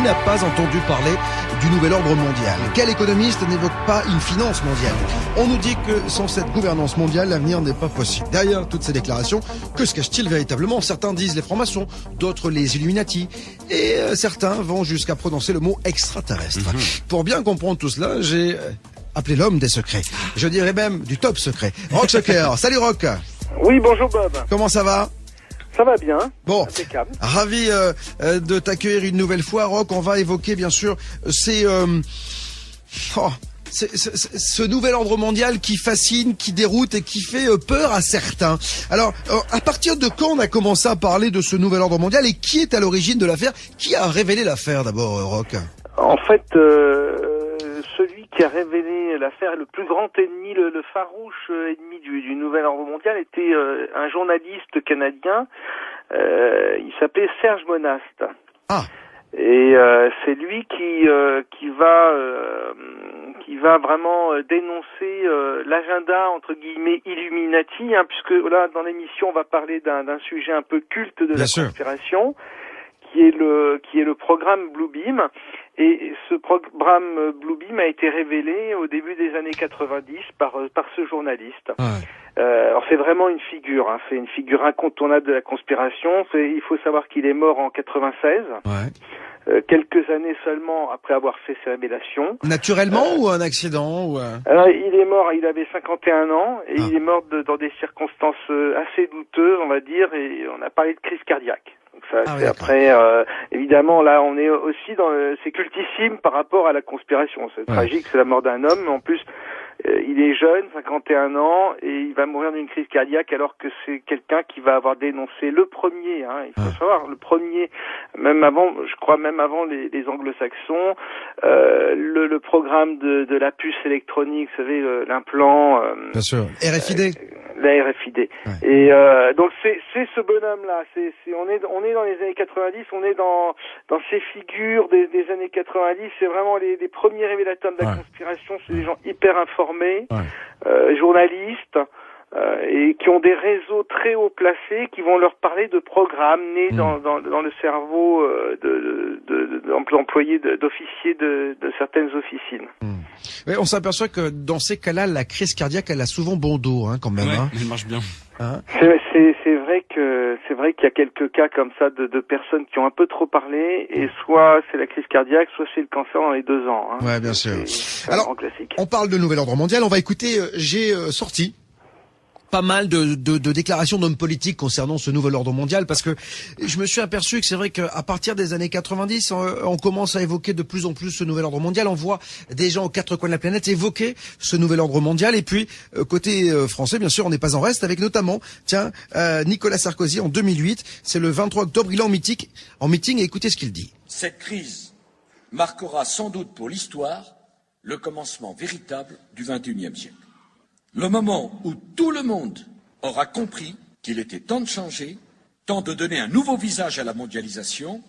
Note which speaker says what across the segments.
Speaker 1: n'a pas entendu parler du nouvel ordre mondial? Quel économiste n'évoque pas une finance mondiale? On nous dit que sans cette gouvernance mondiale, l'avenir n'est pas possible. Derrière toutes ces déclarations, que se cache-t-il véritablement? Certains disent les francs-maçons, d'autres les Illuminati, et certains vont jusqu'à prononcer le mot extraterrestre. Pour bien comprendre tout cela, j'ai appelé l'homme des secrets. Je dirais même du top secret. Rock Soccer. Salut Rock.
Speaker 2: Oui, bonjour Bob.
Speaker 1: Comment ça va?
Speaker 2: Ça va bien.
Speaker 1: Bon,
Speaker 2: impeccable.
Speaker 1: Ravi de t'accueillir une nouvelle fois, Rock. On va évoquer bien sûr ce nouvel ordre mondial qui fascine, qui déroute et qui fait peur à certains. Alors, à partir de quand on a commencé à parler de ce nouvel ordre mondial et qui est à l'origine de l'affaire? Qui a révélé l'affaire d'abord, Rock?
Speaker 2: En fait, celui qui a révélé l'affaire, le plus grand ennemi, le farouche ennemi du nouvel ordre mondial était un journaliste canadien. Il s'appelait Serge Monast.
Speaker 1: Ah.
Speaker 2: Et c'est lui qui va vraiment dénoncer l'agenda entre guillemets Illuminati, puisque là dans l'émission on va parler d'un sujet un peu culte de la conspiration, qui est le programme Bluebeam. Et ce programme Bluebeam a été révélé au début des années 90 par ce journaliste. Ouais. Alors c'est vraiment une figure, c'est une figure incontournable de la conspiration. Il faut savoir qu'il est mort en 96. Ouais. Quelques années seulement après avoir fait ses révélations.
Speaker 1: Naturellement ou un accident ou
Speaker 2: Alors, il est mort, il avait 51 ans et il est mort dans des circonstances assez douteuses, on va dire, et on a parlé de crise cardiaque. Donc ça, c'est après, évidemment, là, on est aussi c'est cultissime par rapport à la conspiration. C'est tragique, c'est la mort d'un homme, mais en plus, il est jeune, 51 ans, et il va mourir d'une crise cardiaque alors que c'est quelqu'un qui va avoir dénoncé le premier, il faut savoir, le premier, même avant, je crois même avant les anglo-saxons, le programme de la puce électronique, vous savez, l'implant.
Speaker 1: Bien sûr, RFID.
Speaker 2: La RFID. Ouais. Et donc c'est ce bonhomme-là. On est dans les années 90. On est dans ces figures des années 90. C'est vraiment les premiers révélateurs de la conspiration. C'est des gens hyper informés, journalistes, et qui ont des réseaux très haut placés, qui vont leur parler de programmes nés dans le cerveau d'employés, d'officiers de certaines officines.
Speaker 1: Oui, on s'aperçoit que dans ces cas-là, la crise cardiaque, elle a souvent bon dos, quand même.
Speaker 3: Ouais, elle marche bien.
Speaker 2: C'est vrai qu'il y a quelques cas comme ça de personnes qui ont un peu trop parlé, et soit c'est la crise cardiaque, soit c'est le cancer dans les 2 ans.
Speaker 1: Ouais, bien sûr.
Speaker 2: C'est
Speaker 1: alors,
Speaker 2: classique.
Speaker 1: On parle de nouvel ordre mondial. On va écouter. J'ai sorti pas mal de déclarations d'hommes politiques concernant ce nouvel ordre mondial, parce que je me suis aperçu que c'est vrai qu'à partir des années 90, on commence à évoquer de plus en plus ce nouvel ordre mondial. On voit des gens aux 4 coins de la planète évoquer ce nouvel ordre mondial. Et puis, côté français, bien sûr, on n'est pas en reste, avec notamment, Nicolas Sarkozy en 2008. C'est le 23 octobre, il est en meeting, et écoutez ce qu'il dit.
Speaker 4: Cette crise marquera sans doute pour l'histoire le commencement véritable du XXIe siècle. Le moment où tout le monde aura compris qu'il était temps de changer, temps de donner un nouveau visage à la mondialisation,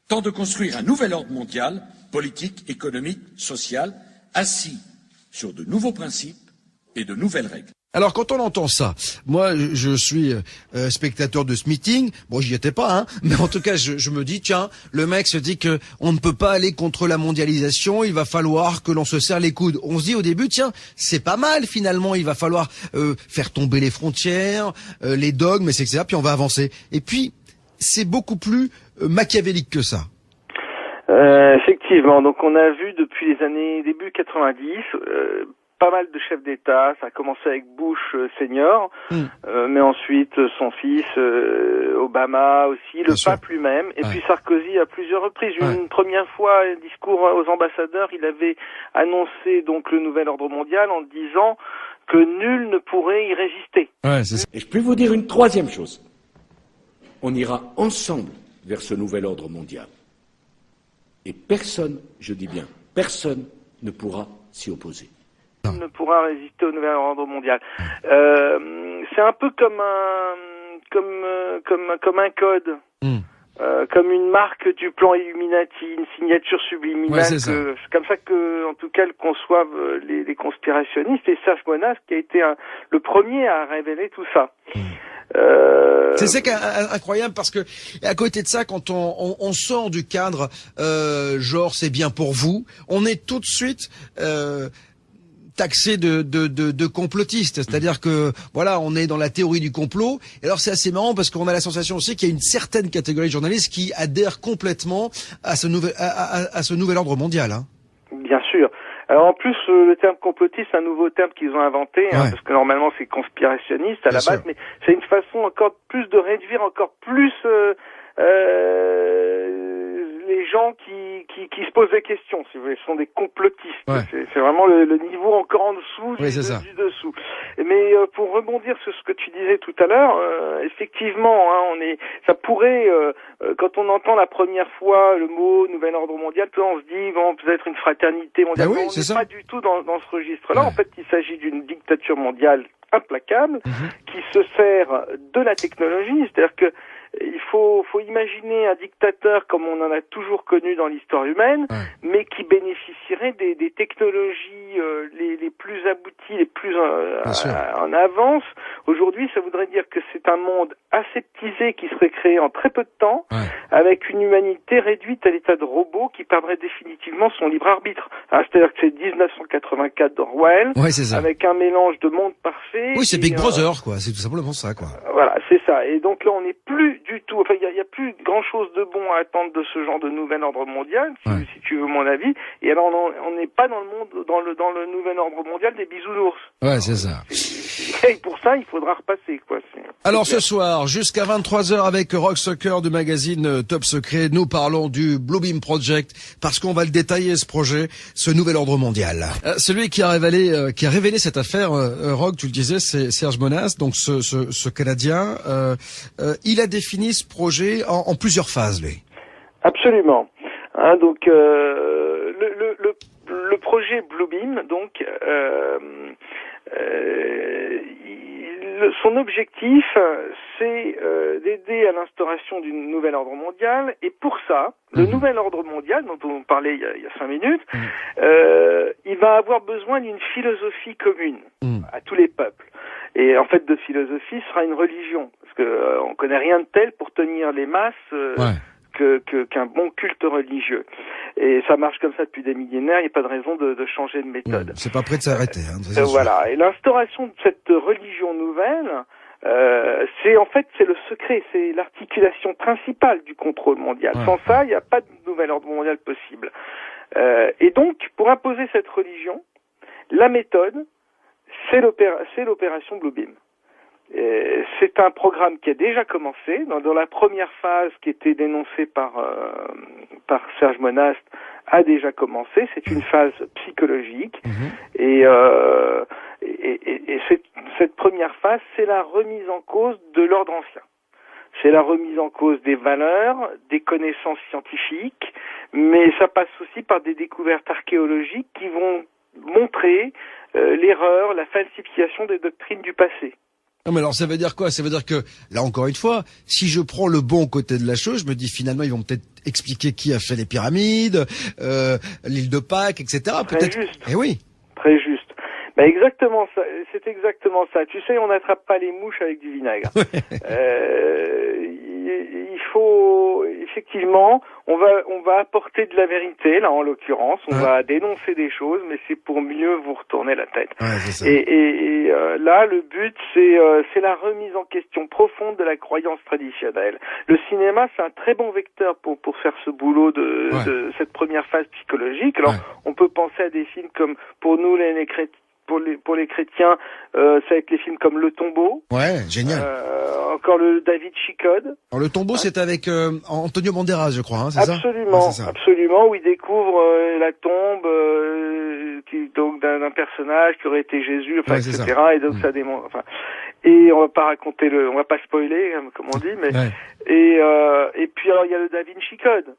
Speaker 4: temps de construire un nouvel ordre mondial, politique, économique, social, assis sur de nouveaux principes et de nouvelles règles.
Speaker 1: Alors quand on entend ça, moi je suis spectateur de ce meeting, bon j'y étais pas, mais en tout cas je me dis tiens, le mec se dit que on ne peut pas aller contre la mondialisation, il va falloir que l'on se serre les coudes. On se dit au début tiens, c'est pas mal finalement, il va falloir faire tomber les frontières, les dogmes, etc. Puis on va avancer. Et puis c'est beaucoup plus machiavélique que ça.
Speaker 2: Effectivement, donc on a vu depuis les années début 90 pas mal de chefs d'État. Ça a commencé avec Bush senior, mais ensuite son fils, Obama aussi, le pape lui-même, et puis Sarkozy à plusieurs reprises. Une première fois, un discours aux ambassadeurs, il avait annoncé donc le nouvel ordre mondial en disant que nul ne pourrait y résister.
Speaker 1: Ouais, c'est ça.
Speaker 4: Et je peux vous dire une troisième chose. On ira ensemble vers ce nouvel ordre mondial. Et personne, je dis bien, personne ne pourra s'y opposer.
Speaker 2: Ne pourra résister au nouvel ordre mondial. C'est un peu comme un code, comme une marque du plan Illuminati, une signature subliminale. C'est comme ça que, en tout cas, le conçoivent les conspirationnistes. Et Serge Monast qui a été le premier à révéler tout ça.
Speaker 1: C'est incroyable parce que à côté de ça, quand on sort du cadre genre c'est bien pour vous, on est tout de suite taxé de complotiste, c'est-à-dire que voilà, on est dans la théorie du complot. Et alors c'est assez marrant parce qu'on a la sensation aussi qu'il y a une certaine catégorie de journalistes qui adhèrent complètement à ce nouvel ordre mondial. Hein.
Speaker 2: Bien sûr. Alors en plus, le terme complotiste, c'est un nouveau terme qu'ils ont inventé, hein, parce que normalement c'est conspirationniste à la base, mais c'est une façon encore plus de réduire encore plus les gens qui se posent des questions, si vous voulez, sont des complotistes. Ouais. C'est vraiment le niveau encore en dessous du dessous. Mais pour rebondir sur ce que tu disais tout à l'heure, effectivement, hein, ça pourrait, quand on entend la première fois le mot nouvel ordre mondial, on se dit bon, peut-être une fraternité mondiale.
Speaker 1: Oui,
Speaker 2: on n'est pas du tout dans ce registre-là. Ouais. En fait, il s'agit d'une dictature mondiale implacable qui se sert de la technologie, c'est-à-dire que il faut imaginer un dictateur comme on en a toujours connu dans l'histoire humaine, mais qui bénéficierait des technologies les plus abouties, les plus en avance. Aujourd'hui, ça voudrait dire que c'est un monde aseptisé qui serait créé en très peu de temps, avec une humanité réduite à l'état de robot qui perdrait définitivement son libre arbitre. Hein, c'est-à-dire que c'est 1984 d'Orwell, avec un mélange de monde parfait.
Speaker 1: Oui, c'est Big Brother, quoi. C'est tout simplement ça, quoi.
Speaker 2: Voilà, c'est ça. Et donc là, on n'est plus du tout. Enfin, il y a plus grand-chose de bon à attendre de ce genre de nouvel ordre mondial, si tu veux mon avis. Et alors, on n'est pas dans le monde, dans le nouvel ordre mondial des bisounours.
Speaker 1: Ouais, c'est ça.
Speaker 2: Et pour ça, il faudra repasser, quoi.
Speaker 1: Alors ce soir, jusqu'à 23h avec Rock Soccer du magazine Top Secret, nous parlons du Bluebeam Project parce qu'on va le détailler, ce projet, ce nouvel ordre mondial. Celui qui a révélé cette affaire, Rock, tu le disais, c'est Serge Monast, donc ce Canadien. Il a défini ce projet en plusieurs phases, lui.
Speaker 2: Absolument. Hein, donc le projet Bluebeam, donc. Son objectif, c'est d'aider à l'instauration du nouvel ordre mondial, et pour ça, le nouvel ordre mondial, dont on parlait il y a 5 minutes, il va avoir besoin d'une philosophie commune à tous les peuples. Et en fait, de philosophie sera une religion, parce que on connaît rien de tel pour tenir les masses qu'un bon culte religieux. Et ça marche comme ça depuis des millénaires, il n'y a pas de raison de changer de méthode.
Speaker 1: C'est pas prêt de s'arrêter. Hein,
Speaker 2: voilà. Et l'instauration de cette religion nouvelle, c'est le secret, c'est l'articulation principale du contrôle mondial. Sans ça, il n'y a pas de nouvel ordre mondial possible. Et donc, pour imposer cette religion, la méthode, c'est l'opération Bluebeam. C'est un programme qui a déjà commencé. Dans la première phase qui était dénoncée par Serge Monast a déjà commencé. C'est une phase psychologique et cette première phase, c'est la remise en cause de l'ordre ancien. C'est la remise en cause des valeurs, des connaissances scientifiques, mais ça passe aussi par des découvertes archéologiques qui vont montrer l'erreur, la falsification des doctrines du passé.
Speaker 1: Non, mais alors ça veut dire quoi? Ça veut dire que, là encore une fois, si je prends le bon côté de la chose, je me dis finalement ils vont peut-être expliquer qui a fait les pyramides, l'île de Pâques, etc.
Speaker 2: Très juste.
Speaker 1: Eh oui.
Speaker 2: Très juste. Ben exactement ça, c'est exactement ça. Tu sais, on n'attrape pas les mouches avec du vinaigre. Il faut effectivement, on va apporter de la vérité là en l'occurrence, on va dénoncer des choses, mais c'est pour mieux vous retourner la tête.
Speaker 1: C'est ça.
Speaker 2: Et là, le but c'est la remise en question profonde de la croyance traditionnelle. Le cinéma, c'est un très bon vecteur pour faire ce boulot de cette première phase psychologique. Alors, on peut penser à des films comme pour nous les chrétiens. Pour les chrétiens, c'est avec les films comme Le Tombeau.
Speaker 1: Ouais, génial.
Speaker 2: Encore le David Chicode.
Speaker 1: Alors, Le Tombeau, c'est avec Antonio Banderas, je crois, hein, c'est
Speaker 2: absolument,
Speaker 1: ça? C'est ça.
Speaker 2: Absolument, où il découvre la tombe donc d'un personnage qui aurait été Jésus, etc. Ça. Et donc ça démontre. Enfin, et on va pas spoiler, comme on dit, mais et puis alors il y a le Da Vinci Code,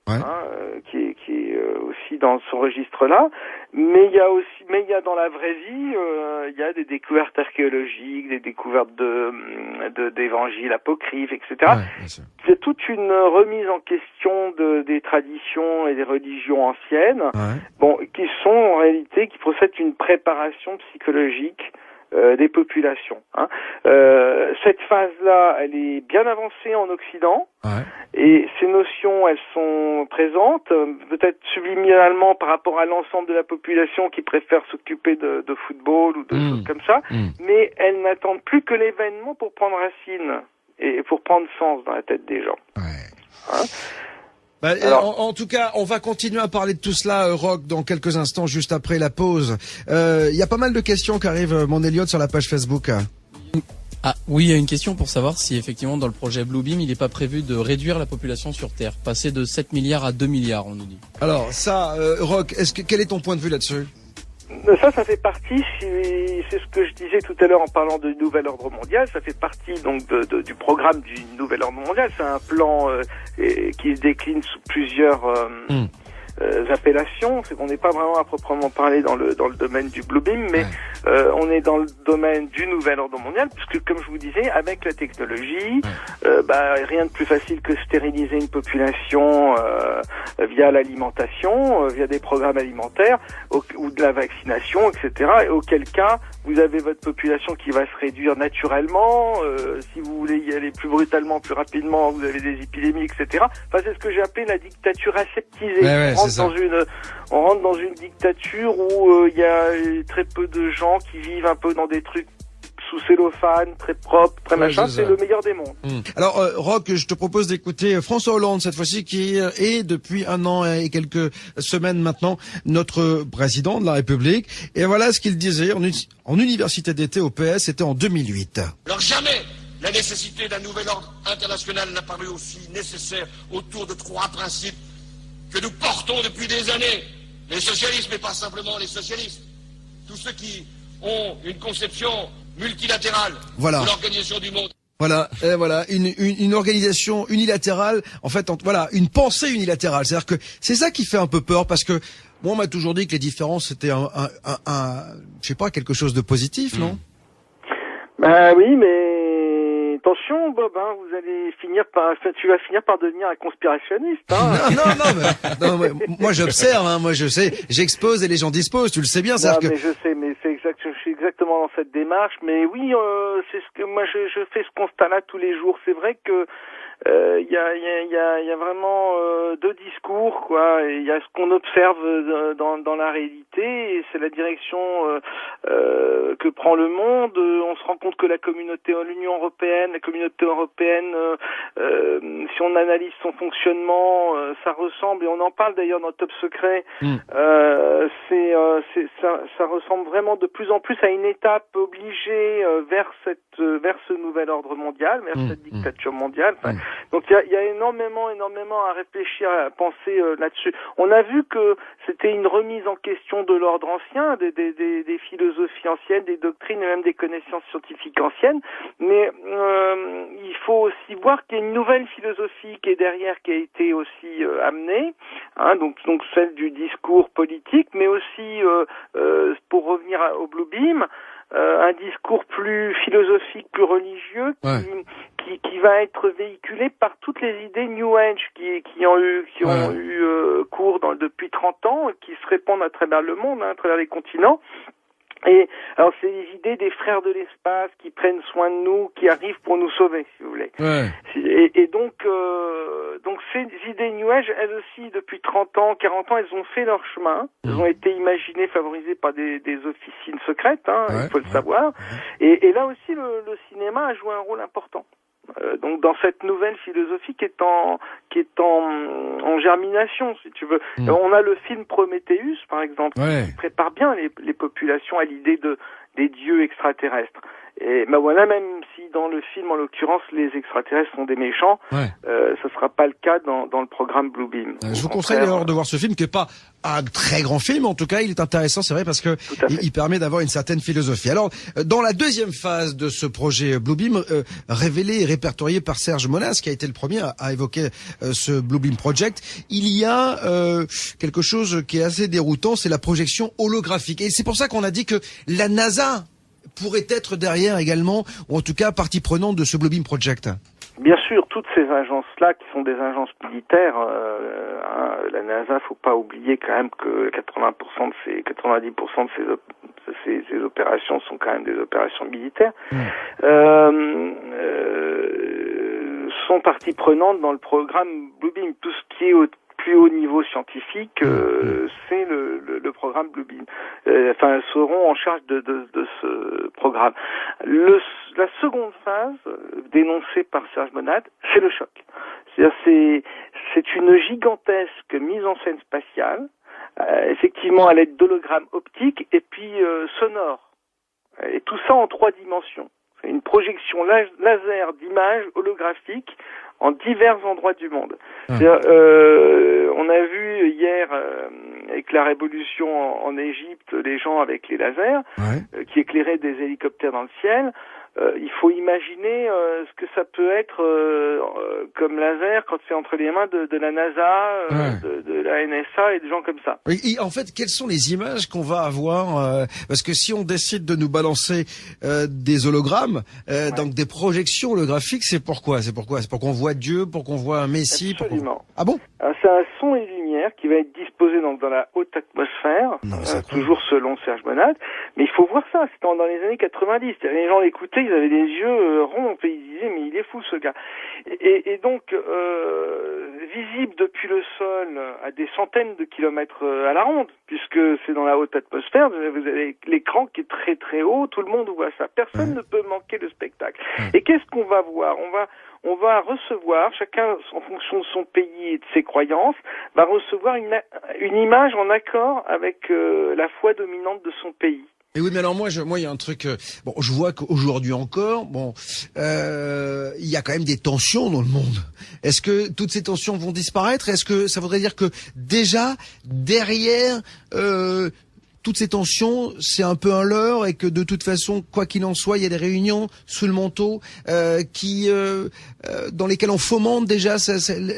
Speaker 2: qui est aussi dans ce registre-là, mais il y a dans la vraie vie, il y a des découvertes archéologiques, des découvertes d'évangiles apocryphes, etc. C'est toute une remise en question des traditions et des religions anciennes, qui sont en réalité qui procèdent d'une préparation psychologique des populations. Hein. Cette phase-là, elle est bien avancée en Occident, et ces notions, elles sont présentes, peut-être subliminalement par rapport à l'ensemble de la population qui préfère s'occuper de football ou de choses comme ça, mais elles n'attendent plus que l'événement pour prendre racine et pour prendre sens dans la tête des gens. Hein.
Speaker 1: Alors, en tout cas, on va continuer à parler de tout cela, Roch, dans quelques instants, juste après la pause. Il y a pas mal de questions qui arrivent, mon Elliot, sur la page Facebook.
Speaker 3: Ah oui, il y a une question pour savoir si effectivement dans le projet Bluebeam, il n'est pas prévu de réduire la population sur Terre, passer de 7 milliards à 2 milliards, on nous dit.
Speaker 1: Alors ça, Roch, quel est ton point de vue là-dessus ?
Speaker 2: Ça fait partie, c'est ce que je disais tout à l'heure en parlant de nouvel ordre mondial, ça fait partie donc du programme du nouvel ordre mondial. C'est un plan qui se décline sous plusieurs appellations. C'est qu'on n'est pas vraiment à proprement parler dans le domaine du Bluebeam, mais on est dans le domaine du nouvel ordre mondial, puisque comme je vous disais, avec la technologie, rien de plus facile que stériliser une population via l'alimentation, via des programmes alimentaires ou de la vaccination, etc. Et auquel cas, vous avez votre population qui va se réduire naturellement. Si vous voulez y aller plus brutalement, plus rapidement, vous avez des épidémies, etc. Enfin, c'est ce que j'ai appelé la dictature aseptisée. On rentre dans une dictature où il y a très peu de gens qui vivent un peu dans des trucs sous cellophane, très propre, très machin, c'est le meilleur des mondes.
Speaker 1: Alors, Roch, je te propose d'écouter François Hollande, cette fois-ci, qui est depuis 1 an et quelques semaines maintenant notre président de la République. Et voilà ce qu'il disait en université d'été au PS, c'était en 2008.
Speaker 4: Alors jamais la nécessité d'un nouvel ordre international n'a paru aussi nécessaire autour de 3 principes que nous portons depuis des années. Les socialistes, mais pas simplement les socialistes. Tous ceux qui ont une conception multilatérale de l'organisation du monde.
Speaker 1: Voilà, une organisation unilatérale, en fait, une pensée unilatérale. C'est-à-dire que c'est ça qui fait un peu peur, parce que moi, on m'a toujours dit que les différences c'était je sais pas, quelque chose de positif, non?
Speaker 2: Bah oui, mais attention, Bob, hein, tu vas finir par devenir un conspirationniste. Hein.
Speaker 1: Non, mais moi j'observe, moi je sais, j'expose et les gens disposent, tu le sais bien.
Speaker 2: Mais je sais, mais je suis exactement dans cette démarche. Mais oui, c'est ce que moi je fais ce constat-là tous les jours. C'est vrai que il y a vraiment deux discours, quoi. Il y a ce qu'on observe dans la réalité, et c'est la direction que prend le monde. On se rend compte que la communauté européenne, si on analyse son fonctionnement, ça ressemble, et on en parle d'ailleurs dans Top Secret, ça ressemble vraiment de plus en plus à une étape obligée vers ce nouvel ordre mondial, vers cette dictature mondiale. Donc il y a énormément à réfléchir, à penser là-dessus. On a vu que c'était une remise en question de l'ordre ancien, des philosophies anciennes, des doctrines et même des connaissances scientifiques anciennes, mais il faut aussi voir qu'il y a une nouvelle philosophie qui est derrière, qui a été aussi amenée, hein, donc celle du discours politique, mais aussi pour revenir au Bluebeam, un discours plus philosophique, plus religieux, qui va être véhiculé par toutes les idées New Age qui ont eu cours depuis 30 ans, qui se répandent à travers le monde, à travers les continents. Et alors c'est les idées des frères de l'espace qui prennent soin de nous, qui arrivent pour nous sauver, si vous voulez. Et donc ces idées New Age, elles aussi, depuis 30 ans, 40 ans, elles ont fait leur chemin. Elles ont été imaginées, favorisées par des officines secrètes, il faut le savoir. Et là aussi, le cinéma a joué un rôle important. Donc dans cette nouvelle philosophie qui est en germination, si tu veux. On a le film Prometheus, par exemple, qui prépare bien les populations à l'idée des dieux extraterrestres. Et voilà, même si dans le film, en l'occurrence, les extraterrestres sont des méchants, ce sera pas le cas dans le programme Bluebeam.
Speaker 1: Je vous conseille d'ailleurs de voir ce film, qui est pas un très grand film, en tout cas, il est intéressant, c'est vrai, parce que il permet d'avoir une certaine philosophie. Alors, dans la deuxième phase de ce projet Bluebeam, révélé et répertorié par Serge Monas, qui a été le premier à évoquer ce Bluebeam Project, il y a quelque chose qui est assez déroutant, c'est la projection holographique. Et c'est pour ça qu'on a dit que la NASA pourrait être derrière également, ou en tout cas partie prenante de ce Bluebeam Project.
Speaker 2: Bien sûr, toutes ces agences-là, qui sont des agences militaires, la NASA, faut pas oublier quand même que 90% de ces opérations sont quand même des opérations militaires, sont partie prenante dans le programme Bluebeam. Tout ce qui est au plus haut niveau scientifique, c'est le programme Bluebeam. Elles seront en charge de ce programme. La seconde phase, dénoncée par Serge Monad, c'est le choc. C'est-à-dire, c'est une gigantesque mise en scène spatiale, effectivement à l'aide d'hologrammes optiques et puis sonores. Et tout ça en 3 dimensions. C'est une projection laser d'images holographiques en divers endroits du monde. On a vu hier avec la révolution en Égypte, les gens avec les lasers qui éclairaient des hélicoptères dans le ciel. Il faut imaginer ce que ça peut être comme laser quand c'est entre les mains de la NASA, de la NSA et des gens comme ça.
Speaker 1: Et en fait, quelles sont les images qu'on va avoir parce que si on décide de nous balancer des hologrammes, donc des projections holographiques, c'est pourquoi? C'est pour qu'on voit Dieu, pour qu'on voit un Messie?
Speaker 2: Absolument.
Speaker 1: Ah bon?
Speaker 2: C'est un son et lumière qui va être disposé donc dans la haute atmosphère, toujours selon Serge Monad. Mais il faut voir ça, c'était dans les années 90. Les gens l'écoutaient, ils avaient des yeux ronds, et ils disaient mais il est fou ce gars. Et donc visible depuis le sol à des centaines de kilomètres à la ronde, puisque c'est dans la haute atmosphère, vous avez l'écran qui est très très haut, tout le monde voit ça. Personne ne peut manquer le spectacle. Et qu'est-ce qu'on va voir? On va recevoir, chacun en fonction de son pays et de ses croyances, va recevoir une image en accord avec la foi dominante de son pays.
Speaker 1: Et oui, mais alors moi, il y a un truc. Je vois qu'aujourd'hui encore, il y a quand même des tensions dans le monde. Est-ce que toutes ces tensions vont disparaître? Est-ce que ça voudrait dire que déjà derrière toutes ces tensions, c'est un peu un leurre et que de toute façon, quoi qu'il en soit, il y a des réunions sous le manteau dans lesquelles on fomente déjà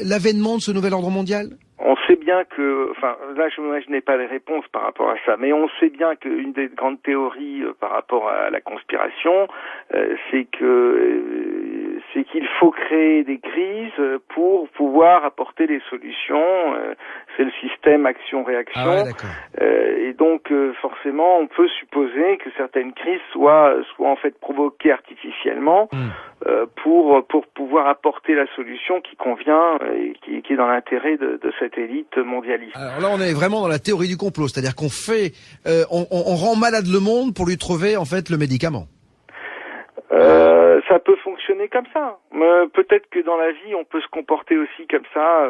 Speaker 1: l'avènement de ce nouvel ordre mondial?
Speaker 2: On sait bien que, là je n'ai pas les réponses par rapport à ça, mais on sait bien qu'une des grandes théories par rapport à la conspiration, c'est qu'il faut créer des crises pour pouvoir apporter des solutions. C'est le système action-réaction. Et donc forcément, on peut supposer que certaines crises soient en fait provoquées artificiellement pour pouvoir apporter la solution qui convient et qui est dans l'intérêt de cette élite mondialiste.
Speaker 1: Alors là, on est vraiment dans la théorie du complot, c'est-à-dire qu'on fait, on rend malade le monde pour lui trouver en fait le médicament.
Speaker 2: Ça peut fonctionner comme ça. Peut-être que dans la vie, on peut se comporter aussi comme ça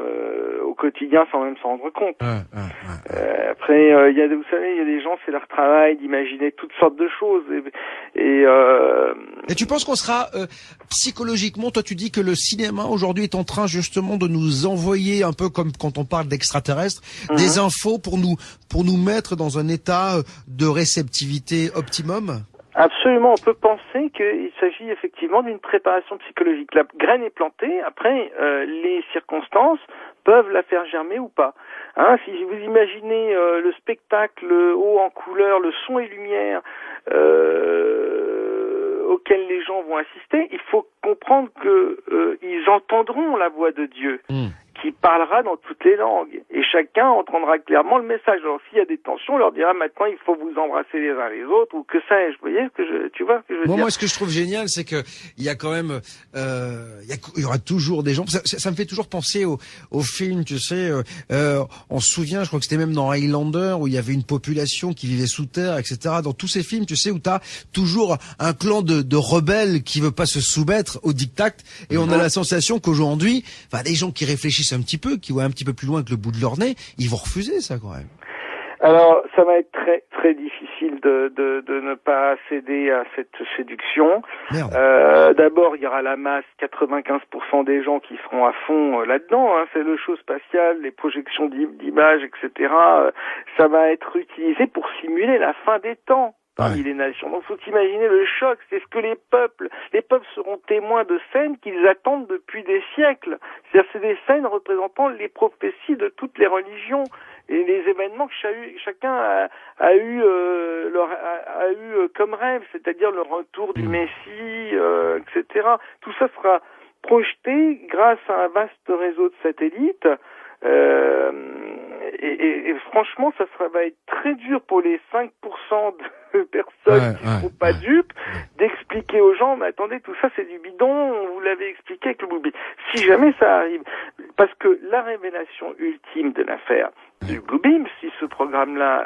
Speaker 2: au quotidien sans même s'en rendre compte. Après, vous savez, il y a des gens, c'est leur travail d'imaginer toutes sortes de choses.
Speaker 1: Et tu penses qu'on sera psychologiquement, toi tu dis que le cinéma aujourd'hui est en train justement de nous envoyer un peu comme quand on parle d'extraterrestres, des infos pour nous mettre dans un état de réceptivité optimum?
Speaker 2: Absolument, on peut penser qu'il s'agit effectivement d'une préparation psychologique. La graine est plantée, après les circonstances peuvent la faire germer ou pas. Si vous imaginez le spectacle haut en couleur, le son et lumière auquel les gens vont assister, il faut comprendre que ils entendront la voix de Dieu. Qui parlera dans toutes les langues. Et chacun entendra clairement le message. Alors, s'il y a des tensions, on leur dira maintenant, il faut vous embrasser les uns les autres, ou que sais-je. Vous voyez tu vois ce que je veux dire?
Speaker 1: Moi, ce que je trouve génial, c'est que il y a quand même, il y aura toujours des gens. Ça me fait toujours penser au film, tu sais. On se souvient, je crois que c'était même dans Highlander, où il y avait une population qui vivait sous terre, etc. Dans tous ces films, tu sais, où t'as toujours un clan de rebelles qui veut pas se soumettre au diktat. Et on a la sensation qu'aujourd'hui, des gens qui réfléchissent un petit peu, qui voient un petit peu plus loin que le bout de leur nez, ils vont refuser ça quand même.
Speaker 2: Alors, ça va être très très difficile de ne pas céder à cette séduction. D'abord, il y aura la masse, 95% des gens qui seront à fond là-dedans. C'est le show spatial, les projections d'images, etc. Ça va être utilisé pour simuler la fin des temps parmi les nations. Donc, faut imaginer le choc. C'est ce que les peuples seront témoins de scènes qu'ils attendent depuis des siècles. C'est-à-dire, c'est des scènes représentant les prophéties de toutes les religions et les événements que chacun a eu comme rêve, c'est-à-dire le retour du Messie, etc. Tout ça sera projetés grâce à un vaste réseau de satellites. Et franchement, va être très dur pour les 5% de personnes qui ne sont pas dupes d'expliquer aux gens, mais attendez, tout ça c'est du bidon, vous l'avez expliqué avec le Blue. Si jamais ça arrive, parce que la révélation ultime de l'affaire du Blue Beam, si ce programme-là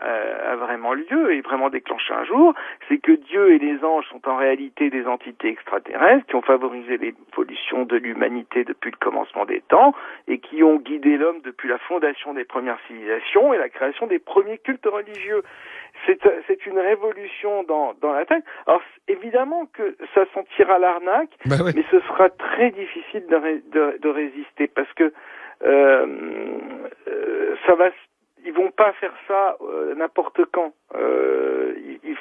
Speaker 2: a vraiment lieu et vraiment déclenché un jour, c'est que Dieu et les anges sont en réalité des entités extraterrestres qui ont favorisé l'évolution de l'humanité depuis le commencement des temps et qui ont guidé l'homme depuis la fondation des premières civilisations et la création des premiers cultes religieux. C'est une révolution dans la tête. Alors évidemment que ça sentira l'arnaque, mais ce sera très difficile de résister parce que ils vont pas faire ça n'importe quand. Ils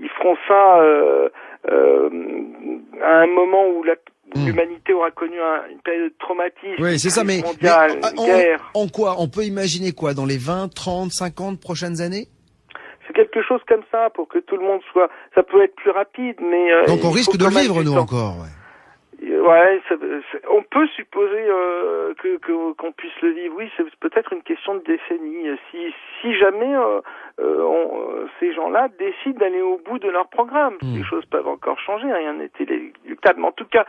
Speaker 2: feront ça à un moment où l'humanité aura connu une période de traumatisme.
Speaker 1: Oui, c'est ça, mais
Speaker 2: guerre.
Speaker 1: En quoi on peut imaginer quoi dans les 20, 30, 50 prochaines années?
Speaker 2: C'est quelque chose comme ça pour que tout le monde soit. Ça peut être plus rapide, mais
Speaker 1: donc on risque de le vivre nous encore.
Speaker 2: Ouais, on peut supposer qu'on puisse le vivre. Oui, c'est peut-être une question de décennie. Si jamais ces gens-là décident d'aller au bout de leur programme, les choses peuvent encore changer. Rien n'est inéluctable. Mais en tout cas,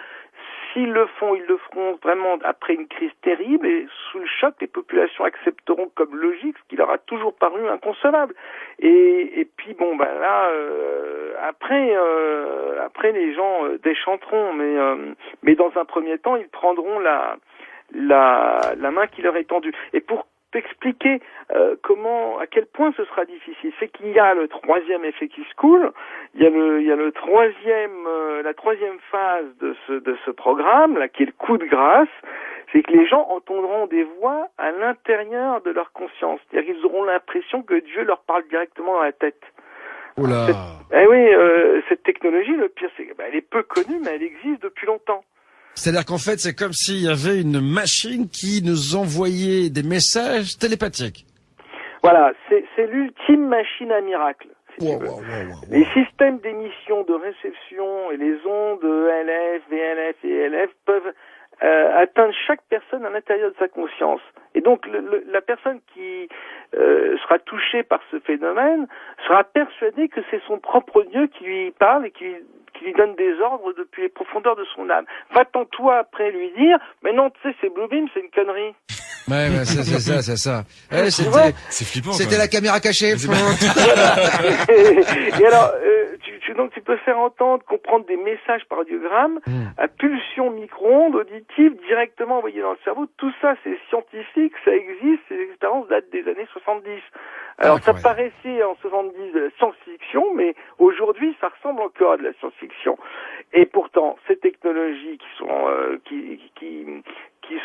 Speaker 2: s'ils le font, ils le feront vraiment après une crise terrible et sous le choc, les populations accepteront comme logique ce qui leur a toujours paru inconcevable. Et puis bon, là, après les gens déchanteront, mais dans un premier temps, ils prendront la main qui leur est tendue. Et pour t'expliquer à quel point ce sera difficile, c'est qu'il y a le troisième effet qui se coule, il y a le la troisième phase de ce programme là, qui est le coup de grâce, c'est que les gens entendront des voix à l'intérieur de leur conscience, c'est-à-dire qu'ils auront l'impression que Dieu leur parle directement dans la tête.
Speaker 1: Oula.
Speaker 2: Cette technologie, le pire, c'est qu'elle est peu connue, mais elle existe depuis longtemps.
Speaker 1: C'est-à-dire qu'en fait, c'est comme s'il y avait une machine qui nous envoyait des messages télépathiques.
Speaker 2: Voilà, c'est l'ultime machine à miracle. Les systèmes d'émission, de réception et les ondes ELF, VLF et ELF peuvent atteindre chaque personne à l'intérieur de sa conscience. Et donc la personne qui sera touchée par ce phénomène sera persuadée que c'est son propre Dieu qui lui parle et qui lui donne des ordres depuis les profondeurs de son âme. Va-t'en toi après lui dire, mais non, tu sais, c'est Blue Beam, c'est une connerie.
Speaker 1: Ouais, c'est ça.
Speaker 5: C'est flippant.
Speaker 1: C'était la caméra cachée.
Speaker 2: Et alors, tu peux faire entendre, comprendre des messages par audiogramme à pulsion micro-ondes auditives directement envoyées dans le cerveau. Tout ça, c'est scientifique, ça existe, ces expériences datent des années 70. Alors, ça paraissait en 70 de la science-fiction, mais aujourd'hui, ça ressemble encore à de la science-fiction. Et pourtant, ces technologies qui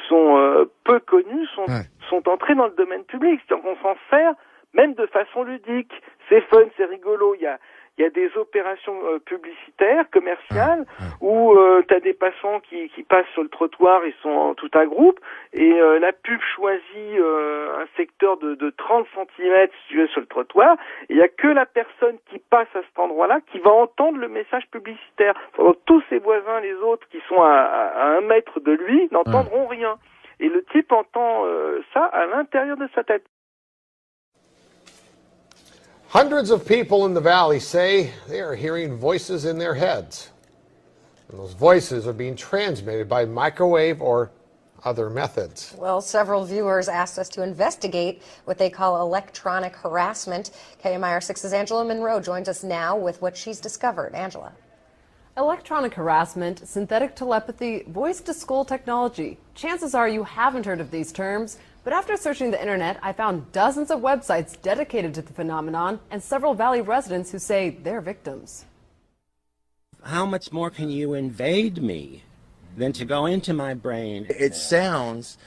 Speaker 2: sont peu connues sont entrées dans le domaine public. C'est-à-dire qu'on s'en sert même de façon ludique. C'est fun, c'est rigolo. Il y a des opérations publicitaires, commerciales, où tu as des passants qui passent sur le trottoir, ils sont tout un groupe, et la pub choisit un secteur de 30 cm, si tu veux, sur le trottoir, et il n'y a que la personne qui passe à cet endroit-là qui va entendre le message publicitaire. Pendant tous ses voisins, les autres, qui sont à 1 mètre de lui, n'entendront rien. Et le type entend ça à l'intérieur de sa tête.
Speaker 6: Hundreds of people in the valley say they are hearing voices in their heads. And those voices are being transmitted by microwave or other methods.
Speaker 7: Well, several viewers asked us to investigate what they call electronic harassment. KMIR6's Angela Monroe joins us now with what she's discovered. Angela.
Speaker 8: Electronic harassment, synthetic telepathy, voice-to-skull technology. Chances are you haven't heard of these terms. But after searching the internet, I found dozens of websites dedicated to the phenomenon and several Valley residents who say they're victims.
Speaker 9: How much more can you invade me than to go into my brain? It sounds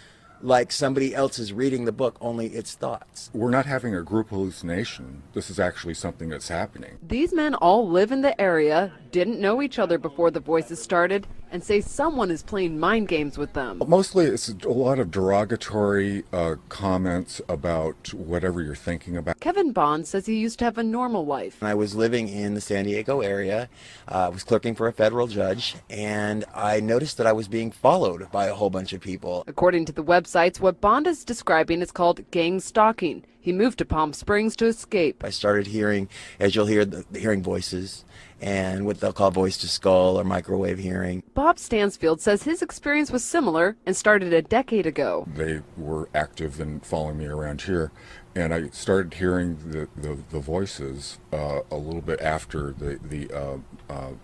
Speaker 9: like somebody else is reading the book, only it's thoughts.
Speaker 5: We're not having a group hallucination. This is actually something that's happening.
Speaker 8: These men all live in the area, didn't know each other before the voices started, and say someone is playing mind games with them.
Speaker 5: Mostly it's a lot of derogatory comments about whatever you're thinking about.
Speaker 8: Kevin Bond says he used to have a normal life.
Speaker 9: I was living in the San Diego area, was clerking for a federal judge, and I noticed that I was being followed by a whole bunch of people.
Speaker 8: According to the websites, what Bond is describing is called gang stalking. He moved to Palm Springs to escape.
Speaker 9: I started hearing, as you'll hear, hearing voices and what they'll call voice to skull or microwave hearing.
Speaker 8: Bob Stansfield says his experience was similar and started a decade ago.
Speaker 5: They were active in following me around here, and I started hearing the voices a little bit after the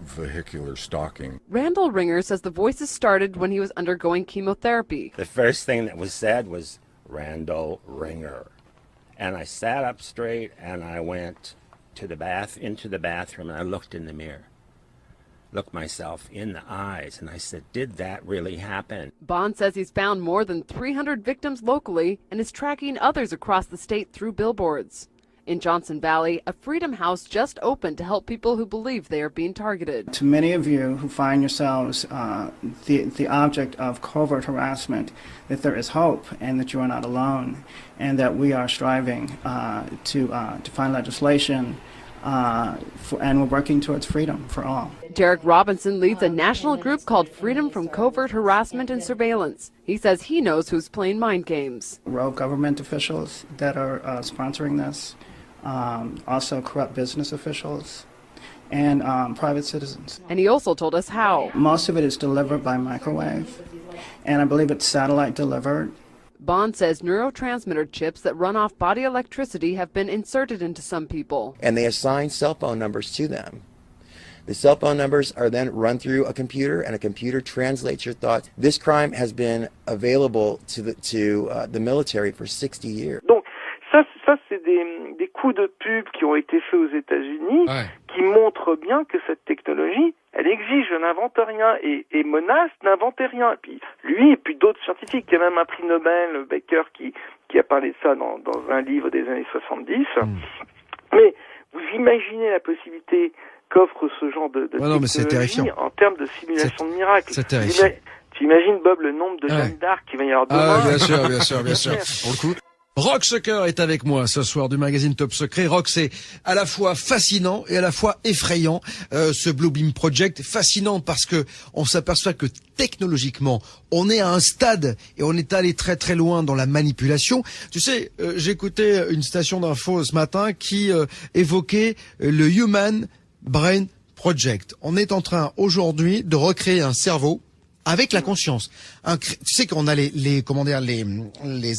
Speaker 5: vehicular stalking.
Speaker 8: Randall Ringer says the voices started when he was undergoing chemotherapy.
Speaker 10: The first thing that was said was Randall Ringer. And I sat up straight and I went to into the bathroom, and I looked in the mirror, looked myself in the eyes, and I said, did that really happen?
Speaker 8: Bond says he's found more than 300 victims locally and is tracking others across the state through billboards. In Johnson Valley, a Freedom House just opened to help people who believe they are being targeted.
Speaker 11: To many of you who find yourselves the object of covert harassment, that there is hope and that you are not alone, and that we are striving to find legislation and we're working towards freedom for all.
Speaker 8: Derek Robinson leads a national group called Freedom from Covert Harassment and Surveillance. He says he knows who's playing mind games.
Speaker 11: Rogue government officials that are sponsoring this, also corrupt business officials, and private citizens.
Speaker 8: And he also told us how.
Speaker 11: Most of it is delivered by microwave, and I believe it's satellite delivered.
Speaker 8: Bond says neurotransmitter chips that run off body electricity have been inserted into some people.
Speaker 9: And they assign cell phone numbers to them. The cell phone numbers are then run through a computer, and a computer translates your thoughts. This crime has been available to the military for 60 years.
Speaker 2: Donc, ça c'est des coups de pub qui ont été faits aux États-Unis, qui montrent bien que cette technologie, elle exige, je n'invente rien, et Menace n'inventait rien. Et puis lui, et puis d'autres scientifiques, il y a même un prix Nobel, Baker, qui a parlé de ça dans un livre des années 70. Mais vous imaginez la possibilité qu'offre ce genre de technologie en termes de simulation de miracles.
Speaker 1: C'est terrifiant.
Speaker 2: Tu imagines, Bob, le nombre de Jeanne d'Arc qu'il va y avoir demain?
Speaker 1: Bien sûr. Pour le coup. Rock Sucker est avec moi ce soir du magazine Top Secret. Rock, c'est à la fois fascinant et à la fois effrayant, ce Bluebeam Project. Fascinant parce que on s'aperçoit que technologiquement, on est à un stade et on est allé très très loin dans la manipulation. Tu sais, j'écoutais une station d'info ce matin qui évoquait le Human Brain Project. On est en train aujourd'hui de recréer un cerveau avec la conscience. Tu sais qu'on a les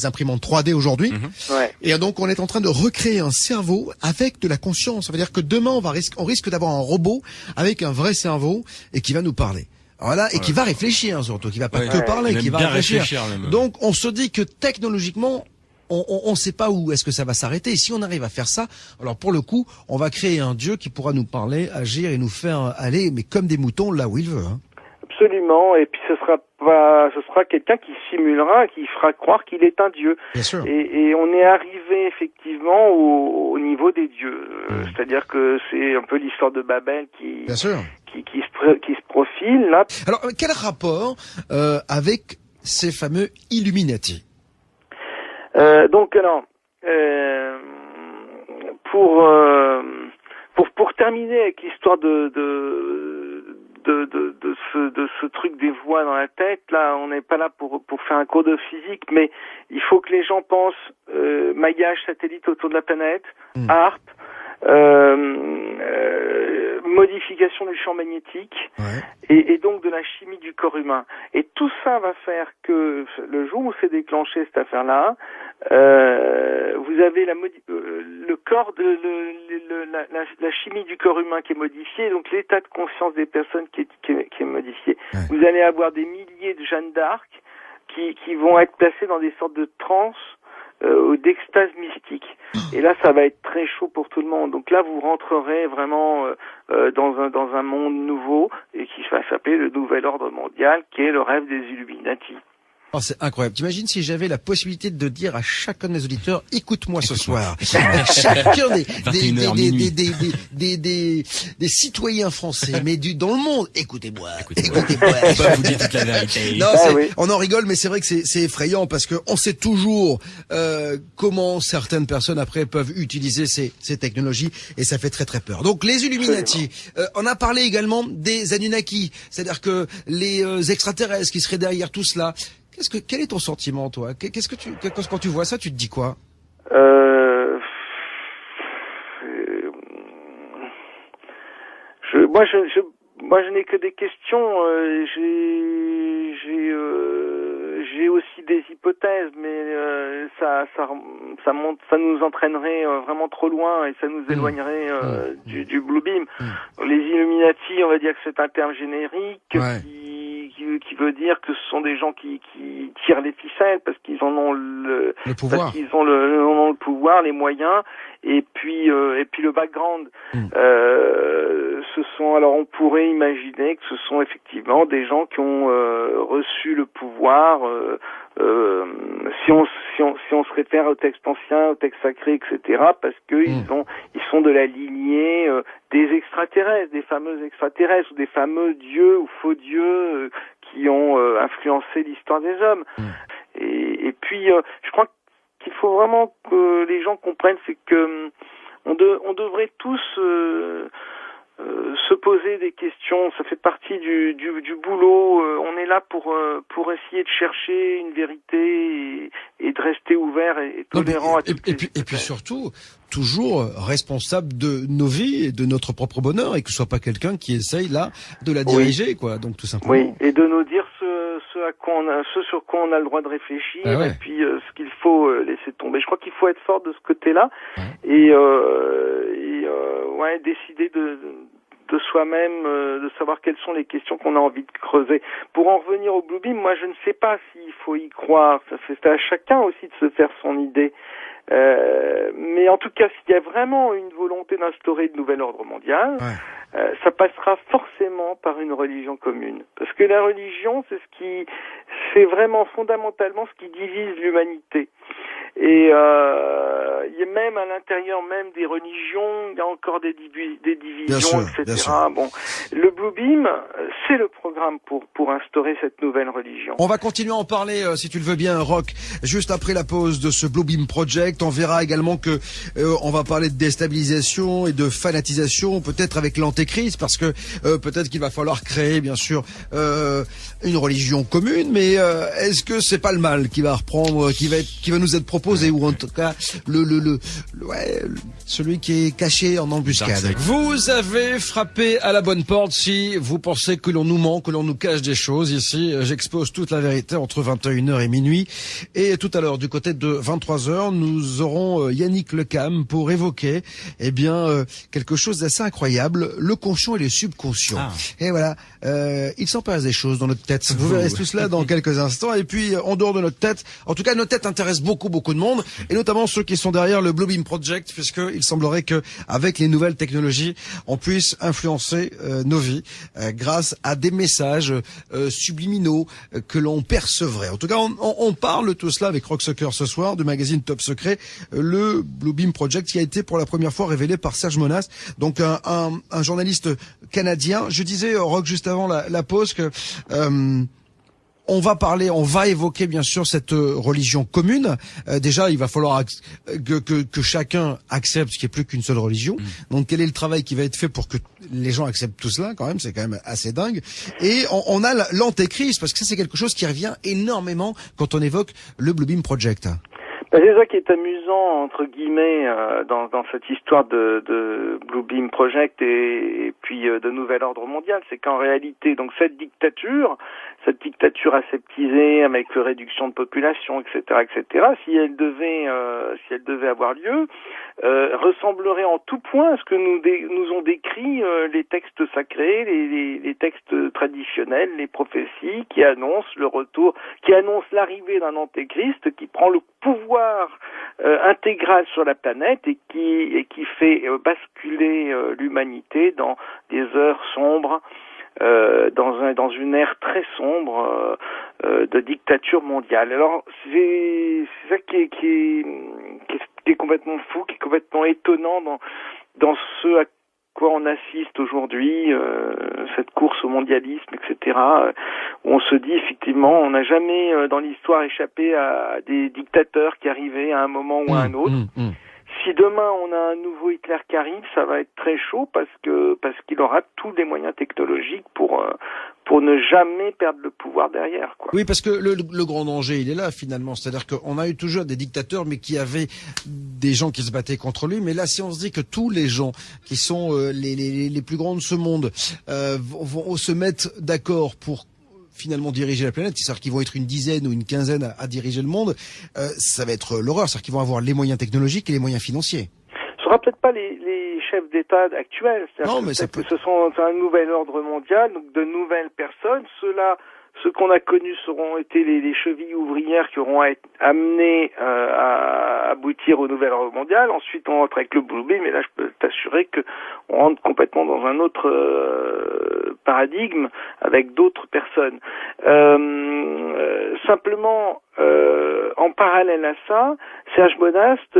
Speaker 1: imprimantes 3D aujourd'hui.
Speaker 2: Ouais.
Speaker 1: Et donc, on est en train de recréer un cerveau avec de la conscience. Ça veut dire que demain, on risque d'avoir un robot avec un vrai cerveau et qui va nous parler. Voilà, et qui va réfléchir surtout, qui va pas que parler, qui va réfléchir. Donc, on se dit que technologiquement, on sait pas où est-ce que ça va s'arrêter. Et si on arrive à faire ça, alors pour le coup, on va créer un dieu qui pourra nous parler, agir et nous faire aller, mais comme des moutons, là où il veut, hein.
Speaker 2: Absolument, et puis ce sera quelqu'un qui simulera, qui fera croire qu'il est un dieu.
Speaker 1: Bien sûr.
Speaker 2: Et on est arrivé effectivement au niveau des dieux. C'est-à-dire que c'est un peu l'histoire de Babel qui se profile là.
Speaker 1: Alors quel rapport avec ces fameux Illuminati?
Speaker 2: Pour terminer avec l'histoire de ce truc des voix dans la tête, là, on n'est pas là pour faire un cours de physique, mais il faut que les gens pensent maillage satellite autour de la planète, HAARP, modification du champ magnétique, et donc de la chimie du corps humain. Et tout ça va faire que le jour où s'est déclenché cette affaire-là, vous avez le corps la chimie du corps humain qui est modifiée, donc l'état de conscience des personnes qui est modifié. Vous allez avoir des milliers de Jeanne d'Arc qui vont être placées dans des sortes de transes ou d'extase mystique. Et là, ça va être très chaud pour tout le monde. Donc là, vous rentrerez vraiment dans un monde nouveau et qui va s'appeler le nouvel ordre mondial, qui est le rêve des Illuminati.
Speaker 1: Oh, c'est incroyable. T'imagines si j'avais la possibilité de dire à chacun des auditeurs, écoute-moi ce soir. Chacun des citoyens français, mais dans le monde, écoutez-moi.
Speaker 12: Pas vous dire toute la vérité.
Speaker 1: Non, on en rigole, mais c'est vrai que c'est effrayant parce que on sait toujours comment certaines personnes après peuvent utiliser ces technologies et ça fait très très peur. Donc les Illuminati, on a parlé également des Anunnaki, c'est-à-dire que les extraterrestres qui seraient derrière tout cela. Quel est ton sentiment, toi? Quand tu vois ça, tu te dis quoi?
Speaker 2: Moi, je n'ai que des questions. J'ai aussi des hypothèses, mais ça nous entraînerait vraiment trop loin et ça nous éloignerait du Blue Beam. Les Illuminati, on va dire que c'est un terme générique qui veut dire que ce sont des gens qui tirent les ficelles parce qu'ils en ont le pouvoir, parce qu'ils ont le pouvoir, les moyens et puis le background. Alors on pourrait imaginer que ce sont effectivement des gens qui ont reçu le pouvoir. Si on se réfère au texte ancien, au texte sacré, etc., parce que ils sont de la lignée des extraterrestres, des fameux extraterrestres ou des fameux dieux ou faux dieux qui ont influencé l'histoire des hommes. Et puis je crois qu'il faut vraiment que les gens comprennent, c'est que on devrait tous se poser des questions. Ça fait partie du boulot. On est là pour essayer de chercher une vérité et de rester ouvert et tolérant
Speaker 1: et puis surtout toujours responsable de nos vies et de notre propre bonheur et que ce soit pas quelqu'un qui essaye là de la diriger, quoi. Donc tout simplement.
Speaker 2: Oui, et de nous dire ce sur quoi on a le droit de réfléchir et puis ce qu'il faut laisser tomber. Je crois qu'il faut être fort de ce côté-là et décider de soi-même, de savoir quelles sont les questions qu'on a envie de creuser. Pour en revenir au Blue Beam, moi je ne sais pas s'il faut y croire. C'est à chacun aussi de se faire son idée. Mais en tout cas, s'il y a vraiment une volonté d'instaurer de nouvel ordre mondial, ça passera forcément par une religion commune. Parce que la religion, c'est vraiment fondamentalement ce qui divise l'humanité. Et il y a même à l'intérieur même des religions, il y a encore des divisions, etc. Bon, le Blue Beam, c'est le programme pour instaurer cette nouvelle religion.
Speaker 1: On va continuer à en parler, si tu le veux bien, Roch, juste après la pause de ce Blue Beam Project. On verra également que on va parler de déstabilisation et de fanatisation, peut-être avec l'antéchrist, parce que peut-être qu'il va falloir créer, bien sûr, une religion commune. Mais est-ce que c'est pas le mal qui va reprendre, qui va nous être proposé, ou en tout cas celui qui est caché en embuscade. Vous avez frappé à la bonne porte si vous pensez que l'on nous ment, que l'on nous cache des choses. Ici, j'expose toute la vérité entre 21h et minuit. Et tout à l'heure, du côté de 23h, nous aurons Yannick Lecam pour évoquer quelque chose d'assez incroyable, le conscient et le subconscient. Et voilà, il s'en passe des choses dans notre tête. Vous verrez tout cela dans quelques instants. Et puis, en dehors de notre tête, en tout cas, notre tête intéresse beaucoup de monde, et notamment ceux qui sont derrière le Blue Beam Project, puisqu'il semblerait que avec les nouvelles technologies, on puisse influencer nos vies grâce à des messages subliminaux que l'on percevrait. En tout cas, on parle de tout cela avec Rock Soccer ce soir, du magazine Top Secret, le Blue Beam Project, qui a été pour la première fois révélé par Serge Monas, donc un journaliste canadien. Je disais, Rock, juste avant la pause, que on va évoquer bien sûr cette religion commune. Déjà, il va falloir que chacun accepte qu'il n'y ait plus qu'une seule religion. Donc, quel est le travail qui va être fait pour que les gens acceptent tout cela, quand même? C'est quand même assez dingue. Et on a l'antéchrist, parce que ça, c'est quelque chose qui revient énormément quand on évoque le Blue Beam Project.
Speaker 2: C'est ça qui est amusant, entre guillemets, dans cette histoire de Blue Beam Project et puis de nouvel ordre mondial, c'est qu'en réalité, donc cette dictature aseptisée avec réduction de population, etc., si elle devait avoir lieu, ressemblerait en tout point à ce que nous ont décrit les textes sacrés, les textes traditionnels, les prophéties qui annoncent l'arrivée d'un antéchrist qui prend le pouvoir intégral sur la planète et qui fait basculer l'humanité dans des heures sombres dans une ère très sombre de dictature mondiale. Alors c'est ça qui est complètement fou, qui est complètement étonnant dans ce à quoi on assiste aujourd'hui, cette course au mondialisme, etc., où on se dit effectivement, on n'a jamais dans l'histoire échappé à des dictateurs qui arrivaient à un moment ou à un autre. Si demain on a un nouveau Hitler qui arrive, ça va être très chaud parce qu'il aura tous les moyens technologiques pour ne jamais perdre le pouvoir derrière, quoi.
Speaker 1: Oui, parce que le grand danger, il est là finalement. C'est-à-dire qu'on a eu toujours des dictateurs, mais qui avaient des gens qui se battaient contre lui. Mais là, si on se dit que tous les gens qui sont les plus grands de ce monde vont se mettre d'accord pour finalement diriger la planète, c'est-à-dire qu'ils vont être une dizaine ou une quinzaine à diriger le monde, ça va être l'horreur. C'est-à-dire qu'ils vont avoir les moyens technologiques et les moyens financiers.
Speaker 2: Ce sera peut-être pas les chefs d'État actuels.
Speaker 1: Non, mais ça peut...
Speaker 2: c'est un nouvel ordre mondial, donc de nouvelles personnes. Ceux qu'on a connus seront été les chevilles ouvrières qui auront été amenées à aboutir au nouvel ordre mondial. Ensuite, on rentre avec le Blue Beam, mais là, je peux t'assurer que on rentre complètement dans un autre paradigme avec d'autres personnes. Simplement, en parallèle à ça, Serge Monast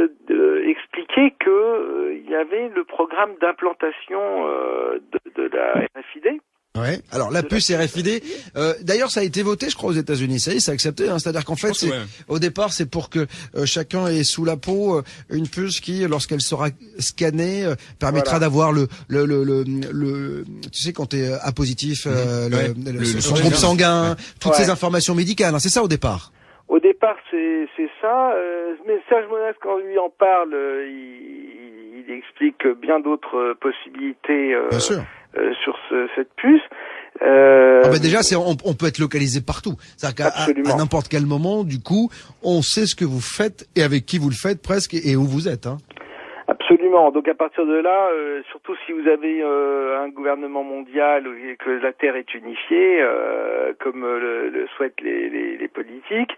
Speaker 2: expliquait que il y avait le programme d'implantation de la RFID.
Speaker 1: Ouais. Alors la puce RFID, d'ailleurs ça a été voté, je crois, aux États-Unis. Ça y est, c'est accepté. Hein. C'est-à-dire qu'en fait, au départ, c'est pour que chacun ait sous la peau une puce qui, lorsqu'elle sera scannée, permettra d'avoir le tu sais, quand t'es A positif, son groupe sanguin, toutes ces informations médicales. Hein. C'est ça au départ.
Speaker 2: Au départ, c'est ça. Mais Serge Monast, quand lui en parle, il explique bien d'autres possibilités. Bien sûr. Sur cette puce.
Speaker 1: Déjà, on peut être localisé partout. C'est-à-dire qu'à n'importe quel moment, du coup, on sait ce que vous faites et avec qui vous le faites presque et où vous êtes. Hein.
Speaker 2: Absolument. Donc à partir de là, surtout si vous avez un gouvernement mondial et que la Terre est unifiée, comme le souhaitent les politiques,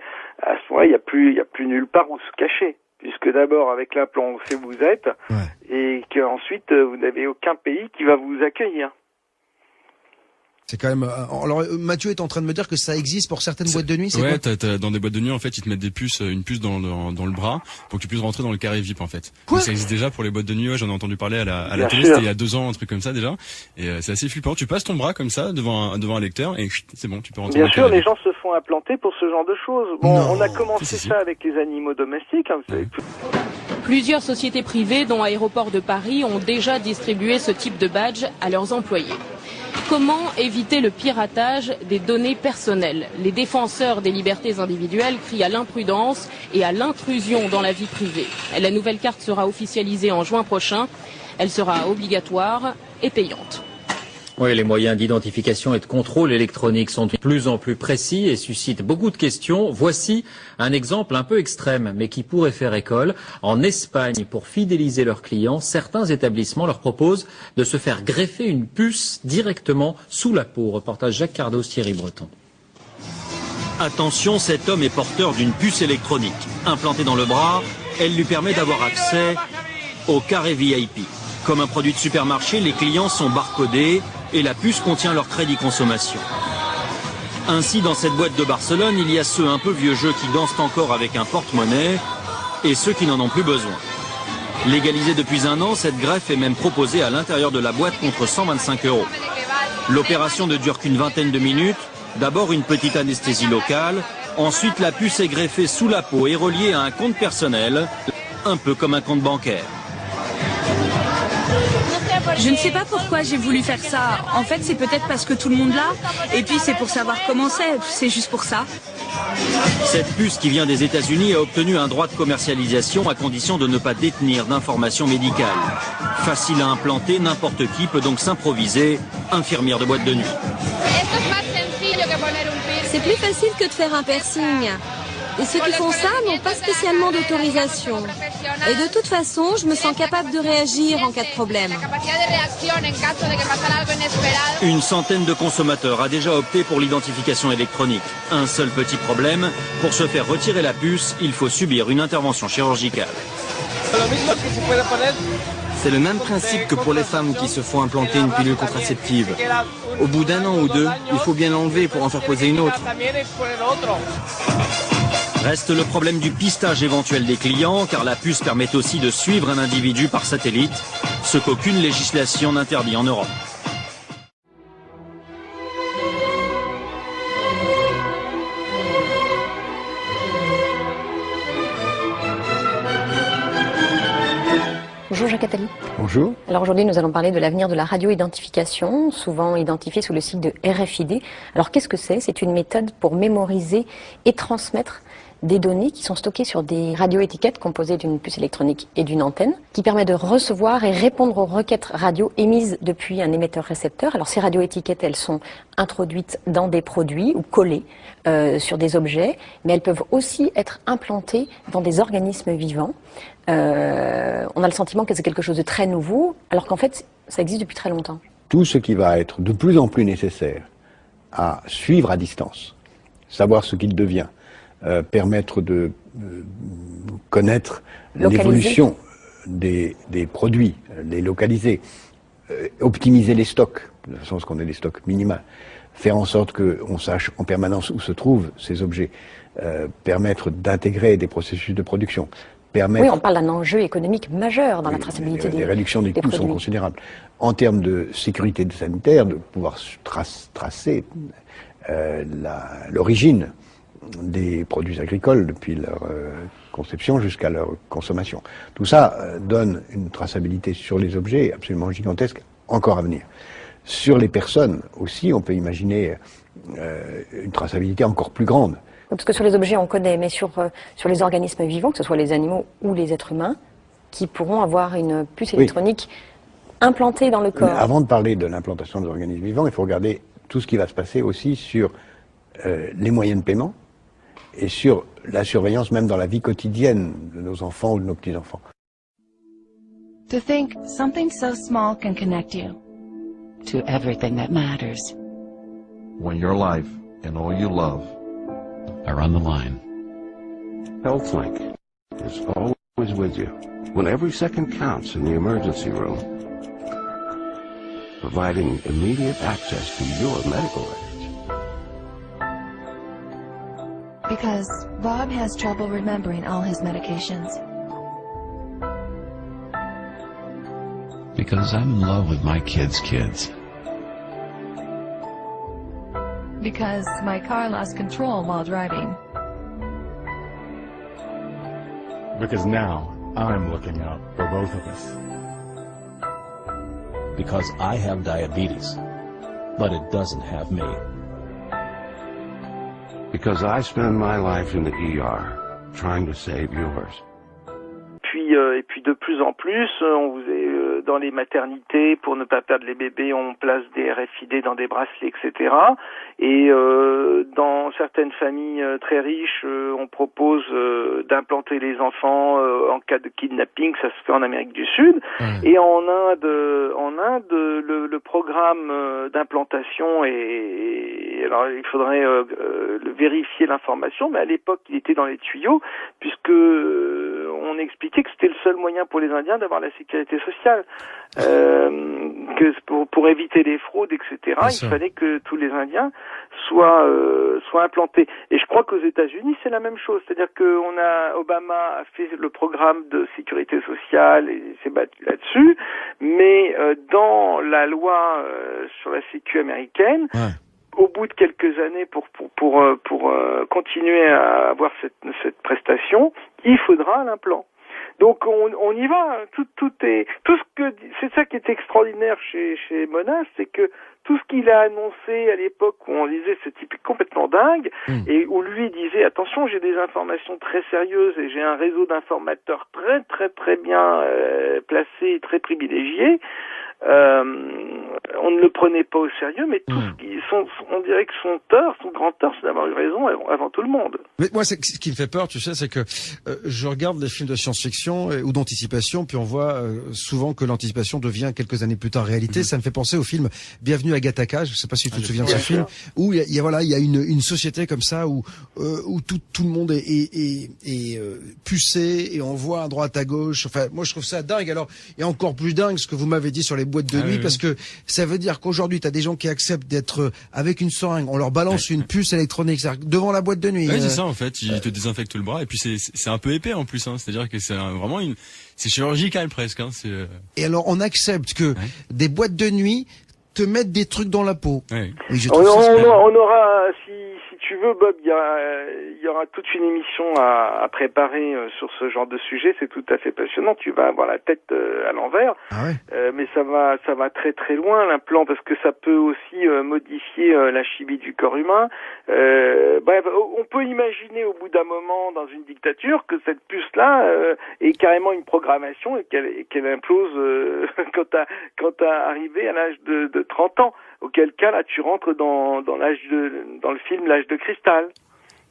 Speaker 2: à ce moment-là, il y a plus nulle part où se cacher. Puisque d'abord, avec l'implant, on sait où vous êtes, et qu'ensuite, vous n'avez aucun pays qui va vous accueillir.
Speaker 1: C'est quand même. Alors Mathieu est en train de me dire que ça existe pour certaines boîtes de nuit. C'est
Speaker 12: ouais, t'as dans des boîtes de nuit en fait, ils te mettent une puce dans le bras pour que tu puisses rentrer dans le carré VIP en fait.
Speaker 1: Quoi ?
Speaker 12: Donc, ça existe déjà pour les boîtes de nuit. Ouais, j'en ai entendu parler à la télé. C'était il y a 2 ans, un truc comme ça déjà. Et c'est assez flippant. Tu passes ton bras comme ça devant un lecteur et c'est bon, tu peux rentrer.
Speaker 2: Bien sûr, les gens se font implanter pour ce genre de choses. Bon, on a commencé ça avec les animaux domestiques. Hein, vous savez.
Speaker 13: Plusieurs sociétés privées, dont Aéroports de Paris, ont déjà distribué ce type de badge à leurs employés. Comment éviter le piratage des données personnelles ? Les défenseurs des libertés individuelles crient à l'imprudence et à l'intrusion dans la vie privée. La nouvelle carte sera officialisée en juin prochain. Elle sera obligatoire et payante.
Speaker 14: Oui, les moyens d'identification et de contrôle électronique sont de plus en plus précis et suscitent beaucoup de questions. Voici un exemple un peu extrême, mais qui pourrait faire école. En Espagne, pour fidéliser leurs clients, certains établissements leur proposent de se faire greffer une puce directement sous la peau. Reportage Jacques Cardos, Thierry Breton.
Speaker 15: Attention, cet homme est porteur d'une puce électronique. Implantée dans le bras, elle lui permet d'avoir accès au carré VIP. Comme un produit de supermarché, les clients sont barcodés et la puce contient leur crédit consommation. Ainsi, dans cette boîte de Barcelone, il y a ceux un peu vieux jeux qui dansent encore avec un porte-monnaie et ceux qui n'en ont plus besoin. Légalisée depuis 1 an, cette greffe est même proposée à l'intérieur de la boîte contre 125 €. L'opération ne dure qu'une vingtaine de minutes. D'abord une petite anesthésie locale, ensuite la puce est greffée sous la peau et reliée à un compte personnel, un peu comme un compte bancaire.
Speaker 16: Je ne sais pas pourquoi j'ai voulu faire ça. En fait, c'est peut-être parce que tout le monde l'a. Et puis, c'est pour savoir comment c'est juste pour ça.
Speaker 15: Cette puce qui vient des États-Unis a obtenu un droit de commercialisation à condition de ne pas détenir d'informations médicales. Facile à implanter, n'importe qui peut donc s'improviser infirmière de boîte de nuit.
Speaker 17: C'est plus facile que de faire un piercing. Et ceux qui font ça n'ont pas spécialement d'autorisation. Et de toute façon, je me sens capable de réagir en cas de problème.
Speaker 15: Une centaine de consommateurs a déjà opté pour l'identification électronique. Un seul petit problème, pour se faire retirer la puce, il faut subir une intervention chirurgicale. C'est le même principe que pour les femmes qui se font implanter une pilule contraceptive. Au bout d'1 an ou 2, il faut bien l'enlever pour en faire poser une autre. Reste le problème du pistage éventuel des clients, car la puce permet aussi de suivre un individu par satellite, ce qu'aucune législation n'interdit en Europe.
Speaker 18: Bonjour Jacques Attali.
Speaker 19: Bonjour.
Speaker 18: Alors aujourd'hui nous allons parler de l'avenir de la radio-identification, souvent identifiée sous le sigle de RFID. Alors qu'est-ce que c'est ? C'est une méthode pour mémoriser et transmettre des données qui sont stockées sur des radioétiquettes composées d'une puce électronique et d'une antenne, qui permet de recevoir et répondre aux requêtes radio émises depuis un émetteur-récepteur. Alors ces radioétiquettes, elles sont introduites dans des produits ou collées sur des objets, mais elles peuvent aussi être implantées dans des organismes vivants. On a le sentiment que c'est quelque chose de très nouveau, alors qu'en fait, ça existe depuis très longtemps.
Speaker 19: Tout ce qui va être de plus en plus nécessaire à suivre à distance, savoir ce qu'il devient, permettre de connaître l'évolution des produits, les localiser, optimiser les stocks, de façon à ce qu'on ait des stocks minimaux, faire en sorte qu'on sache en permanence où se trouvent ces objets, permettre d'intégrer des processus de production.
Speaker 18: Oui, on parle d'un enjeu économique majeur dans la traçabilité des produits.
Speaker 19: Les réductions des coûts sont considérables. En termes de sécurité sanitaire, de pouvoir tracer l'origine des produits agricoles depuis leur conception jusqu'à leur consommation. Tout ça donne une traçabilité sur les objets absolument gigantesque, encore à venir. Sur les personnes aussi, on peut imaginer une traçabilité encore plus grande.
Speaker 18: Parce que sur les objets, on connaît, mais sur les organismes vivants, que ce soit les animaux ou les êtres humains, qui pourront avoir une puce électronique implantée dans le corps.
Speaker 19: Mais avant de parler de l'implantation des organismes vivants, il faut regarder tout ce qui va se passer aussi sur les moyens de paiement et sur la surveillance même dans la vie quotidienne de nos enfants ou de nos petits-enfants.
Speaker 20: To think something so small can connect you to everything that matters.
Speaker 21: When your life and all you love are on the line.
Speaker 22: HealthLink is always with you when every second counts in the emergency room, providing immediate access to your medical records.
Speaker 20: Because Bob has trouble remembering all his medications.
Speaker 21: Because I'm in love with my kids' kids.
Speaker 20: Because my car lost control while driving.
Speaker 23: Because now I'm looking out for both of us.
Speaker 24: Because I have diabetes, but it doesn't have me.
Speaker 22: Because I spend my life in the ER trying to save yours.
Speaker 2: Et puis de plus en plus, dans les maternités, pour ne pas perdre les bébés, on place des RFID dans des bracelets, etc. Et dans certaines familles très riches, on propose d'implanter les enfants en cas de kidnapping. Ça se fait en Amérique du Sud. Et en Inde, le programme d'implantation est... Alors il faudrait vérifier l'information, mais à l'époque il était dans les tuyaux, puisque on expliquait que c'était le seul moyen pour les Indiens d'avoir la sécurité sociale, que pour éviter les fraudes, etc. Il fallait que tous les Indiens soient implantés. Et je crois qu'aux États-Unis c'est la même chose, c'est-à-dire que Obama a fait le programme de sécurité sociale et s'est battu là-dessus, mais dans la loi sur la sécu américaine. Au bout de quelques années, pour continuer à avoir cette prestation, il faudra l'implant. Donc on y va. C'est ça qui est extraordinaire chez Monas, c'est que tout ce qu'il a annoncé à l'époque où on disait ce type est complètement dingue et où lui disait attention, j'ai des informations très sérieuses et j'ai un réseau d'informateurs très très très bien placé, très privilégié. on ne le prenait pas au sérieux, mais on dirait que son grand tort, c'est d'avoir eu raison avant tout le monde.
Speaker 1: Mais moi, ce qui me fait peur, tu sais, c'est que je regarde des films de science-fiction ou d'anticipation, puis on voit souvent que l'anticipation devient quelques années plus tard réalité. Ça me fait penser au film Bienvenue à Gattaca. Je sais pas si tu te souviens de ce film, où il y a une société comme ça où tout le monde est pucé et on voit à droite à gauche. Enfin, moi, je trouve ça dingue. Alors, et encore plus dingue ce que vous m'avez dit sur les boîtes de nuit, parce que ça veut dire qu'aujourd'hui, tu as des gens qui acceptent d'être avec une seringue, on leur balance une puce électronique devant la boîte de nuit.
Speaker 12: Ouais, c'est ça en fait, ils te désinfectent le bras et puis c'est un peu épais en plus, hein. C'est-à-dire que c'est vraiment c'est chirurgical presque. Hein.
Speaker 1: Et alors on accepte que des boîtes de nuit te mettent des trucs dans la peau.
Speaker 12: Ouais.
Speaker 1: Oui,
Speaker 2: on aura, si tu veux, Bob, il y aura toute une émission à préparer sur ce genre de sujet. C'est tout à fait passionnant. Tu vas avoir la tête à l'envers, mais ça va très très loin l'implant, parce que ça peut aussi modifier la chimie du corps humain. Bref, on peut imaginer au bout d'un moment dans une dictature que cette puce-là est carrément une programmation et qu'elle implose quand t'as arrivé à l'âge de 30 ans. Auquel cas, là, tu rentres dans le film L'âge de cristal.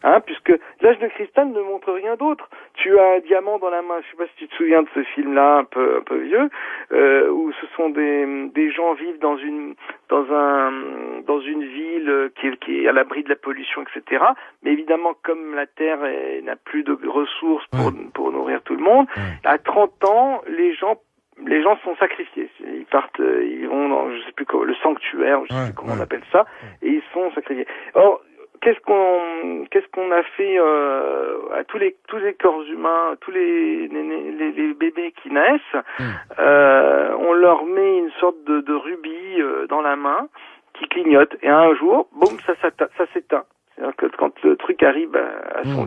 Speaker 2: Hein, puisque L'âge de cristal ne montre rien d'autre. Tu as un diamant dans la main. Je sais pas si tu te souviens de ce film-là, un peu vieux, où ce sont des gens vivent dans une ville qui est à l'abri de la pollution, etc. Mais évidemment, comme la Terre n'a plus de ressources pour nourrir tout le monde, à 30 ans, les gens sont sacrifiés. Ils partent, ils vont dans, je sais plus quoi, le sanctuaire, je sais plus comment on appelle ça, et ils sont sacrifiés. Or, qu'est-ce qu'on a fait à tous les corps humains, tous les bébés qui naissent, on leur met une sorte de rubis dans la main qui clignote, et un jour, boum, ça s'éteint. C'est-à-dire que quand le truc arrive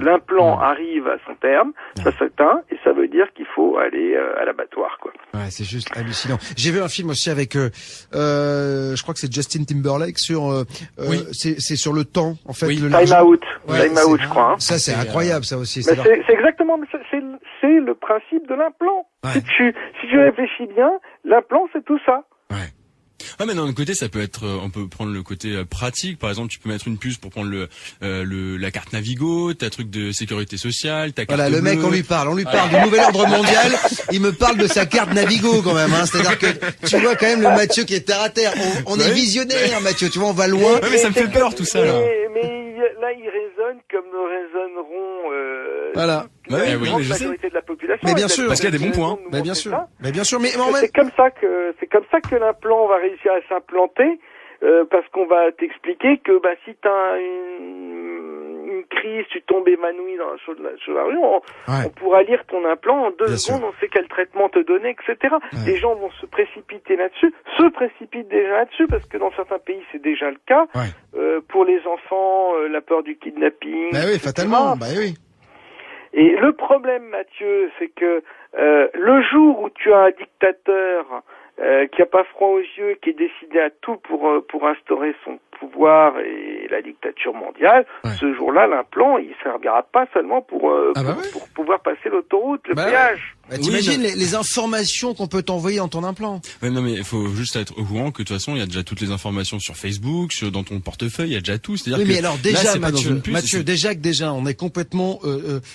Speaker 2: l'implant arrive à son terme, ça s'éteint, et ça veut dire qu'il faut aller à l'abattoir, quoi.
Speaker 1: Ouais, c'est juste hallucinant. J'ai vu un film aussi avec, je crois que c'est Justin Timberlake sur, c'est sur le temps, en fait.
Speaker 2: Time Out, je crois. Hein.
Speaker 1: Ça, c'est incroyable, ça aussi.
Speaker 2: C'est exactement, c'est le principe de l'implant. Si tu réfléchis bien, l'implant, c'est tout ça.
Speaker 12: Ah, mais d'un autre côté, ça peut être, on peut prendre le côté pratique. Par exemple, tu peux mettre une puce pour prendre la carte Navigo, ta truc de sécurité sociale, ta carte bleue.
Speaker 1: Le mec, on lui parle du nouvel ordre mondial. Il me parle de sa carte Navigo quand même, hein. C'est-à-dire que tu vois quand même le Mathieu qui est terre à terre. On est visionnaire, Mathieu. Tu vois, on va loin.
Speaker 12: Ouais, mais ça me fait peur tout ça, là.
Speaker 2: Mais là, il résonne comme nous résonneront,
Speaker 1: voilà.
Speaker 2: La majorité de la population.
Speaker 1: Mais bien sûr.
Speaker 12: Parce qu'il y a des bons points.
Speaker 1: Mais bien sûr.
Speaker 2: C'est comme ça que l'implant va réussir à s'implanter, parce qu'on va t'expliquer que, si t'as une crise, tu tombes évanoui sur la rue, on pourra lire ton implant en 2 secondes, on sait quel traitement te donner, etc. Les gens vont se précipitent déjà là-dessus, parce que dans certains pays, c'est déjà le cas. Pour les enfants, la peur du kidnapping.
Speaker 1: Bah oui, fatalement, oui.
Speaker 2: Et le problème, Mathieu, c'est que le jour où tu as un dictateur qui a pas froid aux yeux, qui est décidé à tout pour instaurer son pouvoir et la dictature mondiale, ce jour-là, l'implant, il servira pas seulement pour pouvoir passer l'autoroute, le péage.
Speaker 1: T'imagines les informations qu'on peut t'envoyer dans ton implant.
Speaker 12: Ouais, non, mais il faut juste être au courant que de toute façon, il y a déjà toutes les informations sur Facebook, dans ton portefeuille, il y a déjà tout. C'est-à-dire
Speaker 1: mais alors déjà,
Speaker 12: là,
Speaker 1: Mathieu, déjà, on est complètement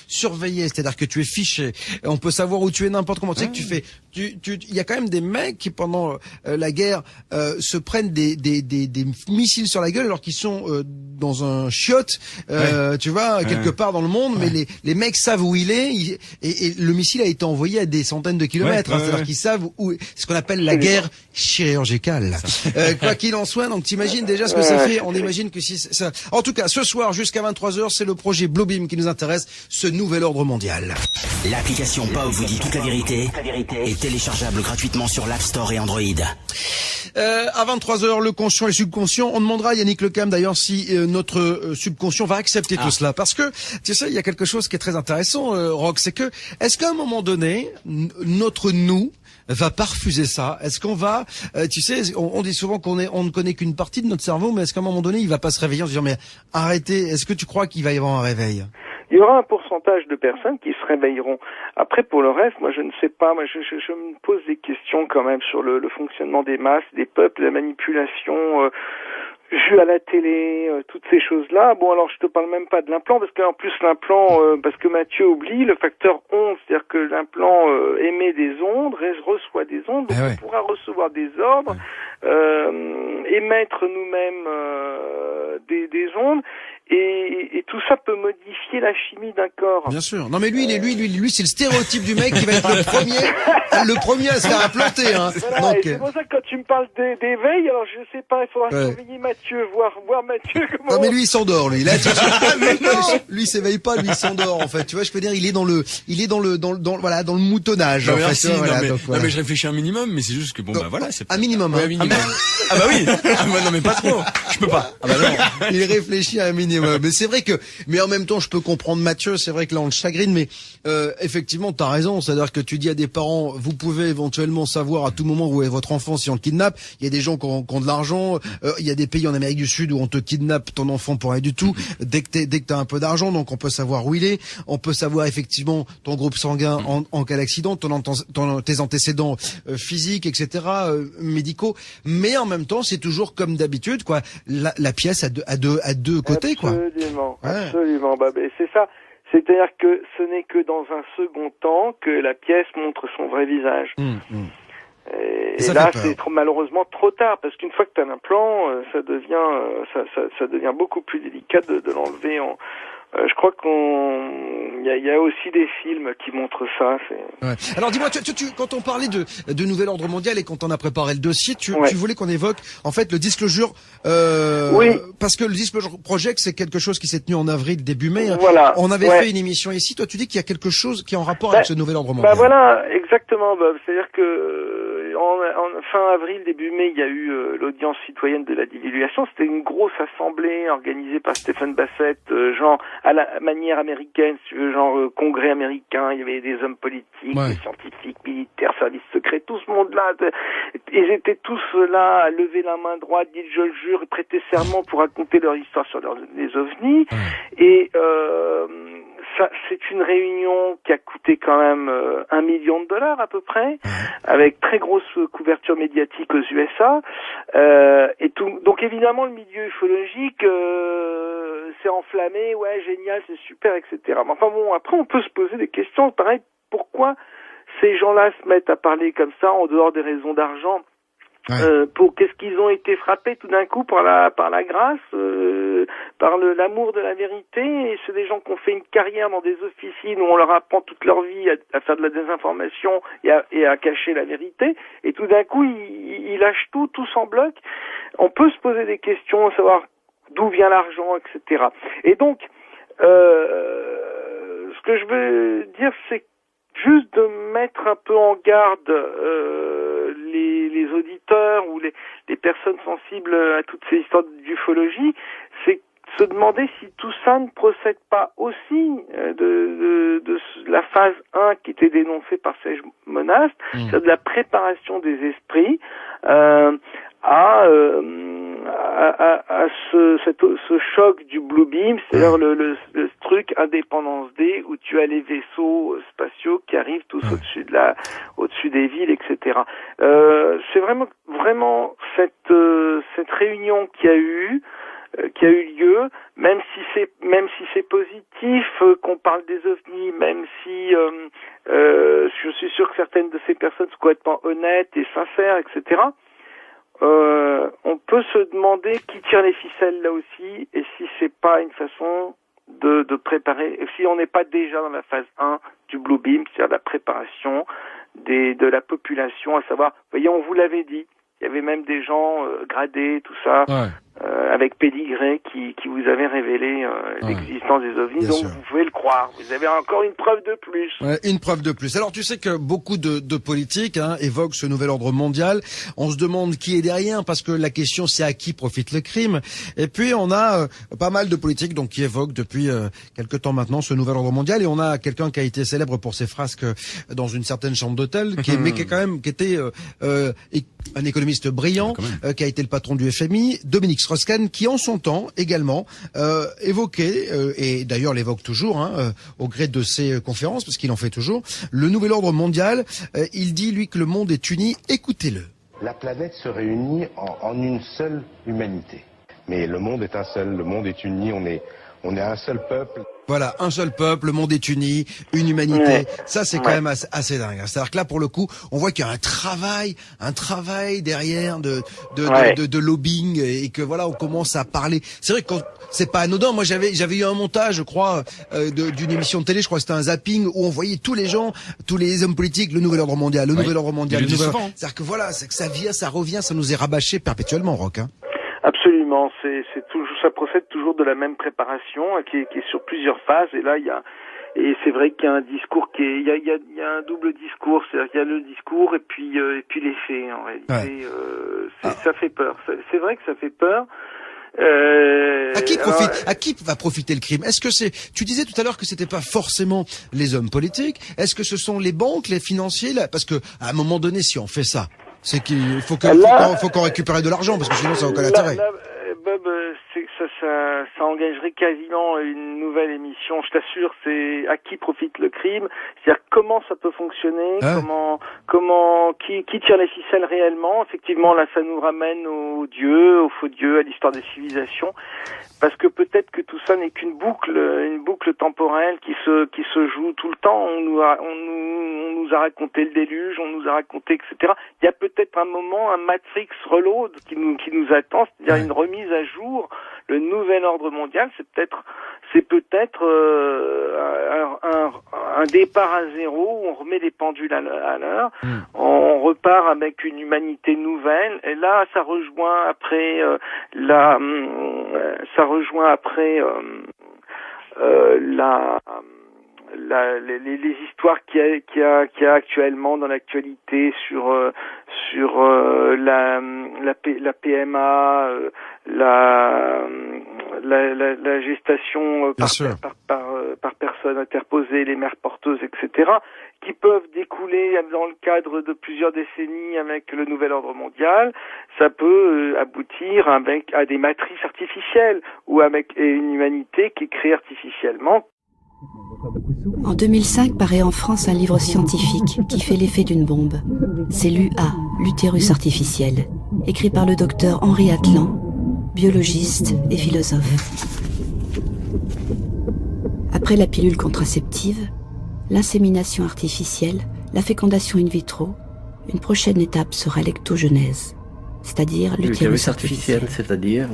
Speaker 1: surveillé. C'est-à-dire que tu es fiché. On peut savoir où tu es n'importe comment. Tu sais que tu fais. Il y a quand même des mecs qui pendant la guerre se prennent des missiles sur la gueule alors qu'ils sont dans un chiotte, tu vois, quelque part dans le monde. Mais les mecs savent où il est et le missile a été envoyé à des centaines de kilomètres. C'est-à-dire qu'ils savent où. Ce qu'on appelle la guerre chirurgicale. Quoi qu'il en soit, donc t'imagines déjà ce que ça fait. On imagine que si ça. En tout cas, ce soir jusqu'à 23h, c'est le projet Bluebeam qui nous intéresse, ce nouvel ordre mondial.
Speaker 3: L'application Bob vous dit toute la vérité est téléchargeable gratuitement sur l'App Store et Android.
Speaker 1: À 23h, le conscient et le subconscient. On demandera à Yannick Lecam d'ailleurs si notre subconscient va accepter tout cela, parce que tu sais, il y a quelque chose qui est très intéressant, Rock, c'est que est-ce qu'à un moment donné, notre nous va pas refuser ça? Est-ce qu'on va, tu sais, on dit souvent on ne connaît qu'une partie de notre cerveau, mais est-ce qu'à un moment donné, il va pas se réveiller en se disant mais arrêtez? Est-ce que tu crois qu'il va y avoir un réveil?
Speaker 2: il y aura un pourcentage de personnes qui se réveilleront. Après, pour le reste, moi, je ne sais pas. Moi, je me pose des questions quand même sur le fonctionnement des masses, des peuples, la manipulation vue à la télé, toutes ces choses-là. Bon, alors, je te parle même pas de l'implant, parce qu'en plus, l'implant, parce que Mathieu oublie le facteur 11, c'est-à-dire que l'implant émet des ondes, reçoit des ondes, donc on pourra recevoir des ordres, émettre nous-mêmes des ondes, et tout ça peut modifier la chimie d'un corps.
Speaker 1: Bien sûr. Non mais lui c'est le stéréotype du mec qui va être le premier à se faire implanter. Hein.
Speaker 2: Voilà, donc, c'est pour ça que quand tu me parles d'éveil, alors je sais pas, il faudra surveiller Mathieu, voir Mathieu comment.
Speaker 1: Non mais lui il s'endort lui. Là, lui il s'éveille pas, lui il s'endort en fait. Tu vois, je peux dire, il est dans le dans le moutonnage.
Speaker 12: Non,
Speaker 1: en fait,
Speaker 12: merci,
Speaker 1: voilà,
Speaker 12: non, mais,
Speaker 1: donc, voilà.
Speaker 12: non mais je réfléchis un minimum, mais c'est juste que bon bah voilà, c'est
Speaker 1: un minimum.
Speaker 12: Ouais, un minimum. Ah bah oui. Non mais pas trop. Je peux pas. Ah bah non.
Speaker 1: Il réfléchit à un minimum. Mais c'est vrai que, mais en même temps, je peux comprendre Mathieu. C'est vrai que là, on le chagrine, mais effectivement, t'as raison. C'est-à-dire que tu dis à des parents, vous pouvez éventuellement savoir à tout moment où est votre enfant si on le kidnappe. Il y a des gens qui ont de l'argent. Il y a des pays en Amérique du Sud où on te kidnappe ton enfant pour rien du tout. Dès que t'as un peu d'argent, donc on peut savoir où il est. On peut savoir effectivement ton groupe sanguin en cas d'accident, tes antécédents physiques, etc., médicaux. Mais en même temps, c'est toujours comme d'habitude, quoi. La pièce à deux côtés, quoi.
Speaker 2: Absolument. Bah, c'est ça. C'est-à-dire que ce n'est que dans un second temps que la pièce montre son vrai visage. Et là, c'est malheureusement trop tard, parce qu'une fois que tu as un implant, ça devient beaucoup plus délicat de l'enlever. Je crois il y a aussi des films qui montrent ça.
Speaker 1: Ouais. Alors dis-moi, tu quand on parlait de nouvel ordre mondial et quand on a préparé le dossier, tu voulais qu'on évoque en fait le Disclosure.
Speaker 2: Oui.
Speaker 1: Parce que le Disclosure Project, c'est quelque chose qui s'est tenu en avril, début mai.
Speaker 2: Voilà.
Speaker 1: On avait fait une émission ici. Toi, tu dis qu'il y a quelque chose qui est en rapport avec ce nouvel ordre mondial.
Speaker 2: Bah voilà, exactement. C'est-à-dire que en fin avril, début mai, il y a eu l'audience citoyenne de la divulgation. C'était une grosse assemblée organisée par Stephen Bassett, genre à la manière américaine, si tu veux, genre congrès américain. Il y avait des hommes politiques, des scientifiques, militaires, services secrets, tout ce monde-là. Ils étaient tous là à lever la main droite, dire je le jure, prêter serment pour raconter leur histoire sur les ovnis. Et ça, c'est une réunion qui a coûté quand même $1 million à peu près, avec très grosse couverture médiatique aux USA, et tout. Donc évidemment, le milieu ufologique s'est enflammé, ouais, génial, c'est super, etc. Mais enfin bon, après on peut se poser des questions, pareil, pourquoi ces gens-là se mettent à parler comme ça en dehors des raisons d'argent? Pour qu'est-ce qu'ils ont été frappés tout d'un coup par la grâce, par l'amour de la vérité, et c'est des gens qui ont fait une carrière dans des officines où on leur apprend toute leur vie à faire de la désinformation et à cacher la vérité, et tout d'un coup ils lâchent tout en bloc. On peut se poser des questions, savoir d'où vient l'argent, etc. Et donc ce que je veux dire, c'est juste de mettre un peu en garde les auditeurs ou les personnes sensibles à toutes ces histoires d'ufologie, c'est se demander si tout ça ne procède pas aussi de la phase 1 qui était dénoncée par Serge Monast, c'est-à-dire de la préparation des esprits à ce choc du Blue Beam, c'est-à-dire le truc Indépendance D où tu as les vaisseaux spatiaux qui arrivent tous au-dessus des villes, etc. C'est vraiment cette réunion qui a eu lieu, même si c'est positif qu'on parle des ovnis, même si je suis sûr que certaines de ces personnes sont complètement honnêtes et sincères, etc. On peut se demander qui tire les ficelles là aussi, et si c'est pas une façon de préparer, et si on n'est pas déjà dans la phase 1 du Blue Beam, c'est-à-dire la préparation de la population, à savoir, voyez, on vous l'avait dit, il y avait même des gens gradés, tout ça, avec pédigré qui vous avaient révélé l'existence des ovnis. Bien donc sûr. Vous pouvez le croire. Vous avez encore une preuve de plus.
Speaker 1: Ouais, une preuve de plus. Alors tu sais que beaucoup de politiques évoquent ce nouvel ordre mondial. On se demande qui est derrière, parce que la question c'est à qui profite le crime. Et puis on a pas mal de politiques donc qui évoquent depuis quelque temps maintenant ce nouvel ordre mondial. Et on a quelqu'un qui a été célèbre pour ses frasques dans une certaine chambre d'hôtel, qui était un économiste brillant, qui a été le patron du FMI, Dominique Alex Strauss-Kahn, qui en son temps également évoquait, et d'ailleurs l'évoque toujours au gré de ses conférences, parce qu'il en fait toujours, le nouvel ordre mondial. Il dit, lui, que le monde est uni. Écoutez-le.
Speaker 4: La planète se réunit en une seule humanité. Mais le monde est un seul, le monde est uni, on est un seul peuple.
Speaker 1: Voilà, un seul peuple, le monde est uni, une humanité. Ouais. Ça, c'est quand même assez dingue. C'est-à-dire que là, pour le coup, on voit qu'il y a un travail derrière de lobbying, et que voilà, on commence à parler. C'est vrai que c'est pas anodin. Moi, j'avais eu un montage, je crois, d'une émission de télé. Je crois que c'était un zapping où on voyait tous les gens, tous les hommes politiques, le nouvel ordre mondial, le nouvel ordre mondial. C'est-à-dire que voilà, c'est que ça vient, ça revient, ça nous est rabâché perpétuellement, Roch.
Speaker 2: Absolument, c'est toujours, ça procède toujours de la même préparation qui est sur plusieurs phases, et là et c'est vrai qu'il y a un discours il y a un double discours, c'est-à-dire qu'il y a le discours et puis les faits en réalité. Ça fait peur. C'est vrai que ça fait peur.
Speaker 1: À qui va profiter le crime? Est-ce que tu disais tout à l'heure que c'était pas forcément les hommes politiques. Est-ce que ce sont les banques, les financiers, là? Parce que, à un moment donné, si on fait ça, c'est qu'il faut qu'on récupère de l'argent, parce que sinon ça n'a aucun intérêt.
Speaker 2: Bob, ça engagerait quasiment une nouvelle émission, je t'assure. C'est à qui profite le crime, c'est-à-dire comment ça peut fonctionner, qui tire les ficelles réellement. Effectivement, là, ça nous ramène aux dieux, aux faux dieux, à l'histoire des civilisations, parce que peut-être que tout ça n'est qu'une boucle temporelle qui se joue tout le temps. On nous a raconté le déluge, on nous a raconté, etc. Il y a peut-être un moment, un Matrix Reload qui nous attend, c'est-à-dire une remise à jour. Le nouvel ordre mondial, c'est peut-être un départ à zéro où on remet les pendules à l'heure, on repart avec une humanité nouvelle, et là ça rejoint après les histoires qu'il y a actuellement dans l'actualité sur la PMA, la gestation par personne interposée, les mères porteuses, etc., qui peuvent découler dans le cadre de plusieurs décennies avec le nouvel ordre mondial. Ça peut aboutir à des matrices artificielles ou avec une humanité qui est créée artificiellement.
Speaker 5: En 2005 paraît en France un livre scientifique qui fait l'effet d'une bombe. C'est l'UA, l'utérus artificiel, écrit par le docteur Henri Atlan, biologiste et philosophe. Après la pilule contraceptive, l'insémination artificielle, la fécondation in vitro, une prochaine étape sera l'ectogenèse, c'est-à-dire l'utérus artificiel.
Speaker 6: C'est-à-dire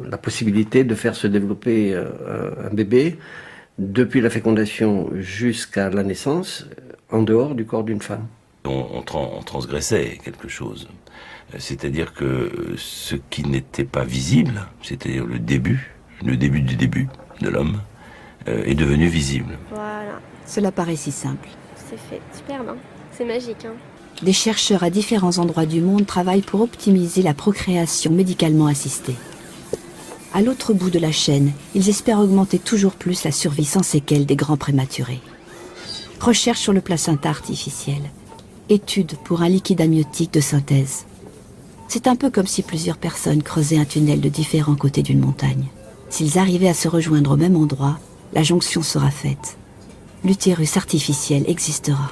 Speaker 6: la possibilité de faire se développer un bébé depuis la fécondation jusqu'à la naissance, en dehors du corps d'une femme.
Speaker 7: On transgressait quelque chose. C'est-à-dire que ce qui n'était pas visible, c'est-à-dire le début du début de l'homme, est devenu visible.
Speaker 5: Voilà. Cela paraît si simple.
Speaker 25: C'est fait. Superbe, hein. C'est magique, hein.
Speaker 5: Des chercheurs à différents endroits du monde travaillent pour optimiser la procréation médicalement assistée. À l'autre bout de la chaîne, ils espèrent augmenter toujours plus la survie sans séquelles des grands prématurés. Recherche sur le placenta artificiel. Étude pour un liquide amniotique de synthèse. C'est un peu comme si plusieurs personnes creusaient un tunnel de différents côtés d'une montagne. S'ils arrivaient à se rejoindre au même endroit, la jonction sera faite. L'utérus artificiel existera.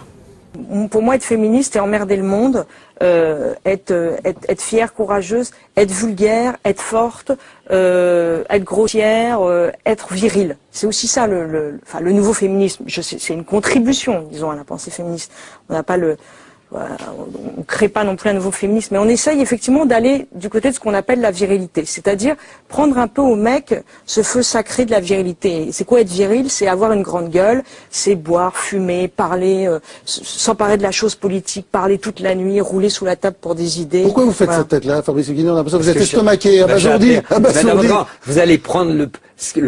Speaker 26: Pour moi, être féministe, c'est emmerder le monde, être fière, courageuse, être vulgaire, être forte, être grossière, être virile. C'est aussi ça le nouveau féminisme. C'est une contribution, disons, à la pensée féministe. On n'a pas on crée pas non plus un nouveau féminisme, mais on essaye effectivement d'aller du côté de ce qu'on appelle la virilité, c'est-à-dire prendre un peu au mec ce feu sacré de la virilité. C'est quoi être viril? C'est avoir une grande gueule, c'est boire, fumer, parler, s'emparer de la chose politique, parler toute la nuit, rouler sous la table pour des idées.
Speaker 27: Pourquoi vous faites cette tête-là, Fabrice Guignon? On a l'impression que vous êtes estomaqué, abasourdi.
Speaker 28: Vous allez prendre le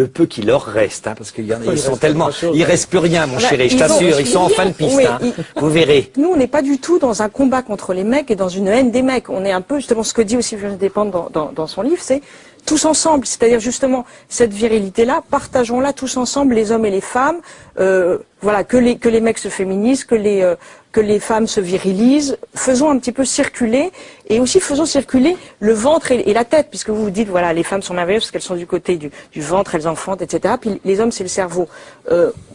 Speaker 28: peu qui leur reste, hein, parce qu'ils sont tellement, il reste plus rien, mon chéri, je t'assure, ils sont en fin de piste, hein, vous verrez.
Speaker 26: Nous, on n'est pas du tout dans un combat contre les mecs et dans une haine des mecs. On est un peu, justement, ce que dit aussi Virginie Despentes dans son livre, c'est tous ensemble, c'est-à-dire justement cette virilité-là, partageons-la tous ensemble, les hommes et les femmes, Voilà, que les mecs se féminisent, que les femmes se virilisent, faisons un petit peu circuler, et aussi faisons circuler le ventre et la tête, puisque vous vous dites, voilà, les femmes sont merveilleuses parce qu'elles sont du côté du ventre, elles enfantent, etc. Puis les hommes, c'est le cerveau.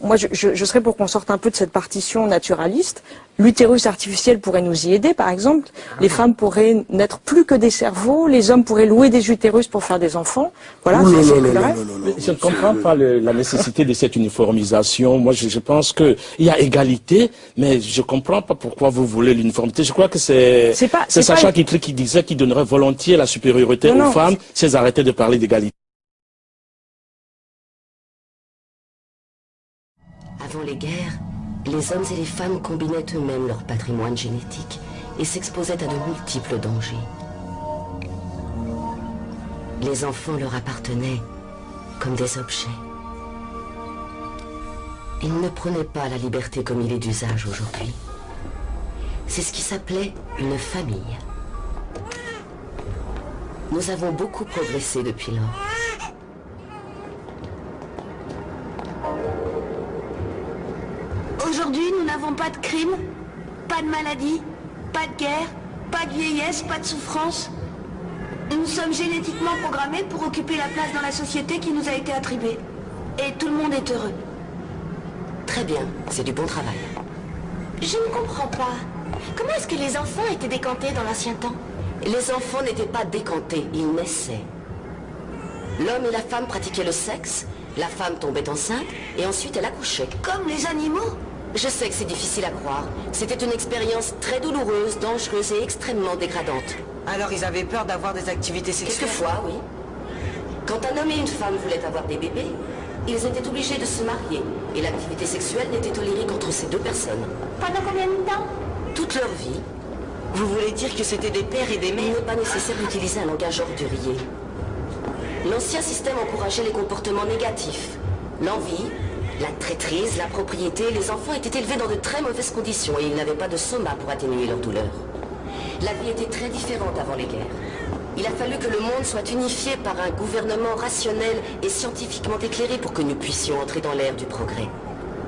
Speaker 26: Moi, je serais pour qu'on sorte un peu de cette partition naturaliste. L'utérus artificiel pourrait nous y aider, par exemple. Les femmes pourraient n'être plus que des cerveaux, les hommes pourraient louer des utérus pour faire des enfants. Voilà,
Speaker 24: je ne comprends pas la nécessité de cette uniformisation. Moi, je pense qu'il y a égalité, mais je ne comprends pas pourquoi vous voulez l'uniformité. Je crois que c'est Sacha Guitry qui disait qu'il donnerait volontiers la supériorité aux femmes si elles arrêtaient de parler d'égalité.
Speaker 8: Avant les guerres, les hommes et les femmes combinaient eux-mêmes leur patrimoine génétique et s'exposaient à de multiples dangers. Les enfants leur appartenaient comme des objets. Ils ne prenaient pas la liberté comme il est d'usage aujourd'hui. C'est ce qui s'appelait une famille. Nous avons beaucoup progressé depuis lors.
Speaker 9: Aujourd'hui, nous n'avons pas de crime, pas de maladie, pas de guerre, pas de vieillesse, pas de souffrance. Nous sommes génétiquement programmés pour occuper la place dans la société qui nous a été attribuée. Et tout le monde est heureux.
Speaker 8: Très bien, c'est du bon travail.
Speaker 9: Je ne comprends pas. Comment est-ce que les enfants étaient décantés dans l'ancien temps?
Speaker 8: Les enfants n'étaient pas décantés, ils naissaient. L'homme et la femme pratiquaient le sexe, la femme tombait enceinte et ensuite elle accouchait.
Speaker 9: Comme les animaux?
Speaker 8: Je sais que c'est difficile à croire. C'était une expérience très douloureuse, dangereuse et extrêmement dégradante.
Speaker 10: Alors ils avaient peur d'avoir des activités sexuelles?
Speaker 8: Quelquefois, oui. Quand un homme et une femme voulaient avoir des bébés, ils étaient obligés de se marier. Et l'activité sexuelle n'était tolérée qu'entre ces deux personnes.
Speaker 9: Pendant combien de temps?
Speaker 8: Toute leur vie.
Speaker 10: Vous voulez dire que c'était des pères et des mères?
Speaker 8: Il n'est pas nécessaire d'utiliser un langage ordurier. L'ancien système encourageait les comportements négatifs. L'envie, la traîtrise, la propriété. Les enfants étaient élevés dans de très mauvaises conditions et ils n'avaient pas de soma pour atténuer leur douleur. La vie était très différente avant les guerres. Il a fallu que le monde soit unifié par un gouvernement rationnel et scientifiquement éclairé pour que nous puissions entrer dans l'ère du progrès.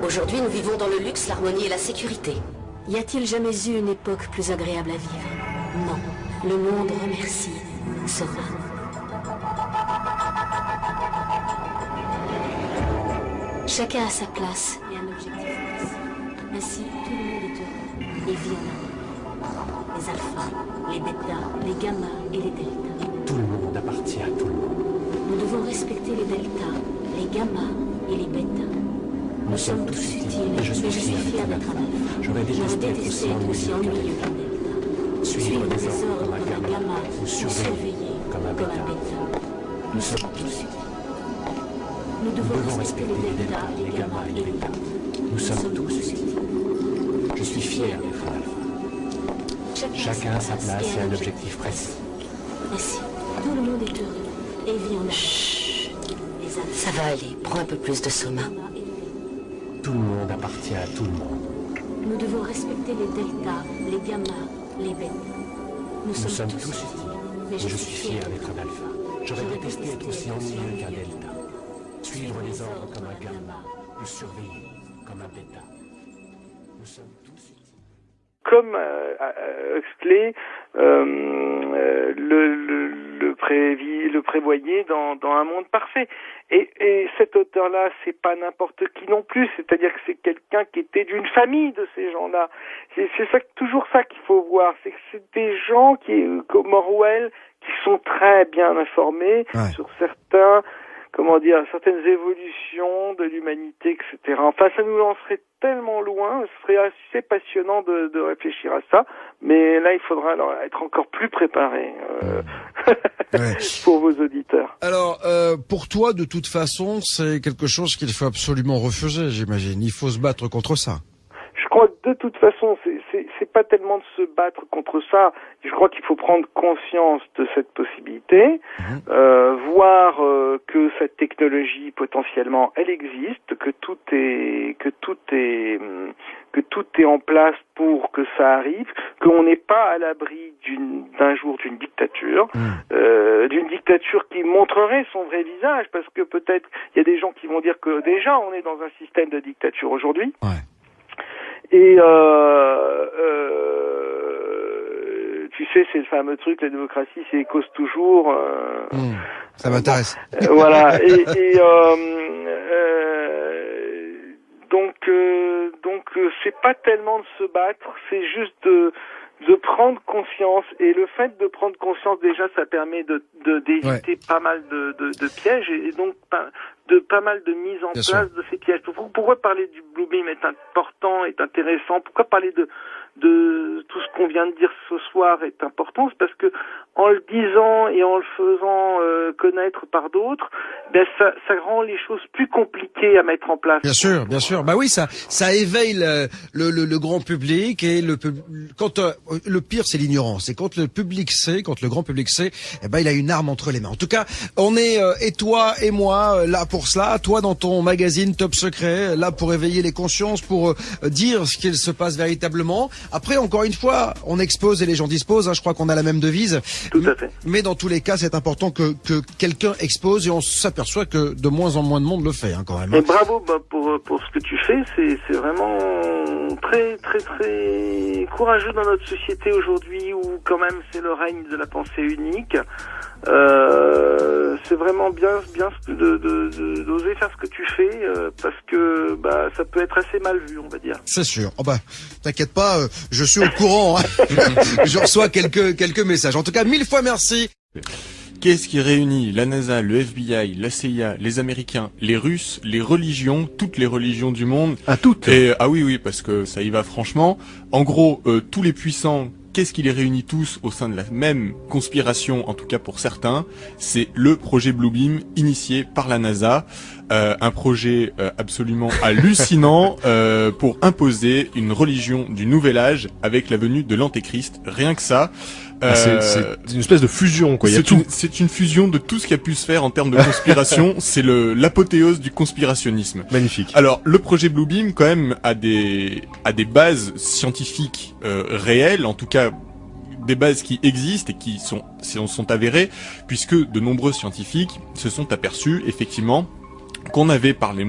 Speaker 8: Aujourd'hui, nous vivons dans le luxe, l'harmonie et la sécurité.
Speaker 9: Y a-t-il jamais eu une époque plus agréable à vivre? Non. Le monde remercie Soma. Chacun a sa place et un objectif. Ainsi, tout le monde est heureux et vit en harmonie. Les alphas, les bêtas, les gammas et les deltas.
Speaker 24: Tout le monde appartient à tout le monde.
Speaker 9: Nous devons respecter les deltas, les gammas et les bêtas. Nous sommes tous utiles et je suis fier d'être un alpha.
Speaker 24: J'aurais détesté être
Speaker 9: aussi ennuyeux qu'un delta. Suivre des ordres comme un gamma ou surveiller comme un bêta. Nous sommes tous utiles. Nous devons respecter les deltas, les gammas et les bêtas.
Speaker 24: Nous sommes tous utiles. Je suis fier d'être un alpha. Chacun a sa place et un objectif précis.
Speaker 9: Ainsi, tout le monde est heureux et vit en harmonie.
Speaker 8: Chut. Ça va aller, prends un peu plus de soma.
Speaker 24: Tout le monde appartient à tout le monde.
Speaker 9: Nous devons respecter les deltas, les gammas, les bêtas.
Speaker 24: Nous sommes tous utiles. Mais je suis fier d'être un alpha. J'aurais détesté être aussi ennuyeux qu'un delta. Suivre les ordres comme un gamma, ou surveiller comme un bêta. Nous sommes tous utiles.
Speaker 2: Comme Huxley le prévoyait dans un monde parfait. Et cet auteur-là, c'est pas n'importe qui non plus, c'est-à-dire que c'est quelqu'un qui était d'une famille de ces gens-là. C'est ça, toujours ça qu'il faut voir, c'est que c'est des gens comme Orwell, qui sont très bien informés sur certaines évolutions de l'humanité, etc. Enfin, ça nous lancerait tellement loin, ce serait assez passionnant de réfléchir à ça, mais là, il faudra être encore plus préparé pour vos auditeurs.
Speaker 1: Alors, pour toi, de toute façon, c'est quelque chose qu'il faut absolument refuser, j'imagine. Il faut se battre contre ça.
Speaker 2: Je crois que de toute façon, c'est c'est pas tellement de se battre contre ça. Je crois qu'il faut prendre conscience de cette possibilité, voir que cette technologie potentiellement elle existe, que tout est en place pour que ça arrive, qu'on n'est pas à l'abri d'un jour d'une dictature qui montrerait son vrai visage, parce que peut-être il y a des gens qui vont dire que déjà on est dans un système de dictature aujourd'hui. Ouais. Et tu sais, c'est le fameux truc, la démocratie, c'est cause toujours.
Speaker 1: Ça m'intéresse.
Speaker 2: Voilà. Donc c'est pas tellement de se battre, c'est juste de prendre conscience, et le fait de prendre conscience déjà ça permet d'éviter pas mal de pièges et donc de pas mal de mise en place de ces pièges. Pourquoi parler du Bluebeam est important, est intéressant? Pourquoi parler de tout ce qu'on vient de dire ce soir est important? C'est parce que en le disant et en le faisant connaître par d'autres, ben ça rend les choses plus compliquées à mettre en place.
Speaker 1: Bien sûr. Bah oui, ça éveille le grand public, et quand le pire c'est l'ignorance, et quand le public sait, quand le grand public sait, eh ben il a une arme entre les mains. En tout cas, on est et toi et moi là pour cela, toi dans ton magazine Top Secret, là pour éveiller les consciences, pour dire ce qu'il se passe véritablement. Après, encore une fois, on expose et les gens disposent, hein, je crois qu'on a la même devise.
Speaker 2: Tout à fait.
Speaker 1: Mais dans tous les cas, c'est important que quelqu'un expose, et on s'aperçoit que de moins en moins de monde le fait, hein, quand même.
Speaker 2: Et bravo pour ce que tu fais, c'est vraiment très très très courageux dans notre société aujourd'hui où quand même c'est le règne de la pensée unique. C'est vraiment bien d'oser faire ce que tu fais, parce que ça peut être assez mal vu, on va dire.
Speaker 1: C'est sûr. Oh t'inquiète pas, je suis au courant. Hein. Je reçois quelques messages. En tout cas, 1000 fois merci.
Speaker 11: Qu'est-ce qui réunit la NASA, le FBI, la CIA, les Américains, les Russes, les religions, toutes les religions du monde?
Speaker 13: Toutes.
Speaker 11: Et oui, parce que ça y va franchement. En gros, tous les puissants. Qu'est-ce qui les réunit tous au sein de la même conspiration, en tout cas pour certains? C'est le projet Bluebeam initié par la NASA, un projet absolument hallucinant pour imposer une religion du nouvel âge avec la venue de l'Antéchrist. Rien que ça.
Speaker 13: C'est une espèce de fusion, quoi.
Speaker 11: C'est une fusion de tout ce qui a pu se faire en termes de conspiration. C'est l'apothéose du conspirationnisme.
Speaker 13: Magnifique.
Speaker 11: Alors, le projet Bluebeam, quand même, a des bases scientifiques réelles, en tout cas des bases qui existent et qui sont avérées, puisque de nombreux scientifiques se sont aperçus, effectivement, qu'on avait par des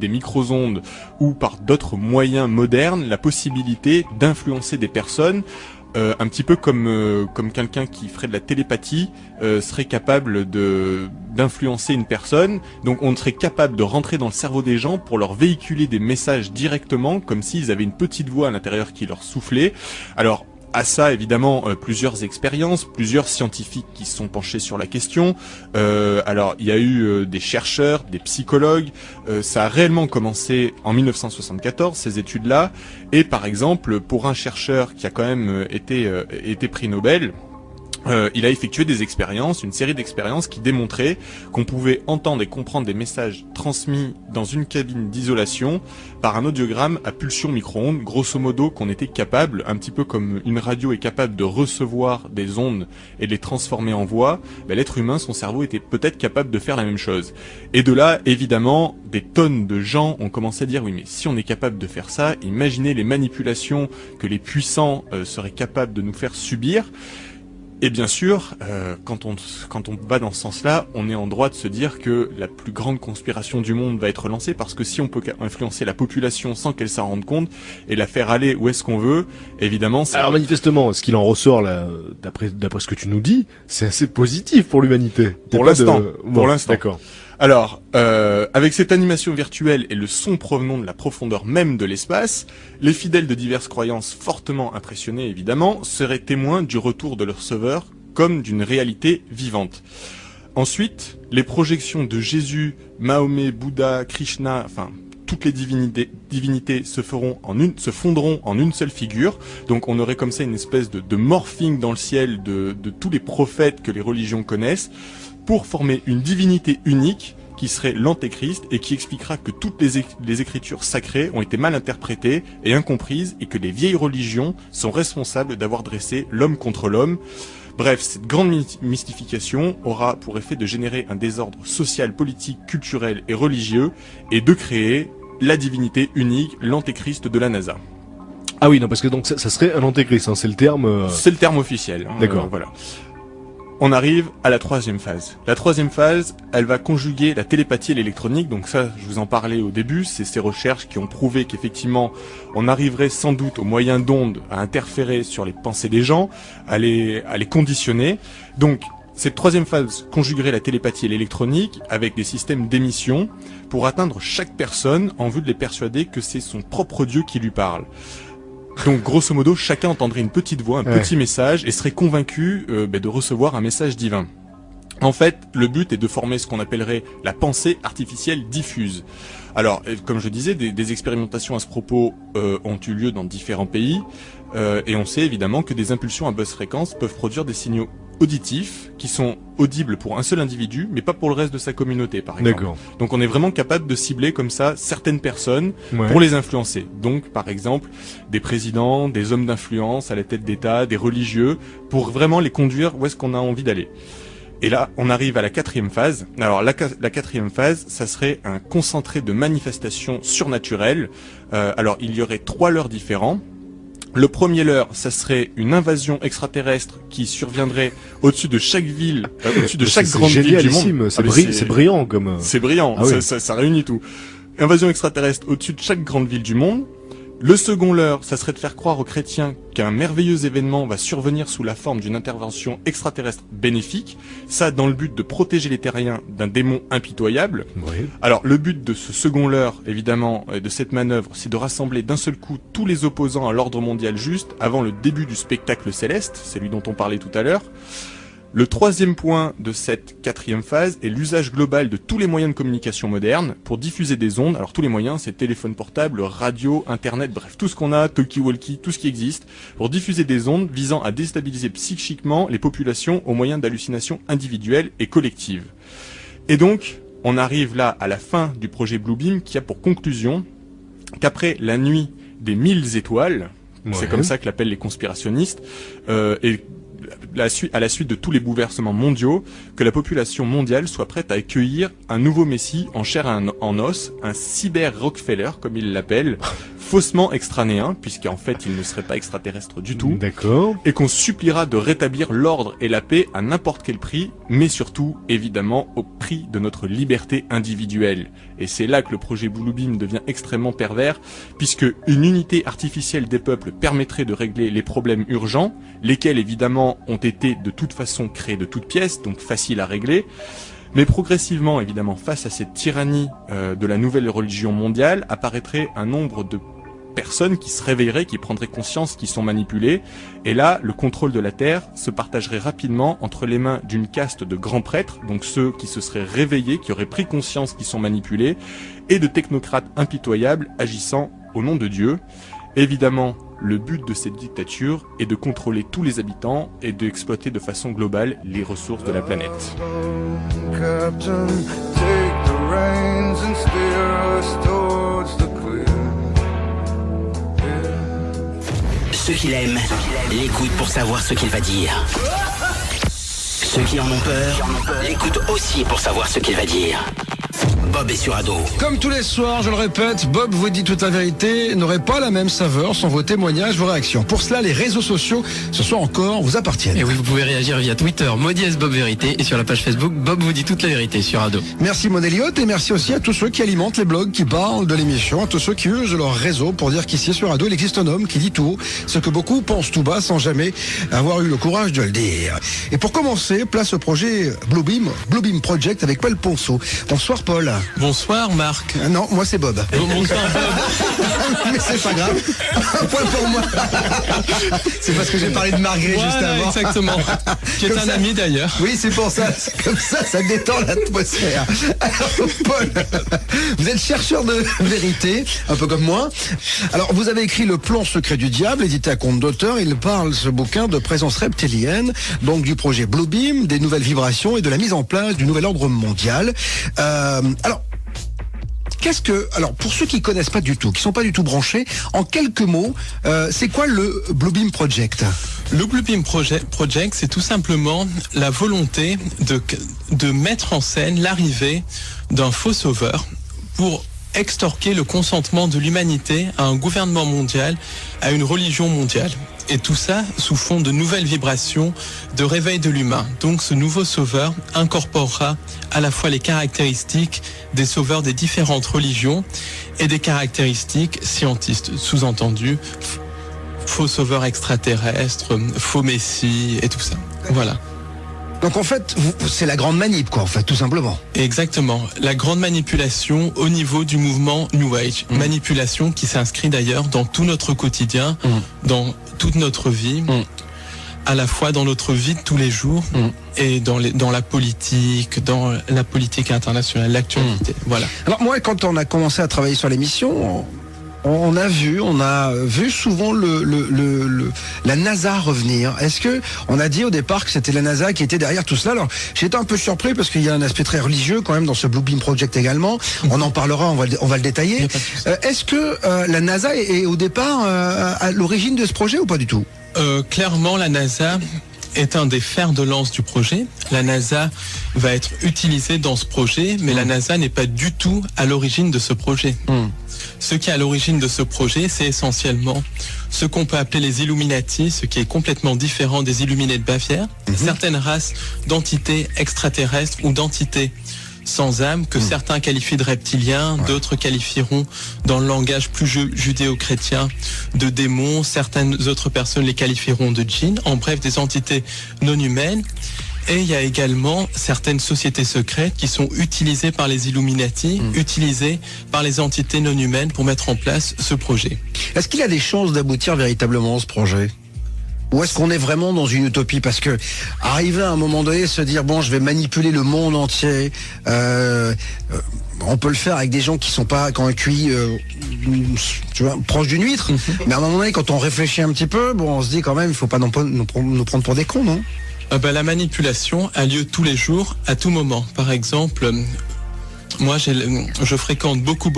Speaker 11: micro-ondes ou par d'autres moyens modernes la possibilité d'influencer des personnes. Un petit peu comme quelqu'un qui ferait de la télépathie serait capable d'influencer une personne. Donc on serait capable de rentrer dans le cerveau des gens pour leur véhiculer des messages directement, comme s'ils avaient une petite voix à l'intérieur qui leur soufflait. Alors à ça, évidemment, plusieurs expériences, plusieurs scientifiques qui se sont penchés sur la question. Alors, il y a eu des chercheurs, des psychologues. Ça a réellement commencé en 1974, ces études-là. Et par exemple, pour un chercheur qui a quand même été prix Nobel, il a effectué des expériences, une série d'expériences qui démontraient qu'on pouvait entendre et comprendre des messages transmis dans une cabine d'isolation par un audiogramme à pulsion micro-ondes, grosso modo qu'on était capable, un petit peu comme une radio est capable de recevoir des ondes et de les transformer en voix, l'être humain, son cerveau était peut-être capable de faire la même chose. Et de là, évidemment, des tonnes de gens ont commencé à dire oui, mais si on est capable de faire ça, imaginez les manipulations que les puissants seraient capables de nous faire subir. Et bien sûr, quand on va dans ce sens-là, on est en droit de se dire que la plus grande conspiration du monde va être lancée, parce que si on peut influencer la population sans qu'elle s'en rende compte et la faire aller où est-ce qu'on veut, évidemment...
Speaker 13: Alors manifestement, ce qu'il en ressort là, d'après ce que tu nous dis, c'est assez positif pour l'humanité.
Speaker 11: Pour l'instant. Pour l'instant.
Speaker 13: D'accord.
Speaker 11: Alors, avec cette animation virtuelle et le son provenant de la profondeur même de l'espace, les fidèles de diverses croyances fortement impressionnés, évidemment, seraient témoins du retour de leur sauveur comme d'une réalité vivante. Ensuite, les projections de Jésus, Mahomet, Bouddha, Krishna, enfin... toutes les divinités se fondront en une seule figure. Donc on aurait comme ça une espèce de morphing dans le ciel de tous les prophètes que les religions connaissent, pour former une divinité unique qui serait l'antéchrist et qui expliquera que toutes les écritures sacrées ont été mal interprétées et incomprises et que les vieilles religions sont responsables d'avoir dressé l'homme contre l'homme. Bref, cette grande mystification aura pour effet de générer un désordre social, politique, culturel et religieux et de créer la divinité unique, l'antéchrist de la NASA.
Speaker 13: Ah oui, non, parce que donc ça serait un antéchrist, hein, c'est le terme...
Speaker 11: C'est le terme officiel.
Speaker 13: D'accord.
Speaker 11: Voilà. On arrive à la troisième phase. La troisième phase, elle va conjuguer la télépathie et l'électronique. Donc ça, je vous en parlais au début, c'est ces recherches qui ont prouvé qu'effectivement, on arriverait sans doute au moyen d'ondes à interférer sur les pensées des gens, à les conditionner. Donc, cette troisième phase conjuguerait la télépathie et l'électronique avec des systèmes d'émission pour atteindre chaque personne en vue de les persuader que c'est son propre Dieu qui lui parle. Donc, grosso modo, chacun entendrait une petite voix, un petit message et serait convaincu de recevoir un message divin. En fait, le but est de former ce qu'on appellerait la pensée artificielle diffuse. Alors, comme je disais, des expérimentations à ce propos ont eu lieu dans différents pays et on sait évidemment que des impulsions à basse fréquence peuvent produire des signaux auditifs qui sont audibles pour un seul individu mais pas pour le reste de sa communauté par exemple.
Speaker 13: D'accord.
Speaker 11: Donc on est vraiment capable de cibler comme ça certaines personnes pour les influencer. Donc par exemple des présidents, des hommes d'influence à la tête d'État, des religieux pour vraiment les conduire où est-ce qu'on a envie d'aller. Et là, on arrive à la quatrième phase. Alors la quatrième phase, ça serait un concentré de manifestations surnaturelles. Alors il y aurait 3 leurres différents. Le premier leurre, ça serait une invasion extraterrestre qui surviendrait au-dessus de chaque ville, au-dessus de chaque grande ville du monde.
Speaker 13: C'est brillant comme...
Speaker 11: C'est brillant, ça réunit tout. Invasion extraterrestre au-dessus de chaque grande ville du monde. Le second leurre, ça serait de faire croire aux chrétiens qu'un merveilleux événement va survenir sous la forme d'une intervention extraterrestre bénéfique, ça dans le but de protéger les terriens d'un démon impitoyable.
Speaker 13: Oui.
Speaker 11: Alors le but de ce second leurre, évidemment, de cette manœuvre, c'est de rassembler d'un seul coup tous les opposants à l'ordre mondial juste avant le début du spectacle céleste, celui dont on parlait tout à l'heure. Le troisième point de cette quatrième phase est l'usage global de tous les moyens de communication modernes pour diffuser des ondes. Alors tous les moyens, c'est téléphone portable, radio, internet, bref, tout ce qu'on a, talkie-walkie, tout ce qui existe, pour diffuser des ondes visant à déstabiliser psychiquement les populations au moyen d'hallucinations individuelles et collectives. Et donc, on arrive là à la fin du projet Bluebeam qui a pour conclusion qu'après la nuit des 1000 étoiles, c'est comme ça que l'appellent les conspirationnistes, et à la suite de tous les bouleversements mondiaux, que la population mondiale soit prête à accueillir un nouveau messie en chair et en os, un cyber-Rockefeller, comme il l'appelle, faussement extranéen, puisqu'en fait il ne serait pas extraterrestre du tout, et qu'on suppliera de rétablir l'ordre et la paix à n'importe quel prix, mais surtout, évidemment, au prix de notre liberté individuelle. Et c'est là que le projet Bluebeam devient extrêmement pervers, puisque une unité artificielle des peuples permettrait de régler les problèmes urgents, lesquels évidemment ont été de toute façon créés de toutes pièces, donc faciles à régler. Mais progressivement, évidemment, face à cette tyrannie de la nouvelle religion mondiale, apparaîtrait un nombre de personnes qui se réveilleraient, qui prendraient conscience qu'ils sont manipulés. Et là, le contrôle de la Terre se partagerait rapidement entre les mains d'une caste de grands prêtres, donc ceux qui se seraient réveillés, qui auraient pris conscience qu'ils sont manipulés, et de technocrates impitoyables agissant au nom de Dieu. Évidemment, le but de cette dictature est de contrôler tous les habitants et d'exploiter de façon globale les ressources de la planète.
Speaker 3: Ceux qui l'aiment l'écoutent pour savoir ce qu'il va dire. Ceux qui en ont peur l'écoutent aussi pour savoir ce qu'il va dire. Bob est sur Ado.
Speaker 1: Comme tous les soirs, je le répète, Bob vous dit toute la vérité n'aurait pas la même saveur sans vos témoignages, vos réactions. Pour cela, les réseaux sociaux, ce soir encore, vous appartiennent.
Speaker 14: Et oui, vous pouvez réagir via Twitter, Maudiès Bob Vérité, et sur la page Facebook, Bob vous dit toute la vérité sur Ado.
Speaker 1: Merci Maud Elliott et merci aussi à tous ceux qui alimentent les blogs, qui parlent de l'émission, à tous ceux qui usent leur réseau pour dire qu'ici sur Ado, il existe un homme qui dit tout haut ce que beaucoup pensent tout bas sans jamais avoir eu le courage de le dire. Et pour commencer, place au projet Bluebeam Project avec Paul Ponceau. Bonsoir Paul.
Speaker 15: Bonsoir Marc.
Speaker 1: Non, moi c'est Bob.
Speaker 15: Bonsoir Bob.
Speaker 1: Mais c'est pas grave. Point pour moi. C'est parce que j'ai parlé de Marguerite juste avant.
Speaker 15: Exactement. Qui est un ami d'ailleurs.
Speaker 1: Oui, c'est pour ça. C'est comme ça détend l'atmosphère. Alors, Paul, vous êtes chercheur de vérité, un peu comme moi. Alors, vous avez écrit Le plan secret du diable, édité à compte d'auteur. Il parle, ce bouquin, de présence reptilienne, donc du projet Bluebeam, des nouvelles vibrations et de la mise en place du nouvel ordre mondial. Alors, pour ceux qui connaissent pas du tout, qui sont pas du tout branchés, en quelques mots, c'est quoi le Bluebeam Project?
Speaker 15: Le Bluebeam Project, c'est tout simplement la volonté de mettre en scène l'arrivée d'un faux sauveur pour extorquer le consentement de l'humanité à un gouvernement mondial, à une religion mondiale. Et tout ça sous fond de nouvelles vibrations, de réveil de l'humain. Donc ce nouveau sauveur incorporera à la fois les caractéristiques des sauveurs des différentes religions et des caractéristiques scientistes, sous-entendu faux sauveurs extraterrestres, faux messie et tout ça. Voilà.
Speaker 1: Donc en fait, c'est la grande manip, quoi, en fait, tout simplement.
Speaker 15: Exactement. La grande manipulation au niveau du mouvement New Age. Manipulation qui s'inscrit d'ailleurs dans tout notre quotidien, dans toute notre vie, à la fois dans notre vie de tous les jours et dans la politique internationale, l'actualité. Voilà.
Speaker 1: Alors moi, quand on a commencé à travailler sur l'émission, on a vu souvent la NASA revenir. Est-ce que on a dit au départ que c'était la NASA qui était derrière tout cela? Alors j'étais un peu surpris parce qu'il y a un aspect très religieux quand même dans ce Bluebeam Project également. On en parlera, on va le détailler. Est-ce que la NASA est au départ à l'origine de ce projet ou pas du tout?
Speaker 15: Clairement, la NASA est un des fers de lance du projet. La NASA va être utilisée dans ce projet, mais la NASA n'est pas du tout à l'origine de ce projet. Ce qui est à l'origine de ce projet, c'est essentiellement ce qu'on peut appeler les Illuminati, ce qui est complètement différent des Illuminés de Bavière. Certaines races d'entités extraterrestres ou d'entités sans âme que certains qualifient de reptiliens, d'autres qualifieront dans le langage plus judéo-chrétien de démons, certaines autres personnes les qualifieront de djinns, en bref des entités non humaines. Et il y a également certaines sociétés secrètes qui sont utilisées par les Illuminati, utilisées par les entités non humaines pour mettre en place ce projet.
Speaker 1: Est-ce qu'il a des chances d'aboutir véritablement ce projet ? Ou est-ce qu'on est vraiment dans une utopie? Parce que arriver à un moment donné, se dire bon, je vais manipuler le monde entier, on peut le faire avec des gens qui sont pas quand un QI, tu vois, proche d'une huître. Mais à un moment donné, quand on réfléchit un petit peu, bon, on se dit quand même, il faut pas nous prendre pour des cons, non?
Speaker 15: La manipulation a lieu tous les jours, à tout moment. Par exemple, moi, je fréquente beaucoup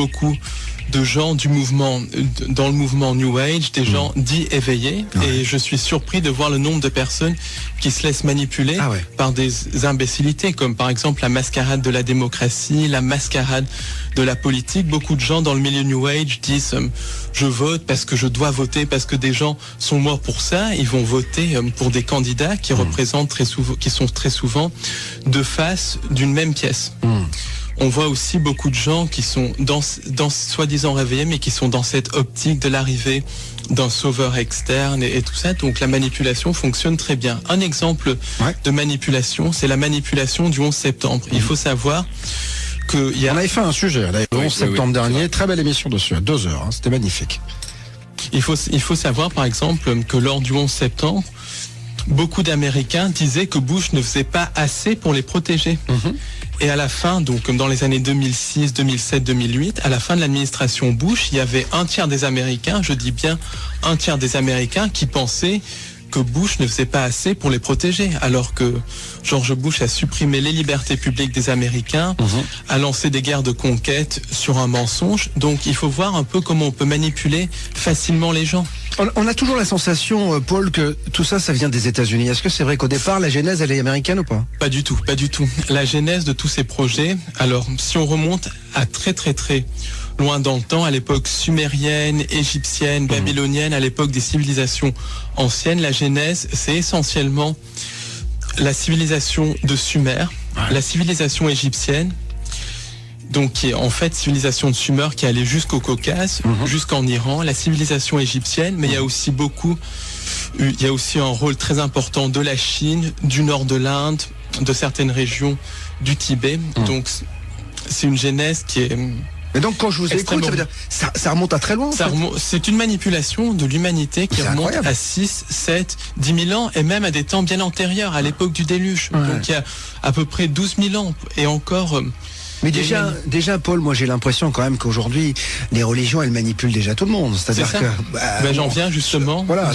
Speaker 15: de gens dans le mouvement New Age, des gens dits éveillés, et je suis surpris de voir le nombre de personnes qui se laissent manipuler par des imbécilités, comme par exemple la mascarade de la démocratie, la mascarade de la politique. Beaucoup de gens dans le milieu New Age disent je vote parce que je dois voter, parce que des gens sont morts pour ça. Ils vont voter pour des candidats qui représentent qui sont très souvent deux faces d'une même pièce. On voit aussi beaucoup de gens qui sont dans soi-disant réveillés, mais qui sont dans cette optique de l'arrivée d'un sauveur externe et tout ça. Donc la manipulation fonctionne très bien. Un exemple de manipulation, c'est la manipulation du 11 septembre. Il faut savoir que
Speaker 1: on avait fait un sujet le 11 septembre dernier, très belle émission dessus, à 2 heures, c'était magnifique.
Speaker 15: Il faut savoir par exemple que lors du 11 septembre, beaucoup d'Américains disaient que Bush ne faisait pas assez pour les protéger. Et à la fin, donc comme dans les années 2006, 2007, 2008, à la fin de l'administration Bush, il y avait un tiers des Américains, je dis bien un tiers des Américains, qui pensaient que Bush ne faisait pas assez pour les protéger, alors que George Bush a supprimé les libertés publiques des Américains, a lancé des guerres de conquête sur un mensonge. Donc il faut voir un peu comment on peut manipuler facilement les gens.
Speaker 1: On a toujours la sensation, Paul, que tout ça, ça vient des États-Unis. Est-ce que c'est vrai qu'au départ, la genèse, elle est américaine ou pas?
Speaker 15: Pas du tout, pas du tout. La genèse de tous ces projets, alors si on remonte à très loin dans le temps, à l'époque sumérienne, égyptienne, babylonienne, à l'époque des civilisations anciennes, la genèse, c'est essentiellement la civilisation de Sumer, la civilisation égyptienne, donc qui est en fait civilisation de Sumer qui allait jusqu'au Caucase, jusqu'en Iran, la civilisation égyptienne, mais il y a aussi un rôle très important de la Chine, du nord de l'Inde, de certaines régions du Tibet. Donc c'est une genèse qui est...
Speaker 1: Mais donc quand je vous écoute, ça veut dire ça remonte à très loin.
Speaker 15: C'est une manipulation de l'humanité qui remonte à 6, 7, 10 000 ans et même à des temps bien antérieurs, à l'époque du déluge. Ouais. Donc il y a à peu près 12 000 ans et encore...
Speaker 1: Mais déjà, Paul, moi j'ai l'impression quand même qu'aujourd'hui, les religions, elles manipulent déjà tout le monde. C'est-à-dire que...
Speaker 15: j'en viens justement.
Speaker 1: Voilà.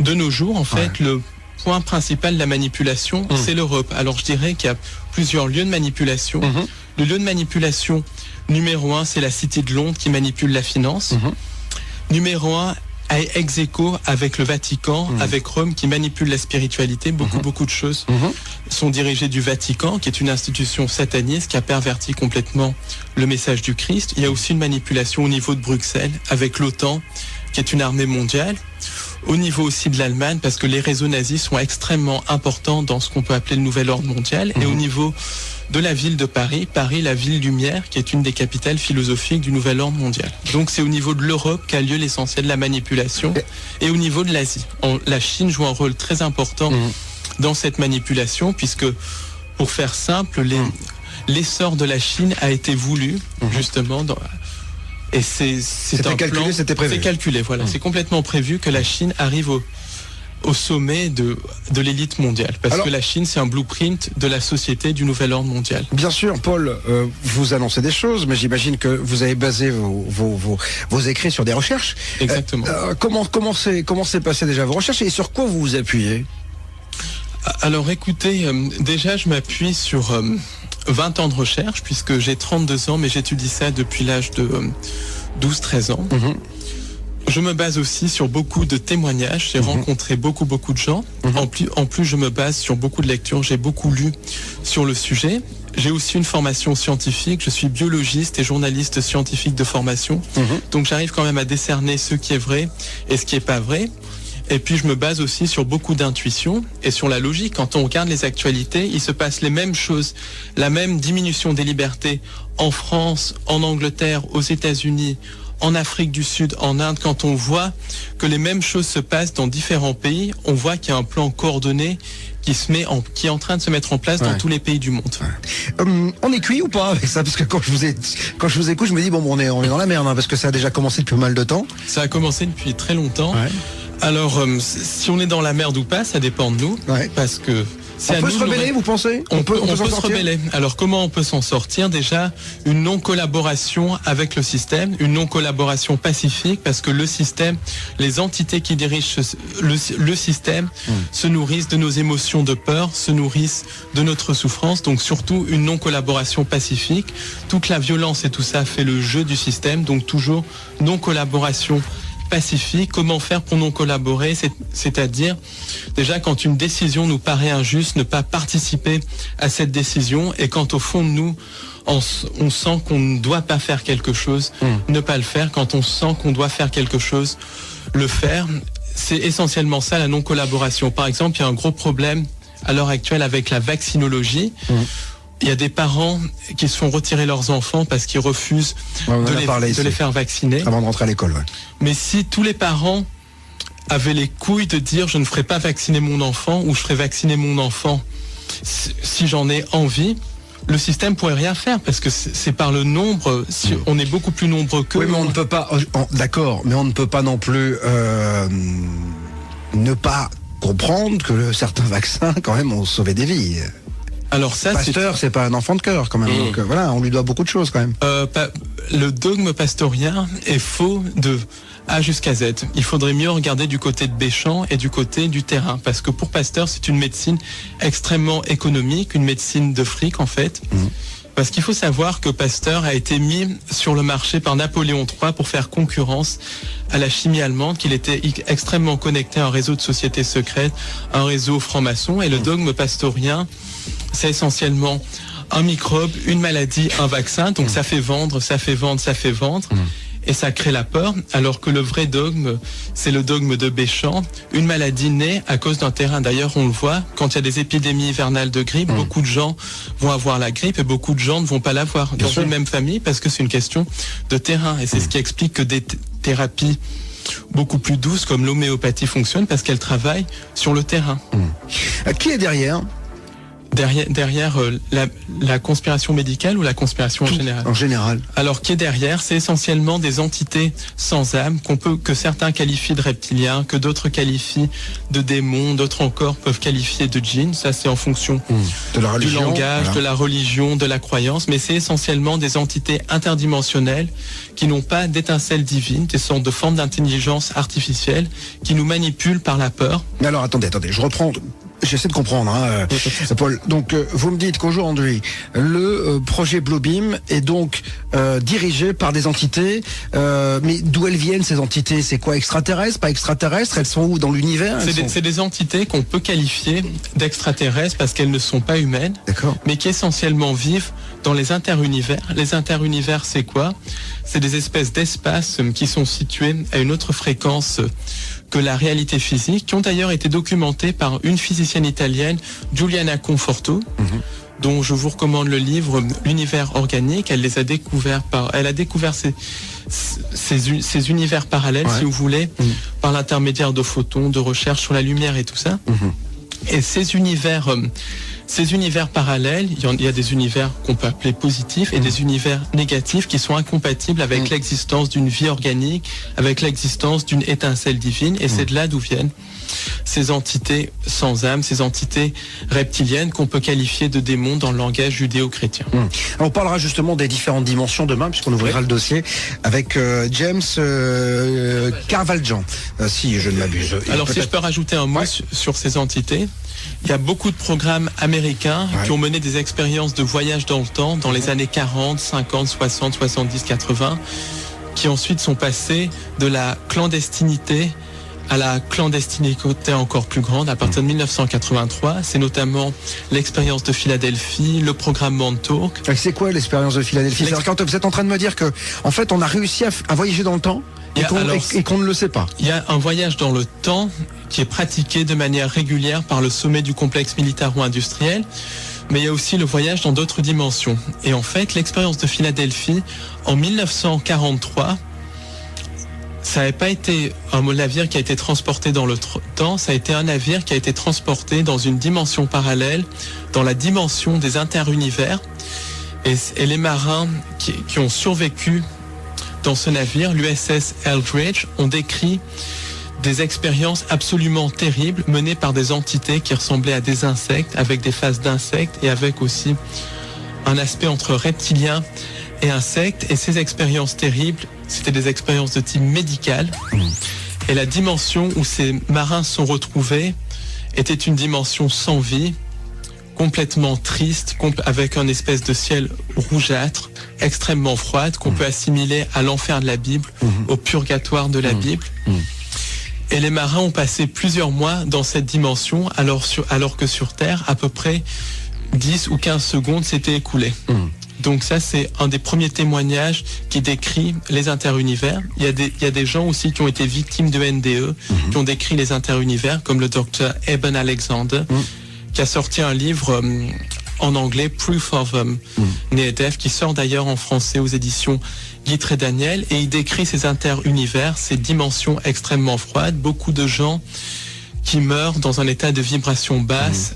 Speaker 15: De nos jours, en fait, le point principal de la manipulation, c'est l'Europe. Alors je dirais qu'il y a plusieurs lieux de manipulation. Le lieu de manipulation numéro 1, c'est la Cité de Londres qui manipule la finance. Numéro 1, ex aequo avec le Vatican, avec Rome qui manipule la spiritualité. Beaucoup de choses sont dirigées du Vatican, qui est une institution sataniste qui a perverti complètement le message du Christ. Il y a aussi une manipulation au niveau de Bruxelles avec l'OTAN, qui est une armée mondiale. Au niveau aussi de l'Allemagne, parce que les réseaux nazis sont extrêmement importants dans ce qu'on peut appeler le nouvel ordre mondial. Et au niveau de la ville de Paris, la ville lumière, qui est une des capitales philosophiques du nouvel ordre mondial. Donc c'est au niveau de l'Europe qu'a lieu l'essentiel de la manipulation, et au niveau de l'Asie. La Chine joue un rôle très important dans cette manipulation, puisque, pour faire simple, l'essor de la Chine a été voulu, justement, et c'est un
Speaker 1: calculé,
Speaker 15: plan,
Speaker 1: c'était prévu.
Speaker 15: C'est calculé, voilà. C'est complètement prévu que la Chine arrive au sommet de l'élite mondiale. Parce que la Chine, c'est un blueprint de la société du nouvel ordre mondial.
Speaker 1: Bien sûr, Paul, vous annoncez des choses, mais j'imagine que vous avez basé vos écrits sur des recherches.
Speaker 15: Exactement.
Speaker 1: Comment s'est passé déjà vos recherches et sur quoi vous vous appuyez?
Speaker 15: Alors écoutez, déjà je m'appuie sur 20 ans de recherche, puisque j'ai 32 ans, mais j'étudie ça depuis l'âge de 12-13 ans. Je me base aussi sur beaucoup de témoignages. J'ai rencontré beaucoup de gens. En plus, je me base sur beaucoup de lectures. J'ai beaucoup lu sur le sujet. J'ai aussi une formation scientifique. Je suis biologiste et journaliste scientifique de formation. Donc, j'arrive quand même à décerner ce qui est vrai et ce qui est pas vrai. Et puis, je me base aussi sur beaucoup d'intuition et sur la logique. Quand on regarde les actualités, il se passe les mêmes choses. La même diminution des libertés en France, en Angleterre, aux États-Unis, en Afrique du Sud, en Inde. Quand on voit que les mêmes choses se passent dans différents pays, on voit qu'il y a un plan coordonné qui est en train de se mettre en place dans tous les pays du monde.
Speaker 1: On est cuit ou pas avec ça? Parce que quand je vous écoute, je me dis on est dans la merde, parce que ça a déjà commencé depuis pas mal de temps.
Speaker 15: Ça a commencé depuis très longtemps. Alors, si on est dans la merde ou pas, ça dépend de nous, parce que
Speaker 1: on peut se rebeller, vous pensez?
Speaker 15: On peut se rebeller. Alors comment on peut s'en sortir? Déjà, une non-collaboration avec le système, une non-collaboration pacifique, parce que le système, les entités qui dirigent le système se nourrissent de nos émotions de peur, se nourrissent de notre souffrance, donc surtout une non-collaboration pacifique. Toute la violence et tout ça fait le jeu du système, donc toujours non-collaboration pacifique. Comment faire pour non collaborer? C'est-à-dire, déjà, quand une décision nous paraît injuste, ne pas participer à cette décision, et quand au fond de nous, on sent qu'on ne doit pas faire quelque chose, ne pas le faire. Quand on sent qu'on doit faire quelque chose, le faire. C'est essentiellement ça, la non-collaboration. Par exemple, il y a un gros problème à l'heure actuelle avec la vaccinologie. Il y a des parents qui se font retirer leurs enfants parce qu'ils refusent de les faire vacciner.
Speaker 1: Avant de rentrer à l'école,
Speaker 15: Mais si tous les parents avaient les couilles de dire je ne ferai pas vacciner mon enfant, ou je ferai vacciner mon enfant si j'en ai envie, le système pourrait rien faire, parce que c'est par le nombre. Si on est beaucoup plus nombreux que...
Speaker 1: Oui, mais on ne peut pas... D'accord, mais on ne peut pas non plus ne pas comprendre que certains vaccins, quand même, ont sauvé des vies.
Speaker 15: Alors ça,
Speaker 1: Pasteur, c'est pas un enfant de cœur quand même. Donc voilà, on lui doit beaucoup de choses quand même.
Speaker 15: Le dogme pastorien est faux de A jusqu'à Z. Il faudrait mieux regarder du côté de Béchamp et du côté du terrain, parce que pour Pasteur, c'est une médecine extrêmement économique, une médecine de fric en fait. Parce qu'il faut savoir que Pasteur a été mis sur le marché par Napoléon III pour faire concurrence à la chimie allemande, qu'il était extrêmement connecté à un réseau de sociétés secrètes, un réseau franc-maçon, et le dogme pastorien, c'est essentiellement un microbe, une maladie, un vaccin, donc ça fait vendre, et ça crée la peur, alors que le vrai dogme, c'est le dogme de Béchamp. Une maladie naît à cause d'un terrain. D'ailleurs, on le voit, quand il y a des épidémies hivernales de grippe, beaucoup de gens vont avoir la grippe et beaucoup de gens ne vont pas l'avoir dans une même famille, parce que c'est une question de terrain. Et c'est ce qui explique que des thérapies beaucoup plus douces comme l'homéopathie fonctionnent, parce qu'elles travaillent sur le terrain.
Speaker 1: Qui est derrière
Speaker 15: Derrière la conspiration médicale ou la conspiration en général?
Speaker 1: En général.
Speaker 15: Alors, qui est derrière? C'est essentiellement des entités sans âme que certains qualifient de reptiliens, que d'autres qualifient de démons, d'autres encore peuvent qualifier de djinns. Ça, c'est en fonction
Speaker 1: de la religion,
Speaker 15: du langage,
Speaker 1: voilà,
Speaker 15: de la religion, de la croyance. Mais c'est essentiellement des entités interdimensionnelles qui n'ont pas d'étincelle divine, des sortes de formes d'intelligence artificielle qui nous manipulent par la peur.
Speaker 1: Mais alors, attendez, je reprends. J'essaie de comprendre, Paul. Donc, vous me dites qu'aujourd'hui, le projet Bluebeam est donc dirigé par des entités, mais d'où elles viennent ces entités? C'est quoi, extraterrestres, pas extraterrestres? Elles sont où dans l'univers?
Speaker 15: C'est des entités qu'on peut qualifier d'extraterrestres parce qu'elles ne sont pas humaines, mais qui essentiellement vivent dans les interunivers. Les interunivers, c'est quoi? C'est des espèces d'espaces qui sont situés à une autre fréquence que la réalité physique, qui ont d'ailleurs été documentées par une physicienne italienne, Giuliana Conforto, dont je vous recommande le livre L'univers organique. Elle les a découverts elle a découvert ces univers parallèles, si vous voulez, par l'intermédiaire de photons, de recherche sur la lumière et tout ça. Et ces univers parallèles, il y a des univers qu'on peut appeler positifs et des univers négatifs qui sont incompatibles avec l'existence d'une vie organique, avec l'existence d'une étincelle divine. Et c'est de là d'où viennent ces entités sans âme, ces entités reptiliennes qu'on peut qualifier de démons dans le langage judéo-chrétien.
Speaker 1: On parlera justement des différentes dimensions demain, puisqu'on ouvrira le dossier avec James Carvaljan, si je ne m'abuse.
Speaker 15: Alors si je peux rajouter un mot sur ces entités, il y a beaucoup de programmes américains qui ont mené des expériences de voyage dans le temps dans les années 40, 50, 60, 70, 80, qui ensuite sont passés de la clandestinité à la clandestinité encore plus grande à partir de 1983. C'est notamment l'expérience de Philadelphie, le programme Montauk.
Speaker 1: C'est quoi l'expérience de Philadelphie? Quand vous êtes en train de me dire que, en fait, on a réussi à voyager dans le temps et qu'on ne le sait pas.
Speaker 15: Il y a un voyage dans le temps qui est pratiqué de manière régulière par le sommet du complexe militaro-industriel, mais il y a aussi le voyage dans d'autres dimensions. Et en fait, l'expérience de Philadelphie, en 1943, ça n'avait pas été un navire qui a été transporté dans le temps, ça a été un navire qui a été transporté dans une dimension parallèle, dans la dimension des interunivers. Et les marins qui ont survécu dans ce navire, l'USS Eldridge, ont décrit des expériences absolument terribles menées par des entités qui ressemblaient à des insectes, avec des faces d'insectes et avec aussi un aspect entre reptilien et insectes. Et ces expériences terribles, c'était des expériences de type médical. Et la dimension où ces marins se sont retrouvés était une dimension sans vie, complètement triste, avec un espèce de ciel rougeâtre, extrêmement froide, qu'on peut assimiler à l'enfer de la Bible, au purgatoire de la Bible. Et les marins ont passé plusieurs mois dans cette dimension, alors que sur Terre, à peu près 10 ou 15 secondes s'étaient écoulées. Donc ça, c'est un des premiers témoignages qui décrit les interunivers. Il y a des gens aussi qui ont été victimes de NDE, qui ont décrit les interunivers, comme le docteur Eben Alexander, qui a sorti un livre en anglais, Proof of Near Death, qui sort d'ailleurs en français aux éditions Guitry et Daniel, et il décrit ces interunivers, ces dimensions extrêmement froides, beaucoup de gens qui meurent dans un état de vibration basse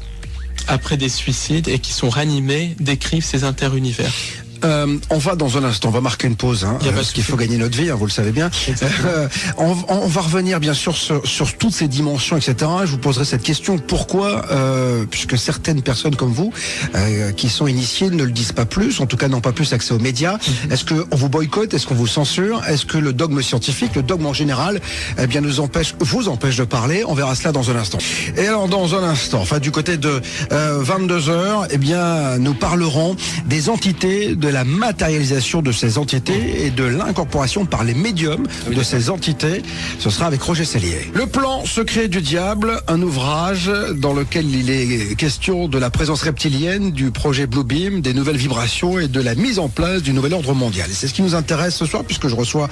Speaker 15: après des suicides et qui sont ranimés, décrivent ces interunivers.
Speaker 1: On va dans un instant, on va marquer une pause, parce qu'il faut gagner notre vie, vous le savez bien. On va revenir bien sûr sur toutes ces dimensions, etc. Je vous poserai cette question, pourquoi, puisque certaines personnes comme vous, qui sont initiées, ne le disent pas plus, en tout cas n'ont pas plus accès aux médias. Est-ce qu'on vous boycotte? Est-ce qu'on vous censure? Est-ce que le dogme scientifique, le dogme en général, vous empêche de parler? On verra cela dans un instant. Et alors dans un instant, du côté de 22h, nous parlerons des entités, de la matérialisation de ces entités et de l'incorporation par les médiums de ces entités. Ce sera avec Roger Sellier. Le plan secret du diable, un ouvrage dans lequel il est question de la présence reptilienne, du projet Bluebeam, des nouvelles vibrations et de la mise en place du nouvel ordre mondial. Et c'est ce qui nous intéresse ce soir, puisque je reçois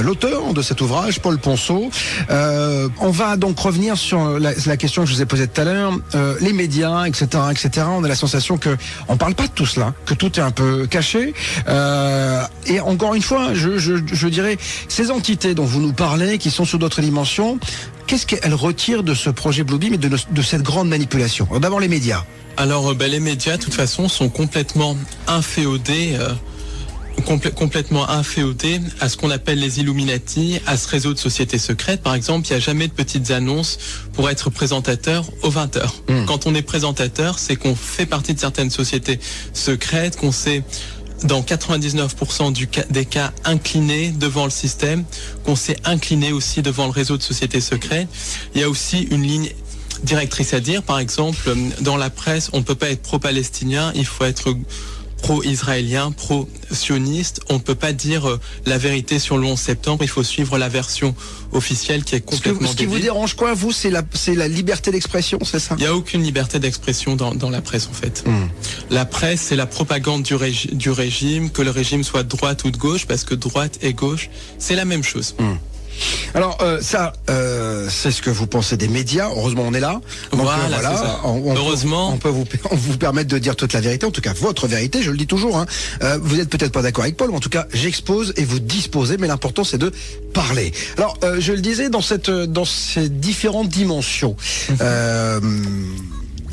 Speaker 1: l'auteur de cet ouvrage, Paul Ponceau. On va donc revenir sur la question que je vous ai posée tout à l'heure, les médias, etc., etc. On a la sensation que on parle pas de tout cela, que tout est un peu caché. Et encore une fois, je dirais, ces entités dont vous nous parlez, qui sont sous d'autres dimensions, qu'est-ce qu'elles retirent de ce projet Bluebeam et de cette grande manipulation? Alors d'abord les médias.
Speaker 15: Alors, les médias, de toute façon, sont complètement inféodés. Complètement inféodés à ce qu'on appelle les Illuminati, à ce réseau de sociétés secrètes. Par exemple, il n'y a jamais de petites annonces pour être présentateur aux 20h. Quand on est présentateur, c'est qu'on fait partie de certaines sociétés secrètes, qu'on s'est, dans 99% des cas, incliné devant le système, qu'on s'est incliné aussi devant le réseau de sociétés secrètes. Il y a aussi une ligne directrice à dire. Par exemple, dans la presse, on ne peut pas être pro-palestinien, il faut être pro-israélien, pro-sioniste. On ne peut pas dire la vérité sur le 11 septembre, il faut suivre la version officielle qui est complètement
Speaker 1: Ce qui vous dérange quoi, vous, c'est la liberté d'expression, c'est ça?
Speaker 15: Il n'y a aucune liberté d'expression dans la presse, en fait. La presse, c'est la propagande du régime, que le régime soit de droite ou de gauche, parce que droite et gauche, c'est la même chose.
Speaker 1: Alors c'est ce que vous pensez des médias. Heureusement on est là. Donc,
Speaker 15: voilà. Heureusement,
Speaker 1: on peut vous permettre de dire toute la vérité, en tout cas votre vérité. Je le dis toujours. Vous n'êtes peut-être pas d'accord avec Paul, mais en tout cas j'expose et vous disposez. Mais l'important c'est de parler. Alors je le disais dans ces différentes dimensions.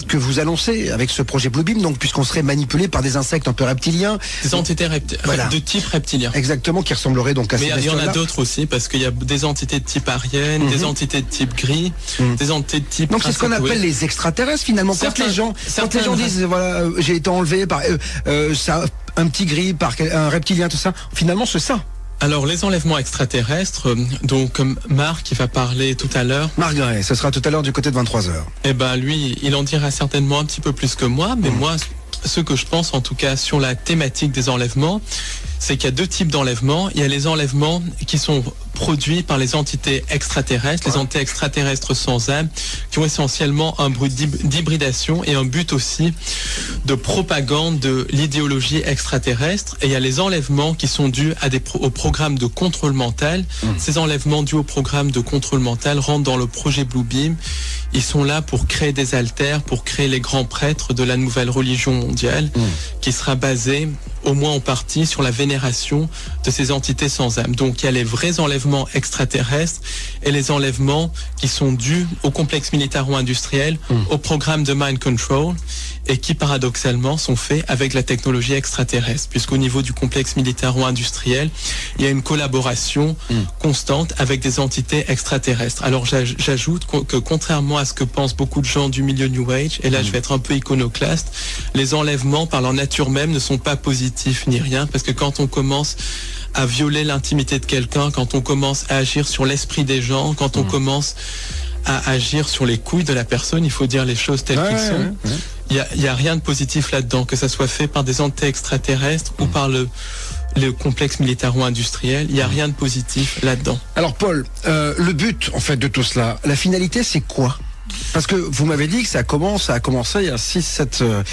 Speaker 1: Que vous annoncez avec ce projet Bluebeam, donc puisqu'on serait manipulé par des insectes un peu reptiliens,
Speaker 15: des entités de type reptilien.
Speaker 1: Exactement, qui ressembleraient donc à ces
Speaker 15: bestioles-là. Mais il y en a d'autres aussi, parce qu'il y a des entités de type arienne, des entités de type gris, des entités de type.
Speaker 1: Donc c'est ce qu'on appelle les extraterrestres finalement. Quand les gens disent voilà, j'ai été enlevé par un petit gris, par un reptilien, tout ça, finalement c'est ça.
Speaker 15: Alors les enlèvements extraterrestres, donc Marc qui va parler tout à l'heure.
Speaker 1: Marc Gray, ce sera tout à l'heure du côté de 23h.
Speaker 15: Eh ben lui, il en dira certainement un petit peu plus que moi, mais moi, ce que je pense en tout cas sur la thématique des enlèvements, c'est qu'il y a deux types d'enlèvements. Il y a les enlèvements qui sont produits par les entités extraterrestres, les entités extraterrestres sans âme, qui ont essentiellement un but d'hybridation et un but aussi de propagande de l'idéologie extraterrestre. Et il y a les enlèvements qui sont dus au programme de contrôle mental. Ces enlèvements dus au programme de contrôle mental rentrent dans le projet Bluebeam. Ils sont là pour créer des alters, pour créer les grands prêtres de la nouvelle religion mondiale, qui sera basée au moins en partie sur la vénération de ces entités sans âme. Donc il y a les vrais enlèvements extraterrestres et les enlèvements qui sont dus au complexe militaro-industriel, au programme de mind control, et qui paradoxalement sont faits avec la technologie extraterrestre, puisqu'au niveau du complexe militaro-industriel, il y a une collaboration constante avec des entités extraterrestres. Alors j'ajoute que contrairement à ce que pensent beaucoup de gens du milieu New Age, et là je vais être un peu iconoclaste, les enlèvements par leur nature même ne sont pas positifs ni rien, parce que quand on commence à violer l'intimité de quelqu'un, quand on commence à agir sur l'esprit des gens, quand on commence à agir sur les couilles de la personne, il faut dire les choses telles qu'elles sont. Il y a rien de positif là-dedans, que ça soit fait par des entités extraterrestres ou par le complexe militaro-industriel, il n'y a rien de positif là-dedans.
Speaker 1: Alors Paul, le but en fait de tout cela, la finalité c'est quoi ? Parce que vous m'avez dit que ça a commencé il y a 6-7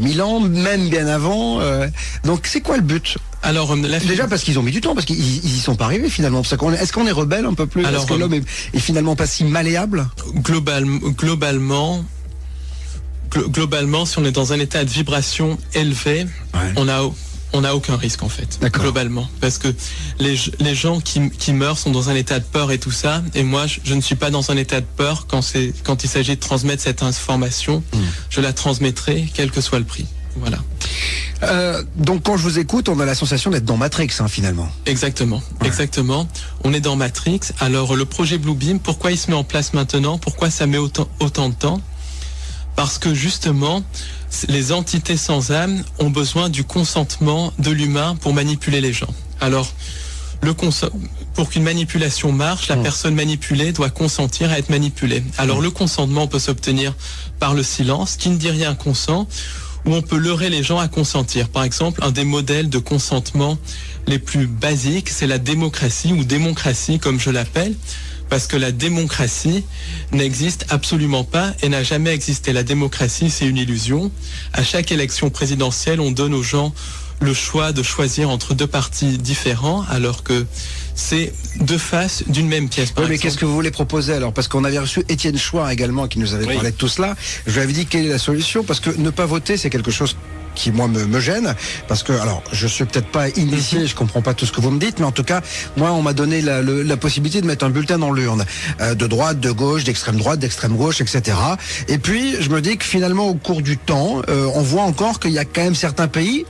Speaker 1: 000 ans, même bien avant. Donc c'est quoi le but ?
Speaker 15: Alors
Speaker 1: déjà parce qu'ils ont mis du temps, parce qu'ils y sont pas arrivés finalement. Est-ce qu'on est rebelle un peu plus ? Est-ce que l'homme est finalement pas si malléable ?
Speaker 15: Globalement, si on est dans un état de vibration élevé, on n'a aucun risque en fait, globalement. Parce que les gens qui meurent sont dans un état de peur et tout ça. Et moi, je ne suis pas dans un état de peur quand il s'agit de transmettre cette information. Je la transmettrai, quel que soit le prix. Voilà.
Speaker 1: Donc quand je vous écoute, on a la sensation d'être dans Matrix finalement.
Speaker 15: Exactement, exactement. On est dans Matrix. Alors le projet Bluebeam, pourquoi il se met en place maintenant ? Pourquoi ça met autant de temps ? Parce que justement, les entités sans âme ont besoin du consentement de l'humain pour manipuler les gens. Alors, pour qu'une manipulation marche, la personne manipulée doit consentir à être manipulée. Alors, le consentement peut s'obtenir par le silence, qui ne dit rien consent, ou on peut leurrer les gens à consentir. Par exemple, un des modèles de consentement les plus basiques, c'est la démocratie, ou démocratie comme je l'appelle. Parce que la démocratie n'existe absolument pas et n'a jamais existé. La démocratie, c'est une illusion. À chaque élection présidentielle, on donne aux gens le choix de choisir entre deux partis différents, alors que c'est deux faces d'une même pièce.
Speaker 1: Oui, mais qu'est-ce que vous voulez proposer alors ? Parce qu'on avait reçu Étienne Chouard également qui nous avait parlé de tout cela. Je lui avais dit quelle est la solution, parce que ne pas voter, c'est quelque chose qui moi me gêne, parce que alors je suis peut-être pas initié, je comprends pas tout ce que vous me dites, mais en tout cas moi on m'a donné la possibilité de mettre un bulletin dans l'urne, de droite, de gauche, d'extrême droite, d'extrême gauche, etc. Et puis je me dis que finalement au cours du temps, on voit encore qu'il y a quand même certains pays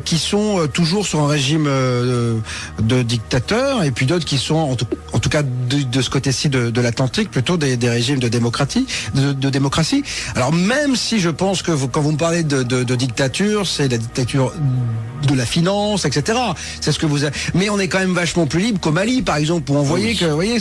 Speaker 1: qui sont toujours sur un régime de dictateur, et puis d'autres qui sont en tout cas de ce côté-ci de l'Atlantique plutôt des régimes de démocratie. Alors même si je pense que quand vous me parlez de dictature, c'est la dictature de la finance, etc. C'est ce que vous avez. Mais on est quand même vachement plus libre qu'au Mali, par exemple, où on voyait que, vous voyez,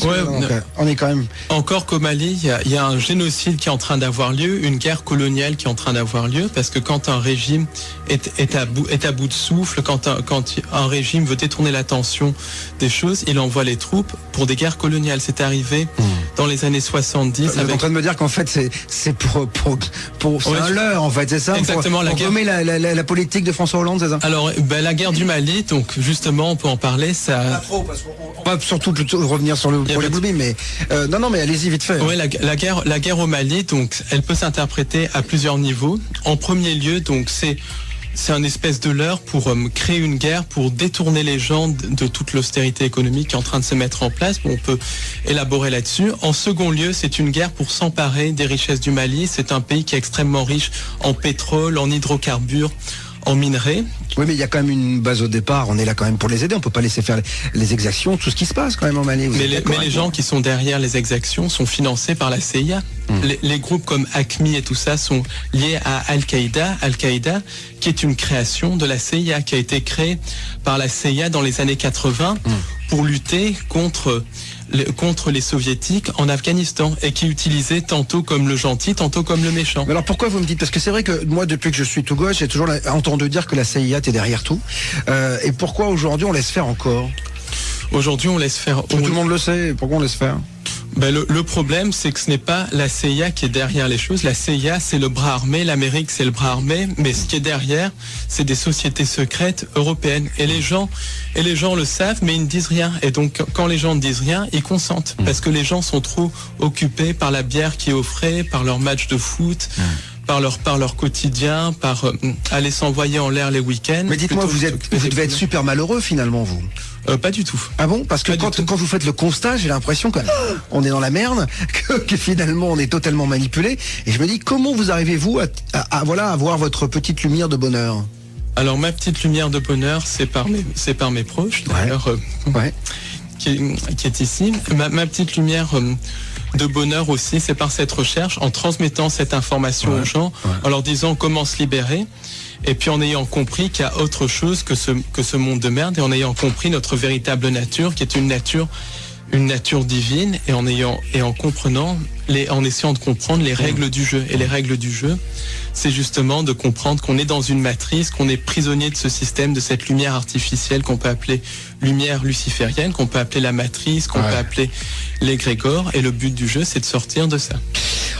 Speaker 1: on est quand même.
Speaker 15: Encore qu'au Mali, il y a un génocide qui est en train d'avoir lieu, une guerre coloniale qui est en train d'avoir lieu, parce que quand un régime est à bout de souffle, quand un régime veut détourner l'attention des choses, il envoie les troupes pour des guerres coloniales. C'est arrivé dans les années 70.
Speaker 1: Vous êtes en train de me dire qu'en fait c'est pour un leurre, en fait, c'est ça?
Speaker 15: Exactement.
Speaker 1: Pour gommer la politique de François Hollande, c'est ça?
Speaker 15: Alors la guerre du Mali, donc justement on peut en parler, ça.
Speaker 1: Pas trop, parce qu'on va surtout plutôt revenir sur le projet Bluebeam, mais non mais allez-y vite fait.
Speaker 15: Oui, la guerre au Mali, donc elle peut s'interpréter à plusieurs niveaux. En premier lieu, donc c'est un espèce de leurre pour créer une guerre, pour détourner les gens de toute l'austérité économique qui est en train de se mettre en place. On peut élaborer là-dessus. En second lieu, c'est une guerre pour s'emparer des richesses du Mali. C'est un pays qui est extrêmement riche en pétrole, en hydrocarbures, en minerais.
Speaker 1: Oui, mais il y a quand même une base au départ. On est là quand même pour les aider. On peut pas laisser faire les exactions, tout ce qui se passe quand même en Mali.
Speaker 15: Mais les gens qui sont derrière les exactions sont financés par la CIA. Les groupes comme AQMI et tout ça sont liés à Al-Qaïda. Al-Qaïda, qui est une création de la CIA, qui a été créée par la CIA dans les années 80 pour lutter contre les soviétiques en Afghanistan, et qui utilisait tantôt comme le gentil, tantôt comme le méchant.
Speaker 1: Mais alors pourquoi vous me dites? Parce que c'est vrai que moi, depuis que je suis tout gauche, j'ai toujours entendu dire que la CIA était derrière tout. Et pourquoi aujourd'hui on laisse faire encore?
Speaker 15: Aujourd'hui on laisse faire.
Speaker 1: Tout le monde le sait. Pourquoi on laisse faire?
Speaker 15: Le problème, c'est que ce n'est pas la CIA qui est derrière les choses. La CIA, c'est le bras armé, l'Amérique, c'est le bras armé, mais ce qui est derrière, c'est des sociétés secrètes européennes. Et les gens le savent, mais ils ne disent rien. Et donc, quand les gens ne disent rien, ils consentent. Parce que les gens sont trop occupés par la bière qui est offrée, par leur match de foot, par leur quotidien, par aller s'envoyer en l'air les week-ends.
Speaker 1: Mais dites-moi, vous devez être super malheureux finalement, vous.
Speaker 15: Pas du tout.
Speaker 1: Ah bon? Parce que quand vous faites le constat, j'ai l'impression qu'on est dans la merde, que finalement on est totalement manipulé. Et je me dis, comment vous arrivez-vous à avoir votre petite lumière de bonheur?
Speaker 15: Alors ma petite lumière de bonheur, c'est par mes proches, d'ailleurs, qui est ici. Ma petite lumière de bonheur aussi, c'est par cette recherche, en transmettant cette information aux gens, en leur disant comment se libérer. Et puis en ayant compris qu'il y a autre chose que ce monde de merde, et en ayant compris notre véritable nature, qui est une nature divine, et en essayant de comprendre les règles du jeu. Et les règles du jeu, c'est justement de comprendre qu'on est dans une matrice, qu'on est prisonnier de ce système, de cette lumière artificielle qu'on peut appeler lumière luciférienne, qu'on peut appeler la matrice, qu'on peut appeler l'égrégore. Et le but du jeu, c'est de sortir de ça.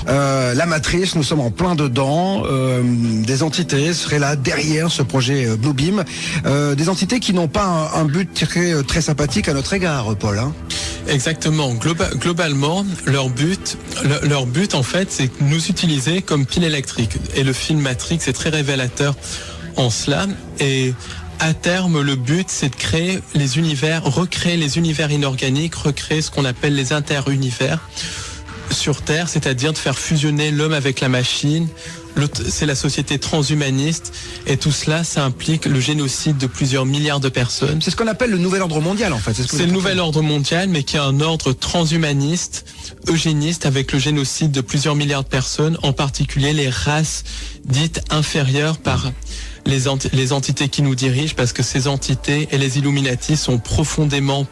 Speaker 1: La matrice, nous sommes en plein dedans. Des entités seraient là derrière ce projet Bluebeam. Des entités qui n'ont pas un but très sympathique à notre égard, Paul.
Speaker 15: Exactement. Globalement, leur but en fait, c'est nous utiliser comme pile électrique. Et le film Matrix est très révélateur en cela. Et à terme, le but, c'est de créer les univers, recréer les univers inorganiques, recréer ce qu'on appelle les interunivers sur Terre, c'est-à-dire de faire fusionner l'homme avec la machine. C'est la société transhumaniste, et tout cela, ça implique le génocide de plusieurs milliards de personnes.
Speaker 1: C'est ce qu'on appelle le nouvel ordre mondial, en fait.
Speaker 15: C'est le nouvel ordre mondial, mais qui est un ordre transhumaniste, eugéniste, avec le génocide de plusieurs milliards de personnes, en particulier les races dites inférieures par les entités qui nous dirigent, parce que ces entités et les Illuminati sont profondément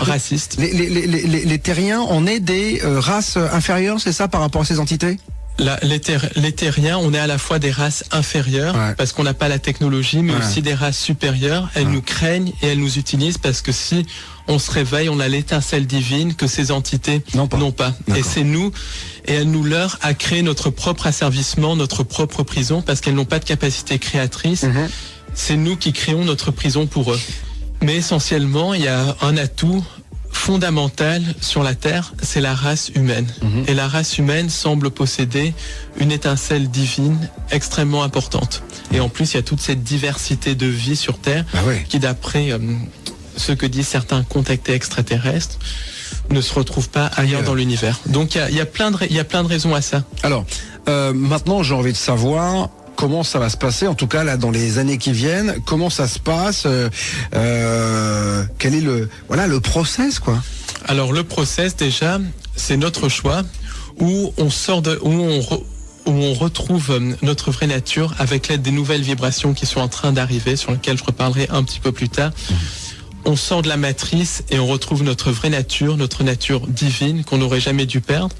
Speaker 15: racistes.
Speaker 1: Les terriens, on est des races inférieures, c'est ça, par rapport à ces entités?
Speaker 15: Les terriens, on est à la fois des races inférieures, parce qu'on n'a pas la technologie, mais aussi des races supérieures. Elles nous craignent et elles nous utilisent, parce que si on se réveille, on a l'étincelle divine que ces entités n'ont pas. Et c'est nous, et elles nous leurrent à créer notre propre asservissement, notre propre prison, parce qu'elles n'ont pas de capacité créatrice. C'est nous qui créons notre prison pour eux. Mais essentiellement, il y a un atout fondamentale sur la Terre, c'est la race humaine. Et la race humaine semble posséder une étincelle divine extrêmement importante. Et en plus, il y a toute cette diversité de vie sur Terre qui, d'après ce que disent certains contactés extraterrestres, ne se retrouve pas ailleurs dans l'univers. Donc il y a plein de raisons à ça.
Speaker 1: Alors, maintenant, j'ai envie de savoir comment ça va se passer, en tout cas là dans les années qui viennent, comment ça se passe, quel est le process, quoi.
Speaker 15: Alors le process, déjà, c'est notre choix où on sort où on retrouve notre vraie nature avec l'aide des nouvelles vibrations qui sont en train d'arriver, sur lesquelles je reparlerai un petit peu plus tard. On sort de la matrice et on retrouve notre vraie nature, notre nature divine qu'on n'aurait jamais dû perdre.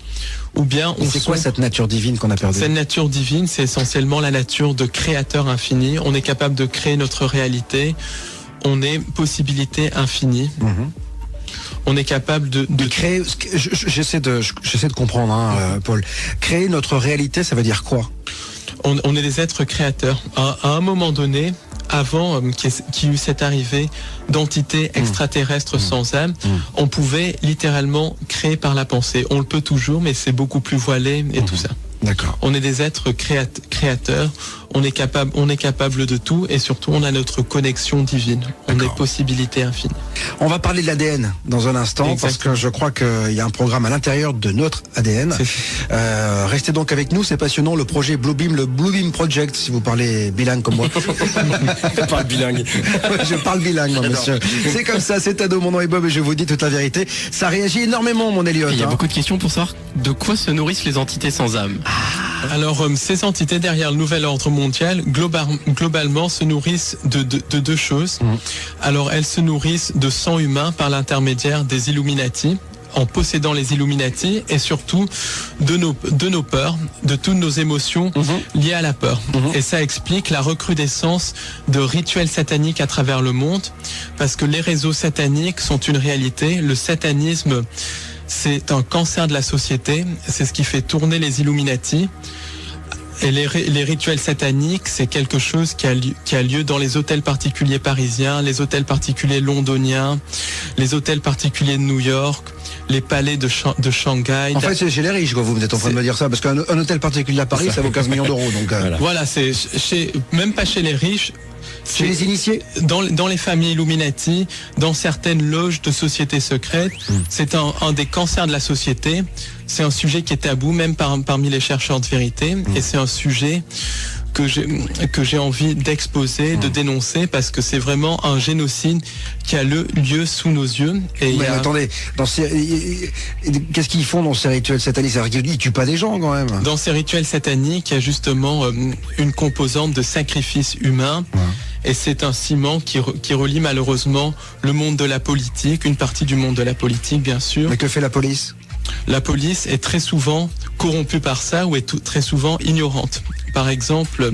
Speaker 15: Ou bien
Speaker 1: c'est quoi cette nature divine qu'on a perdue?
Speaker 15: Cette nature divine, c'est essentiellement la nature de créateur infini. On est capable de créer notre réalité. On est possibilité infinie. On est capable de
Speaker 1: créer. J'essaie de comprendre, Paul. Créer notre réalité, ça veut dire quoi?
Speaker 15: On est des êtres créateurs. À un moment donné, avant qu'il y eut cette arrivée d'entités extraterrestres sans âme, on pouvait littéralement créer par la pensée. On le peut toujours, mais c'est beaucoup plus voilé et tout ça.
Speaker 1: D'accord.
Speaker 15: On est des êtres créateurs, on est capable de tout, et surtout on a notre connexion divine. On est possibilité infinie.
Speaker 1: On va parler de l'ADN dans un instant. Exactement. Parce que je crois qu'il y a un programme à l'intérieur de notre ADN. Restez donc avec nous, c'est passionnant, le projet Bluebeam, le Bluebeam Project, si vous parlez bilingue comme moi.
Speaker 14: Je parle bilingue.
Speaker 1: Je parle bilingue, moi, monsieur. C'est comme ça, c'est Ado, mon nom est Bob et je vous dis toute la vérité. Ça réagit énormément, mon Elliot.
Speaker 14: Il y a beaucoup de questions pour savoir de quoi se nourrissent les entités sans âme.
Speaker 15: Alors, ces entités derrière le nouvel ordre mondial, globalement, se nourrissent de deux choses. Alors, elles se nourrissent de sang humain par l'intermédiaire des Illuminati, en possédant les Illuminati, et surtout de nos peurs, de toutes nos émotions liées à la peur. Et ça explique la recrudescence de rituels sataniques à travers le monde, parce que les réseaux sataniques sont une réalité. Le satanisme, c'est un cancer de la société, c'est ce qui fait tourner les Illuminati. Et les rituels sataniques, c'est quelque chose qui a lieu dans les hôtels particuliers parisiens, les hôtels particuliers londoniens, les hôtels particuliers de New York, les palais de Shanghai.
Speaker 1: En fait, c'est chez les riches, quoi. Vous êtes en train de me dire ça, parce qu'un hôtel particulier à Paris, ça vaut 15 millions d'euros. Donc,
Speaker 15: voilà, c'est même pas chez les riches.
Speaker 1: Chez les initiés,
Speaker 15: dans les familles Illuminati, dans certaines loges de sociétés secrètes, c'est un des cancers de la société. C'est un sujet qui est tabou, même parmi les chercheurs de vérité, et c'est un sujet que j'ai envie d'exposer, de dénoncer, parce que c'est vraiment un génocide qui a lieu sous nos yeux. Et
Speaker 1: attendez, qu'est-ce qu'ils font dans ces rituels sataniques? Ils tuent pas des gens, quand même.
Speaker 15: Dans ces rituels sataniques, il y a justement une composante de sacrifice humain. Et c'est un ciment qui relie malheureusement le monde de la politique, une partie du monde de la politique, bien sûr.
Speaker 1: Mais que fait la police?
Speaker 15: La police est très souvent corrompue par ça, ou est très souvent ignorante. Par exemple,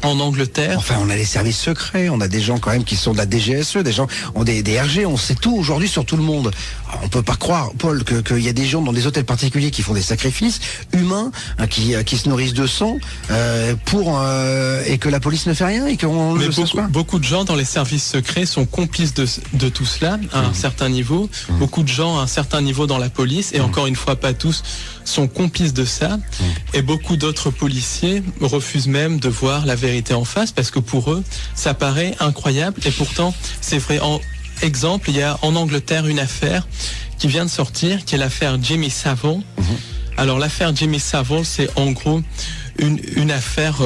Speaker 15: en Angleterre.
Speaker 1: Enfin, on a les services secrets, on a des gens quand même qui sont de la DGSE, des gens ont des RG, on sait tout aujourd'hui sur tout le monde. Alors, on peut pas croire, Paul, qu'il y a des gens dans des hôtels particuliers qui font des sacrifices humains, qui se nourrissent de sang, et que la police ne fait rien et qu'on
Speaker 15: ne sait pas. Beaucoup de gens dans les services secrets sont complices de tout cela à un certain niveau. Beaucoup de gens à un certain niveau dans la police, et encore une fois, pas tous, sont complices de ça. Et beaucoup d'autres policiers refusent même de voir la vérité en face, parce que pour eux, ça paraît incroyable. Et pourtant, c'est vrai. Exemple, il y a en Angleterre une affaire qui vient de sortir, qui est l'affaire Jimmy Savile. Alors, l'affaire Jimmy Savile, c'est en gros une affaire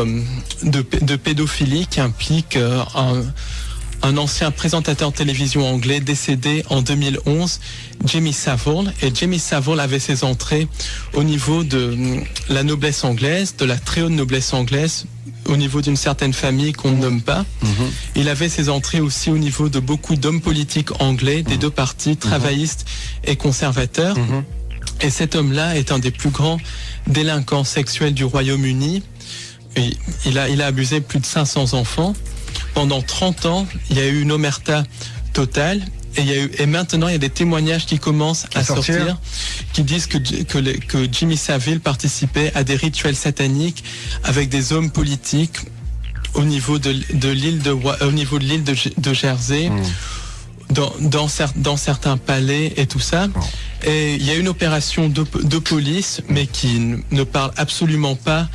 Speaker 15: de pédophilie qui implique un ancien présentateur de télévision anglais décédé en 2011, Jimmy Savile. Et Jimmy Savile avait ses entrées au niveau de la noblesse anglaise, de la très haute noblesse anglaise, au niveau d'une certaine famille qu'on ne nomme pas. Il avait ses entrées aussi au niveau de beaucoup d'hommes politiques anglais, des deux partis, travaillistes et conservateurs. Et cet homme-là est un des plus grands délinquants sexuels du Royaume-Uni. Il a abusé plus de 500 enfants. Pendant 30 ans, il y a eu une omerta totale. Et maintenant, il y a des témoignages qui commencent à sortir, qui disent que Jimmy Savile participait à des rituels sataniques avec des hommes politiques au niveau de l'île de Jersey, dans certains palais et tout ça. Et il y a une opération de police, mais qui ne parle absolument pas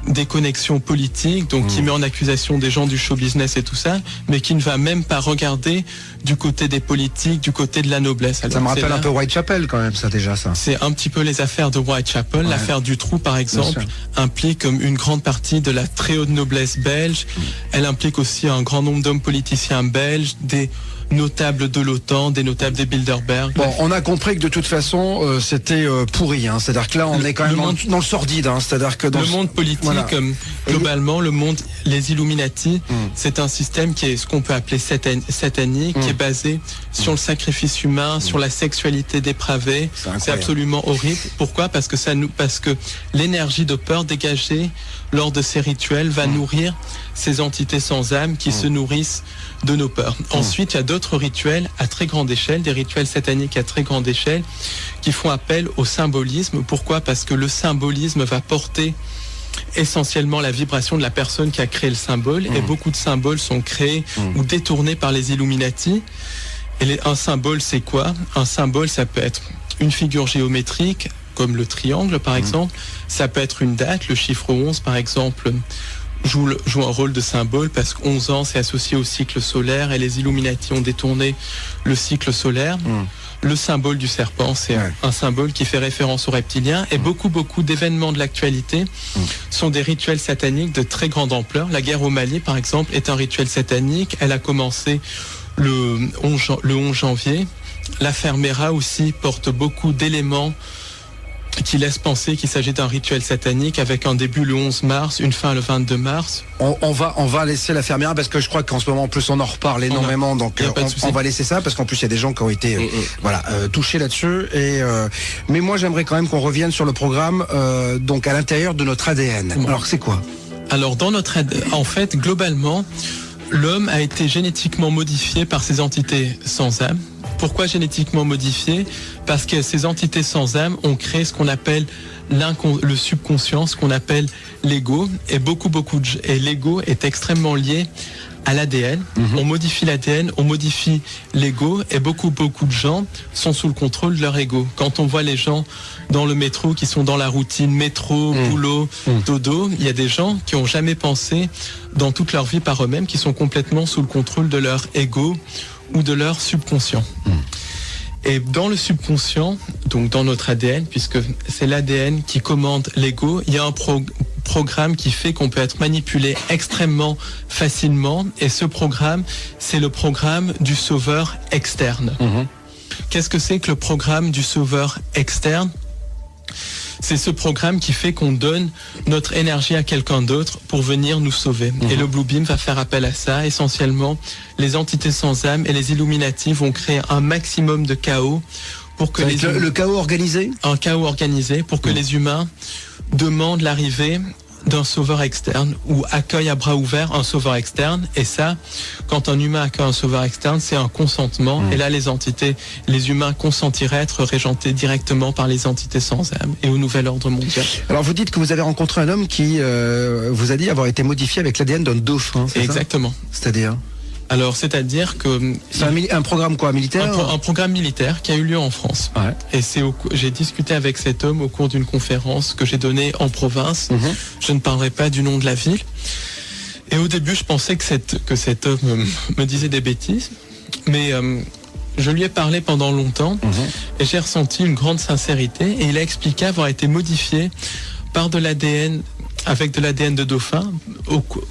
Speaker 15: des connexions politiques, donc qui met en accusation des gens du show business et tout ça, mais qui ne va même pas regarder du côté des politiques, du côté de la noblesse. Alors,
Speaker 1: ça me rappelle un peu Whitechapel quand même, ça déjà, ça.
Speaker 15: C'est un petit peu les affaires de Whitechapel. Ouais. L'affaire Dutroux, par exemple, implique comme une grande partie de la très haute noblesse belge. Elle implique aussi un grand nombre d'hommes politiciens belges, des notables de l'OTAN, des notables des Bilderberg.
Speaker 1: Bon, on a compris que de toute façon, c'était pourri. Hein. C'est-à-dire que là, on est quand même dans le sordide. Hein. C'est-à-dire que dans
Speaker 15: le monde politique, comme globalement, le monde, les Illuminati, c'est un système qui est ce qu'on peut appeler satanique, qui est basé sur le sacrifice humain, sur la sexualité dépravée. C'est absolument horrible. Pourquoi ? Parce que l'énergie de peur dégagée lors de ces rituels va nourrir ces entités sans âme qui se nourrissent de nos peurs. Ensuite, il y a d'autres rituels à très grande échelle, des rituels sataniques à très grande échelle, qui font appel au symbolisme. Pourquoi ? Parce que le symbolisme va porter essentiellement la vibration de la personne qui a créé le symbole, et beaucoup de symboles sont créés ou détournés par les Illuminati. Et un symbole, c'est quoi ? Un symbole, ça peut être une figure géométrique, comme le triangle par exemple, ça peut être une date, le chiffre 11 par exemple, joue un rôle de symbole parce que 11 ans c'est associé au cycle solaire et les Illuminati ont détourné le cycle solaire. Le symbole du serpent, c'est un symbole qui fait référence aux reptiliens, et beaucoup d'événements de l'actualité sont des rituels sataniques de très grande ampleur. La guerre au Mali par exemple est un rituel satanique, elle a commencé le 11 janvier. L'affaire Mera aussi porte beaucoup d'éléments qui laisse penser qu'il s'agit d'un rituel satanique avec un début le 11 mars, une fin le 22 mars.
Speaker 1: On va laisser la fermière parce que je crois qu'en ce moment en plus on en reparle énormément, donc on va laisser ça parce qu'en plus il y a des gens qui ont été touchés là-dessus. Mais moi j'aimerais quand même qu'on revienne sur le programme donc à l'intérieur de notre ADN. Alors c'est quoi ?
Speaker 15: Alors dans notre ADN, en fait globalement, l'homme a été génétiquement modifié par ces entités sans âme. Pourquoi génétiquement modifié ? Parce que ces entités sans âme ont créé ce qu'on appelle le subconscient, ce qu'on appelle l'ego, et l'ego est extrêmement lié à l'ADN. On modifie l'ADN, on modifie l'ego, et beaucoup de gens sont sous le contrôle de leur ego. Quand on voit les gens dans le métro qui sont dans la routine métro, boulot, dodo, il y a des gens qui n'ont jamais pensé dans toute leur vie par eux-mêmes, qui sont complètement sous le contrôle de leur ego ou de leur subconscient. Et dans le subconscient, donc dans notre ADN, puisque c'est l'ADN qui commande l'ego, il y a un programme qui fait qu'on peut être manipulé extrêmement facilement, et ce programme, c'est le programme du sauveur externe. Qu'est-ce que c'est que le programme du sauveur externe ? C'est ce programme qui fait qu'on donne notre énergie à quelqu'un d'autre pour venir nous sauver. Et le Blue Beam va faire appel à ça. Essentiellement, les entités sans âme et les Illuminati vont créer un maximum de chaos pour que
Speaker 1: le chaos organisé ?
Speaker 15: Un chaos organisé pour que les humains demandent l'arrivée d'un sauveur externe, ou accueille à bras ouverts un sauveur externe. Et ça, quand un humain accueille un sauveur externe, c'est un consentement. Et là, les humains consentiraient à être régentés directement par les entités sans âme et au nouvel ordre mondial.
Speaker 1: Alors vous dites que vous avez rencontré un homme qui vous a dit avoir été modifié avec l'ADN d'un dauphin, c'est
Speaker 15: exactement.
Speaker 1: Ça ? C'est-à-dire ?
Speaker 15: Alors, c'est-à-dire que...
Speaker 1: C'est un programme quoi, militaire ?
Speaker 15: Un programme militaire qui a eu lieu en France. Et j'ai discuté avec cet homme au cours d'une conférence que j'ai donnée en province. Je ne parlerai pas du nom de la ville. Et au début, je pensais que cet homme me disait des bêtises. Mais je lui ai parlé pendant longtemps et j'ai ressenti une grande sincérité. Et il a expliqué avoir été modifié par de l'ADN, avec de l'ADN de dauphin,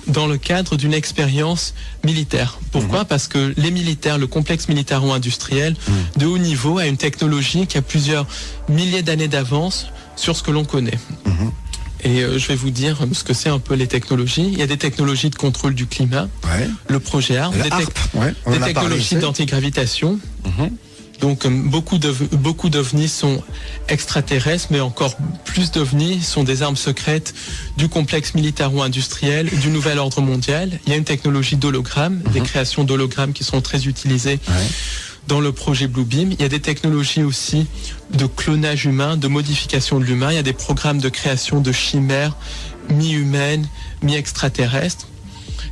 Speaker 15: dans le cadre d'une expérience militaire. Pourquoi ? Parce que les militaires, le complexe militaro-industriel de haut niveau a une technologie qui a plusieurs milliers d'années d'avance sur ce que l'on connaît. Et je vais vous dire ce que c'est un peu les technologies. Il y a des technologies de contrôle du climat, le projet ARP, des technologies d'antigravitation. Donc beaucoup d'ovnis sont extraterrestres, mais encore plus d'ovnis sont des armes secrètes du complexe militaro-industriel du nouvel ordre mondial. Il y a une technologie d'hologramme, des créations d'hologrammes qui sont très utilisées dans le projet Blue Beam. Il y a des technologies aussi de clonage humain, de modification de l'humain. Il y a des programmes de création de chimères mi-humaines, mi-extraterrestres.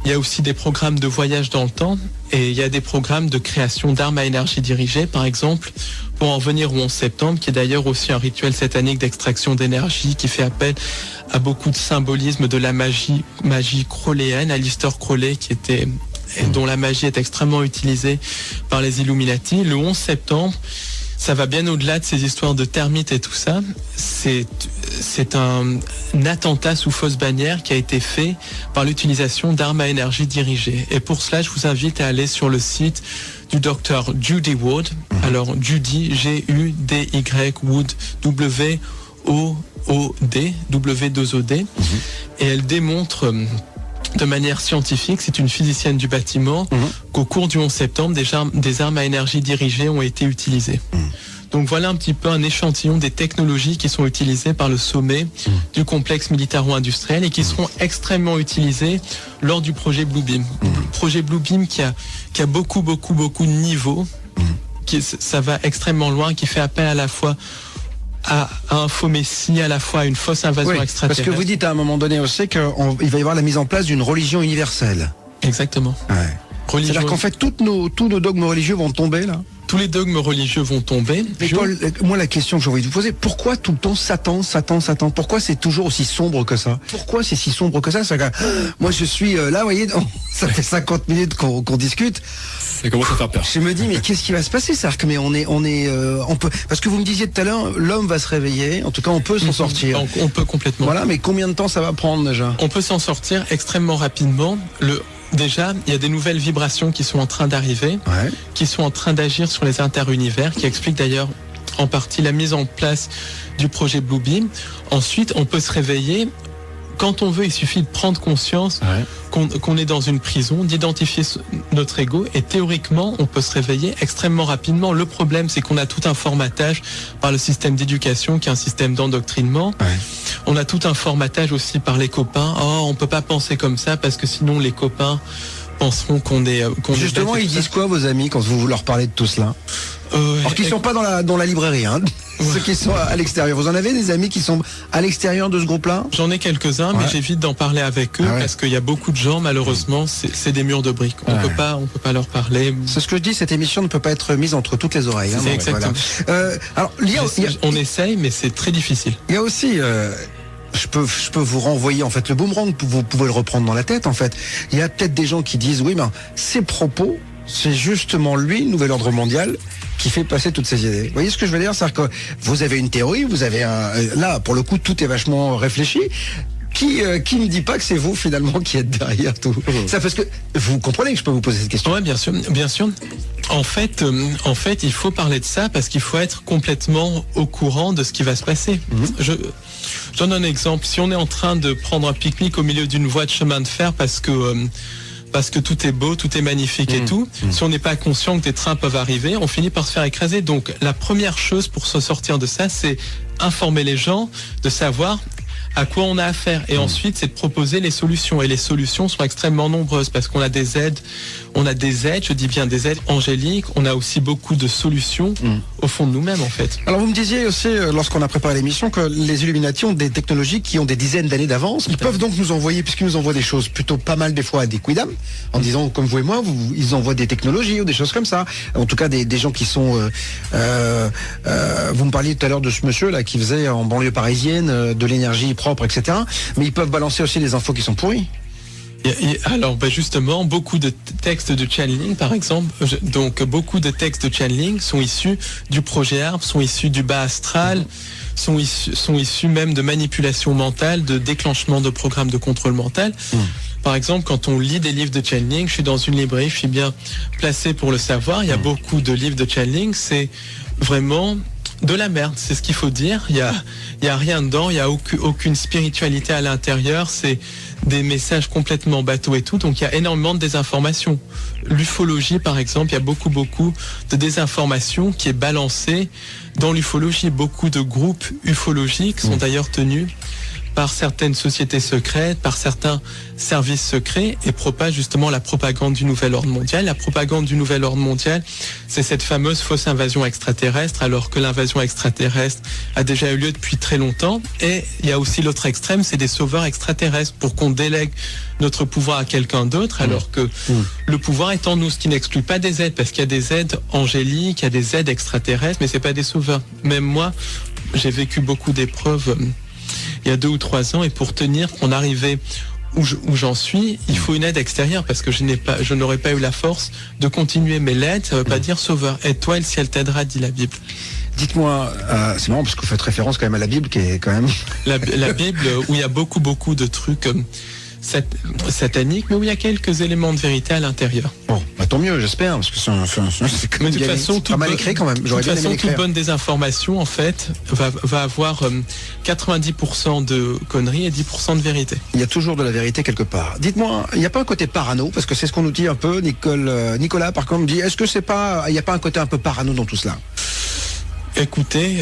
Speaker 15: Il y a aussi des programmes de voyage dans le temps et il y a des programmes de création d'armes à énergie dirigée, par exemple, pour en venir au 11 septembre, qui est d'ailleurs aussi un rituel satanique d'extraction d'énergie qui fait appel à beaucoup de symbolisme de la magie crowleyenne, Aleister Crowley, dont la magie est extrêmement utilisée par les Illuminati. Le 11 septembre, ça va bien au-delà de ces histoires de termites et tout ça. C'est un attentat sous fausse bannière qui a été fait par l'utilisation d'armes à énergie dirigées. Et pour cela, je vous invite à aller sur le site du docteur Judy Wood. Alors Judy, G-U-D-Y, Wood, W-O-O-D, W-2-O-D. Et elle démontre de manière scientifique, c'est une physicienne du bâtiment, qu'au cours du 11 septembre, des armes à énergie dirigée ont été utilisées. Donc voilà un petit peu un échantillon des technologies qui sont utilisées par le sommet du complexe militaro-industriel et qui seront extrêmement utilisées lors du projet Bluebeam. Projet Bluebeam qui a beaucoup de niveaux, ça va extrêmement loin, qui fait appel à la fois à un faux messie, à la fois à une fausse invasion extraterrestre.
Speaker 1: Parce que vous dites à un moment donné aussi qu'il va y avoir la mise en place d'une religion universelle.
Speaker 15: Exactement.
Speaker 1: Ouais. C'est-à-dire qu'en fait, tous nos dogmes religieux vont tomber, là.
Speaker 15: Tous les dogmes religieux vont tomber.
Speaker 1: Mais Paul, moi la question que j'ai envie de vous poser, pourquoi tout le temps Satan? Pourquoi c'est toujours aussi sombre que ça? Pourquoi c'est si sombre que ça? Moi je suis là, vous voyez, ça fait 50 minutes qu'on discute.
Speaker 12: Ça commence à faire peur.
Speaker 1: Je me dis, mais qu'est-ce qui va se passer? C'est-à-dire que on peut, parce que vous me disiez tout à l'heure, l'homme va se réveiller. En tout cas, on peut s'en sortir.
Speaker 15: On peut complètement.
Speaker 1: Voilà, mais combien de temps ça va prendre déjà?
Speaker 15: On peut s'en sortir extrêmement rapidement. Déjà, il y a des nouvelles vibrations qui sont en train d'arriver, qui sont en train d'agir sur les interunivers, qui expliquent d'ailleurs en partie la mise en place du projet Bluebeam. Ensuite, on peut se réveiller. Quand on veut, il suffit de prendre conscience qu'on est dans une prison, d'identifier notre ego et théoriquement, on peut se réveiller extrêmement rapidement. Le problème, c'est qu'on a tout un formatage par le système d'éducation qui est un système d'endoctrinement. On a tout un formatage aussi par les copains. Oh, on peut pas penser comme ça parce que sinon les copains penseront qu'on est...
Speaker 1: Justement, ils disent quoi vos amis quand vous leur parlez de tout cela? Alors qu'ils sont pas dans la librairie, hein. Ceux qui sont à l'extérieur. Vous en avez des amis qui sont à l'extérieur de ce groupe-là?
Speaker 15: J'en ai quelques-uns, mais j'évite d'en parler avec eux parce qu'il y a beaucoup de gens, malheureusement, c'est des murs de briques. On peut pas leur parler.
Speaker 1: C'est ce que je dis, cette émission ne peut pas être mise entre toutes les oreilles.
Speaker 15: C'est exactement.
Speaker 1: Voilà. Alors,
Speaker 15: on essaye, mais c'est très difficile.
Speaker 1: Il y a aussi... Je peux vous renvoyer en fait le boomerang, vous pouvez le reprendre dans la tête en fait. Il y a peut-être des gens qui disent oui, mais ces propos, c'est justement lui, Nouvel Ordre Mondial, qui fait passer toutes ces idées. Vous voyez ce que je veux dire? C'est-à-dire que vous avez une théorie, vous avez là pour le coup tout est vachement réfléchi. Qui ne dit pas que c'est vous finalement qui êtes derrière tout ça? Parce que vous comprenez que je peux vous poser cette question.
Speaker 15: Oui, bien sûr. En fait, il faut parler de ça parce qu'il faut être complètement au courant de ce qui va se passer. Je donne un exemple. Si on est en train de prendre un pique-nique au milieu d'une voie de chemin de fer parce que tout est beau, tout est magnifique et tout, si on n'est pas conscient que des trains peuvent arriver, on finit par se faire écraser. Donc la première chose pour se sortir de ça, c'est informer les gens, de savoir à quoi on a affaire. Et ensuite, c'est de proposer les solutions. Et les solutions sont extrêmement nombreuses parce qu'on a des aides, je dis bien des aides angéliques, on a aussi beaucoup de solutions au fond de nous-mêmes en fait.
Speaker 1: Alors vous me disiez aussi, lorsqu'on a préparé l'émission, que les Illuminati ont des technologies qui ont des dizaines d'années d'avance. Ils peuvent donc nous envoyer, puisqu'ils nous envoient des choses plutôt pas mal des fois à des quidam, en disant, comme vous et moi, ils envoient des technologies ou des choses comme ça. En tout cas, des gens qui sont... vous me parliez tout à l'heure de ce monsieur là qui faisait en banlieue parisienne de l'énergie propre, etc. Mais ils peuvent balancer aussi des infos qui sont pourries.
Speaker 15: Alors justement, beaucoup de textes de channeling, par exemple, beaucoup de textes de channeling sont issus du projet ARP, sont issus du bas astral, sont issus même de manipulation mentale, de déclenchement de programmes de contrôle mental. Par exemple, quand on lit des livres de channeling, je suis dans une librairie, je suis bien placé pour le savoir, il y a beaucoup de livres de channeling, c'est vraiment de la merde, c'est ce qu'il faut dire. Il y a rien dedans, il y a aucune spiritualité à l'intérieur, c'est des messages complètement bateaux et tout, donc il y a énormément de désinformation. L'ufologie par exemple, il y a beaucoup de désinformation qui est balancée dans l'ufologie. Beaucoup de groupes ufologiques sont d'ailleurs tenus par certaines sociétés secrètes, par certains services secrets et propage justement la propagande du nouvel ordre mondial. La propagande du nouvel ordre mondial, c'est cette fameuse fausse invasion extraterrestre, alors que l'invasion extraterrestre a déjà eu lieu depuis très longtemps. Et il y a aussi l'autre extrême, c'est des sauveurs extraterrestres pour qu'on délègue notre pouvoir à quelqu'un d'autre, alors que le pouvoir est en nous, ce qui n'exclut pas des aides, parce qu'il y a des aides angéliques, il y a des aides extraterrestres, mais c'est pas des sauveurs. Même moi, j'ai vécu beaucoup d'épreuves il y a 2 ou 3 ans, et pour tenir, qu'on arrivait où j'en suis, il faut une aide extérieure, parce que je n'aurais pas eu la force de continuer. Mais l'aide, ça veut pas dire sauveur. Aide-toi et le ciel t'aidera, dit la Bible.
Speaker 1: Dites-moi, c'est marrant parce que vous faites référence quand même à la Bible, qui est quand même...
Speaker 15: La Bible, où il y a beaucoup de trucs sataniques, mais où il y a quelques éléments de vérité à l'intérieur.
Speaker 1: Bon, bah tant mieux, j'espère, parce que c'est
Speaker 15: mais de toute façon,
Speaker 1: pas mal écrit quand même. J'aurais bien aimé l'écrire.
Speaker 15: Toute bonne désinformation, en fait, va avoir 90% de conneries et 10% de vérité.
Speaker 1: Il y a toujours de la vérité quelque part. Dites-moi, il n'y a pas un côté parano, parce que c'est ce qu'on nous dit un peu. Nicolas, par contre, me dit, est-ce que il n'y a pas un côté un peu parano dans tout cela?
Speaker 15: Écoutez,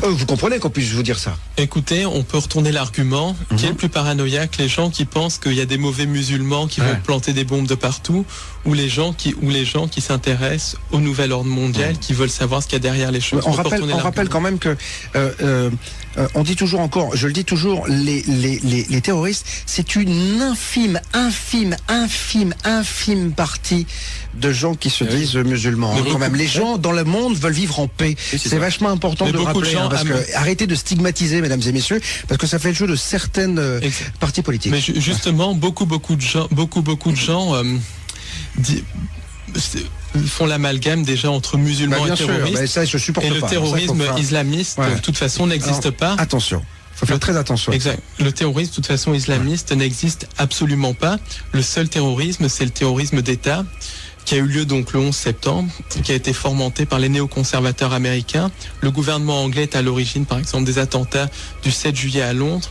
Speaker 1: vous comprenez qu'on puisse vous dire ça?
Speaker 15: Écoutez, on peut retourner l'argument. Qui est le plus paranoïaque, les gens qui pensent qu'il y a des mauvais musulmans qui vont planter des bombes de partout, ou les gens qui s'intéressent au nouvel ordre mondial, qui veulent savoir ce qu'il y a derrière les choses.
Speaker 1: On rappelle quand même que on dit toujours encore, je le dis toujours, les terroristes, c'est une infime partie de gens qui se disent musulmans. Quand même, les gens dans le monde veulent vivre en paix. C'est vachement important de le rappeler, parce que arrêtez de stigmatiser, mesdames et messieurs, parce que ça fait le jeu de certaines partis politiques.
Speaker 15: Mais justement, beaucoup de gens font l'amalgame déjà entre musulmans et terroristes.
Speaker 1: Ça, je supporte
Speaker 15: et le terrorisme islamiste, de toute façon, n'existe pas.
Speaker 1: Attention. Faut faire très attention.
Speaker 15: Exact. Le terrorisme, de toute façon, islamiste n'existe absolument pas. Le seul terrorisme, c'est le terrorisme d'État, qui a eu lieu donc le 11 septembre, qui a été fomenté par les néoconservateurs américains. Le gouvernement anglais est à l'origine, par exemple, des attentats du 7 juillet à Londres.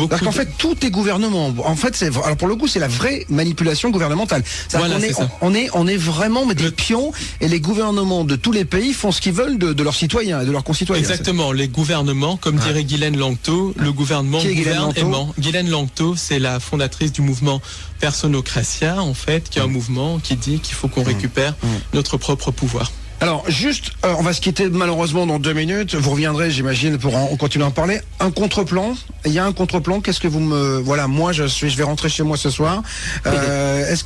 Speaker 1: Parce qu'en fait, tout est gouvernement. En fait, alors pour le coup, c'est la vraie manipulation gouvernementale.
Speaker 15: Voilà,
Speaker 1: on est vraiment des pions, et les gouvernements de tous les pays font ce qu'ils veulent de leurs citoyens et de leurs concitoyens.
Speaker 15: Exactement. Les gouvernements, comme dirait Guylaine Langto, le gouvernement gouverne aimant. Guylaine Langto, c'est la fondatrice du mouvement Personocratia, en fait, qui est un mouvement qui dit qu'il faut qu'on récupère notre propre pouvoir.
Speaker 1: Alors, juste, on va se quitter malheureusement dans 2 minutes. Vous reviendrez, j'imagine, pour continuer à en parler. Un contre-plan. Il y a un contre-plan. Qu'est-ce que vous me... Voilà, moi, je vais rentrer chez moi ce soir. Qu'est-ce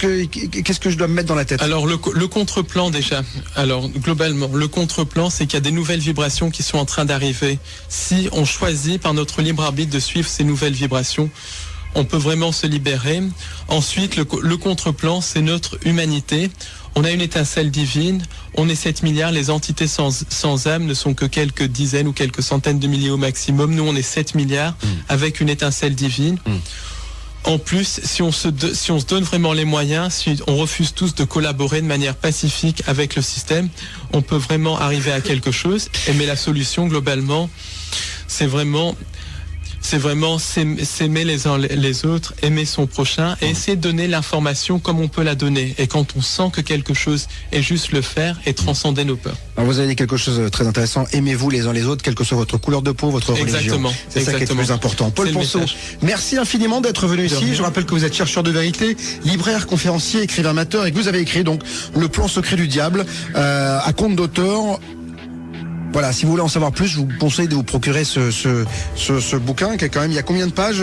Speaker 1: que je dois me mettre dans la tête?
Speaker 15: Alors, le contre-plan, déjà. Alors, globalement, le contre-plan, c'est qu'il y a des nouvelles vibrations qui sont en train d'arriver. Si on choisit par notre libre arbitre de suivre ces nouvelles vibrations, on peut vraiment se libérer. Ensuite, le contre-plan, c'est notre humanité. On a une étincelle divine, on est 7 milliards, les entités sans âme ne sont que quelques dizaines ou quelques centaines de milliers au maximum. Nous, on est 7 milliards avec une étincelle divine. En plus, si on se donne vraiment les moyens, si on refuse tous de collaborer de manière pacifique avec le système, on peut vraiment arriver à quelque chose. Mais la solution, globalement, c'est vraiment s'aimer les uns les autres, aimer son prochain et essayer de donner l'information comme on peut la donner. Et quand on sent que quelque chose est juste le faire et transcender nos peurs.
Speaker 1: Alors vous avez dit quelque chose de très intéressant. Aimez-vous les uns les autres, quelle que soit votre couleur de peau, votre religion. C'est ça qui est le plus important. Paul Ponceau, merci infiniment d'être venu ici. Je rappelle que vous êtes chercheur de vérité, libraire, conférencier, écrivain amateur et que vous avez écrit donc Le plan secret du diable à compte d'auteur. Voilà, si vous voulez en savoir plus, je vous conseille de vous procurer ce bouquin qui est quand même, il y a combien de pages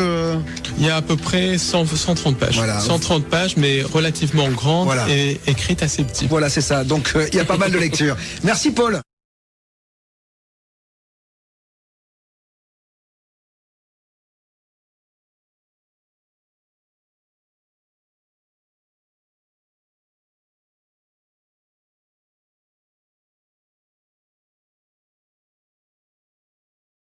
Speaker 15: Il y a à peu près 130 pages. Voilà. 130 pages, mais relativement grandes et écrites assez petites.
Speaker 1: Voilà, c'est ça. Donc, il y a pas mal de lectures. Merci Paul.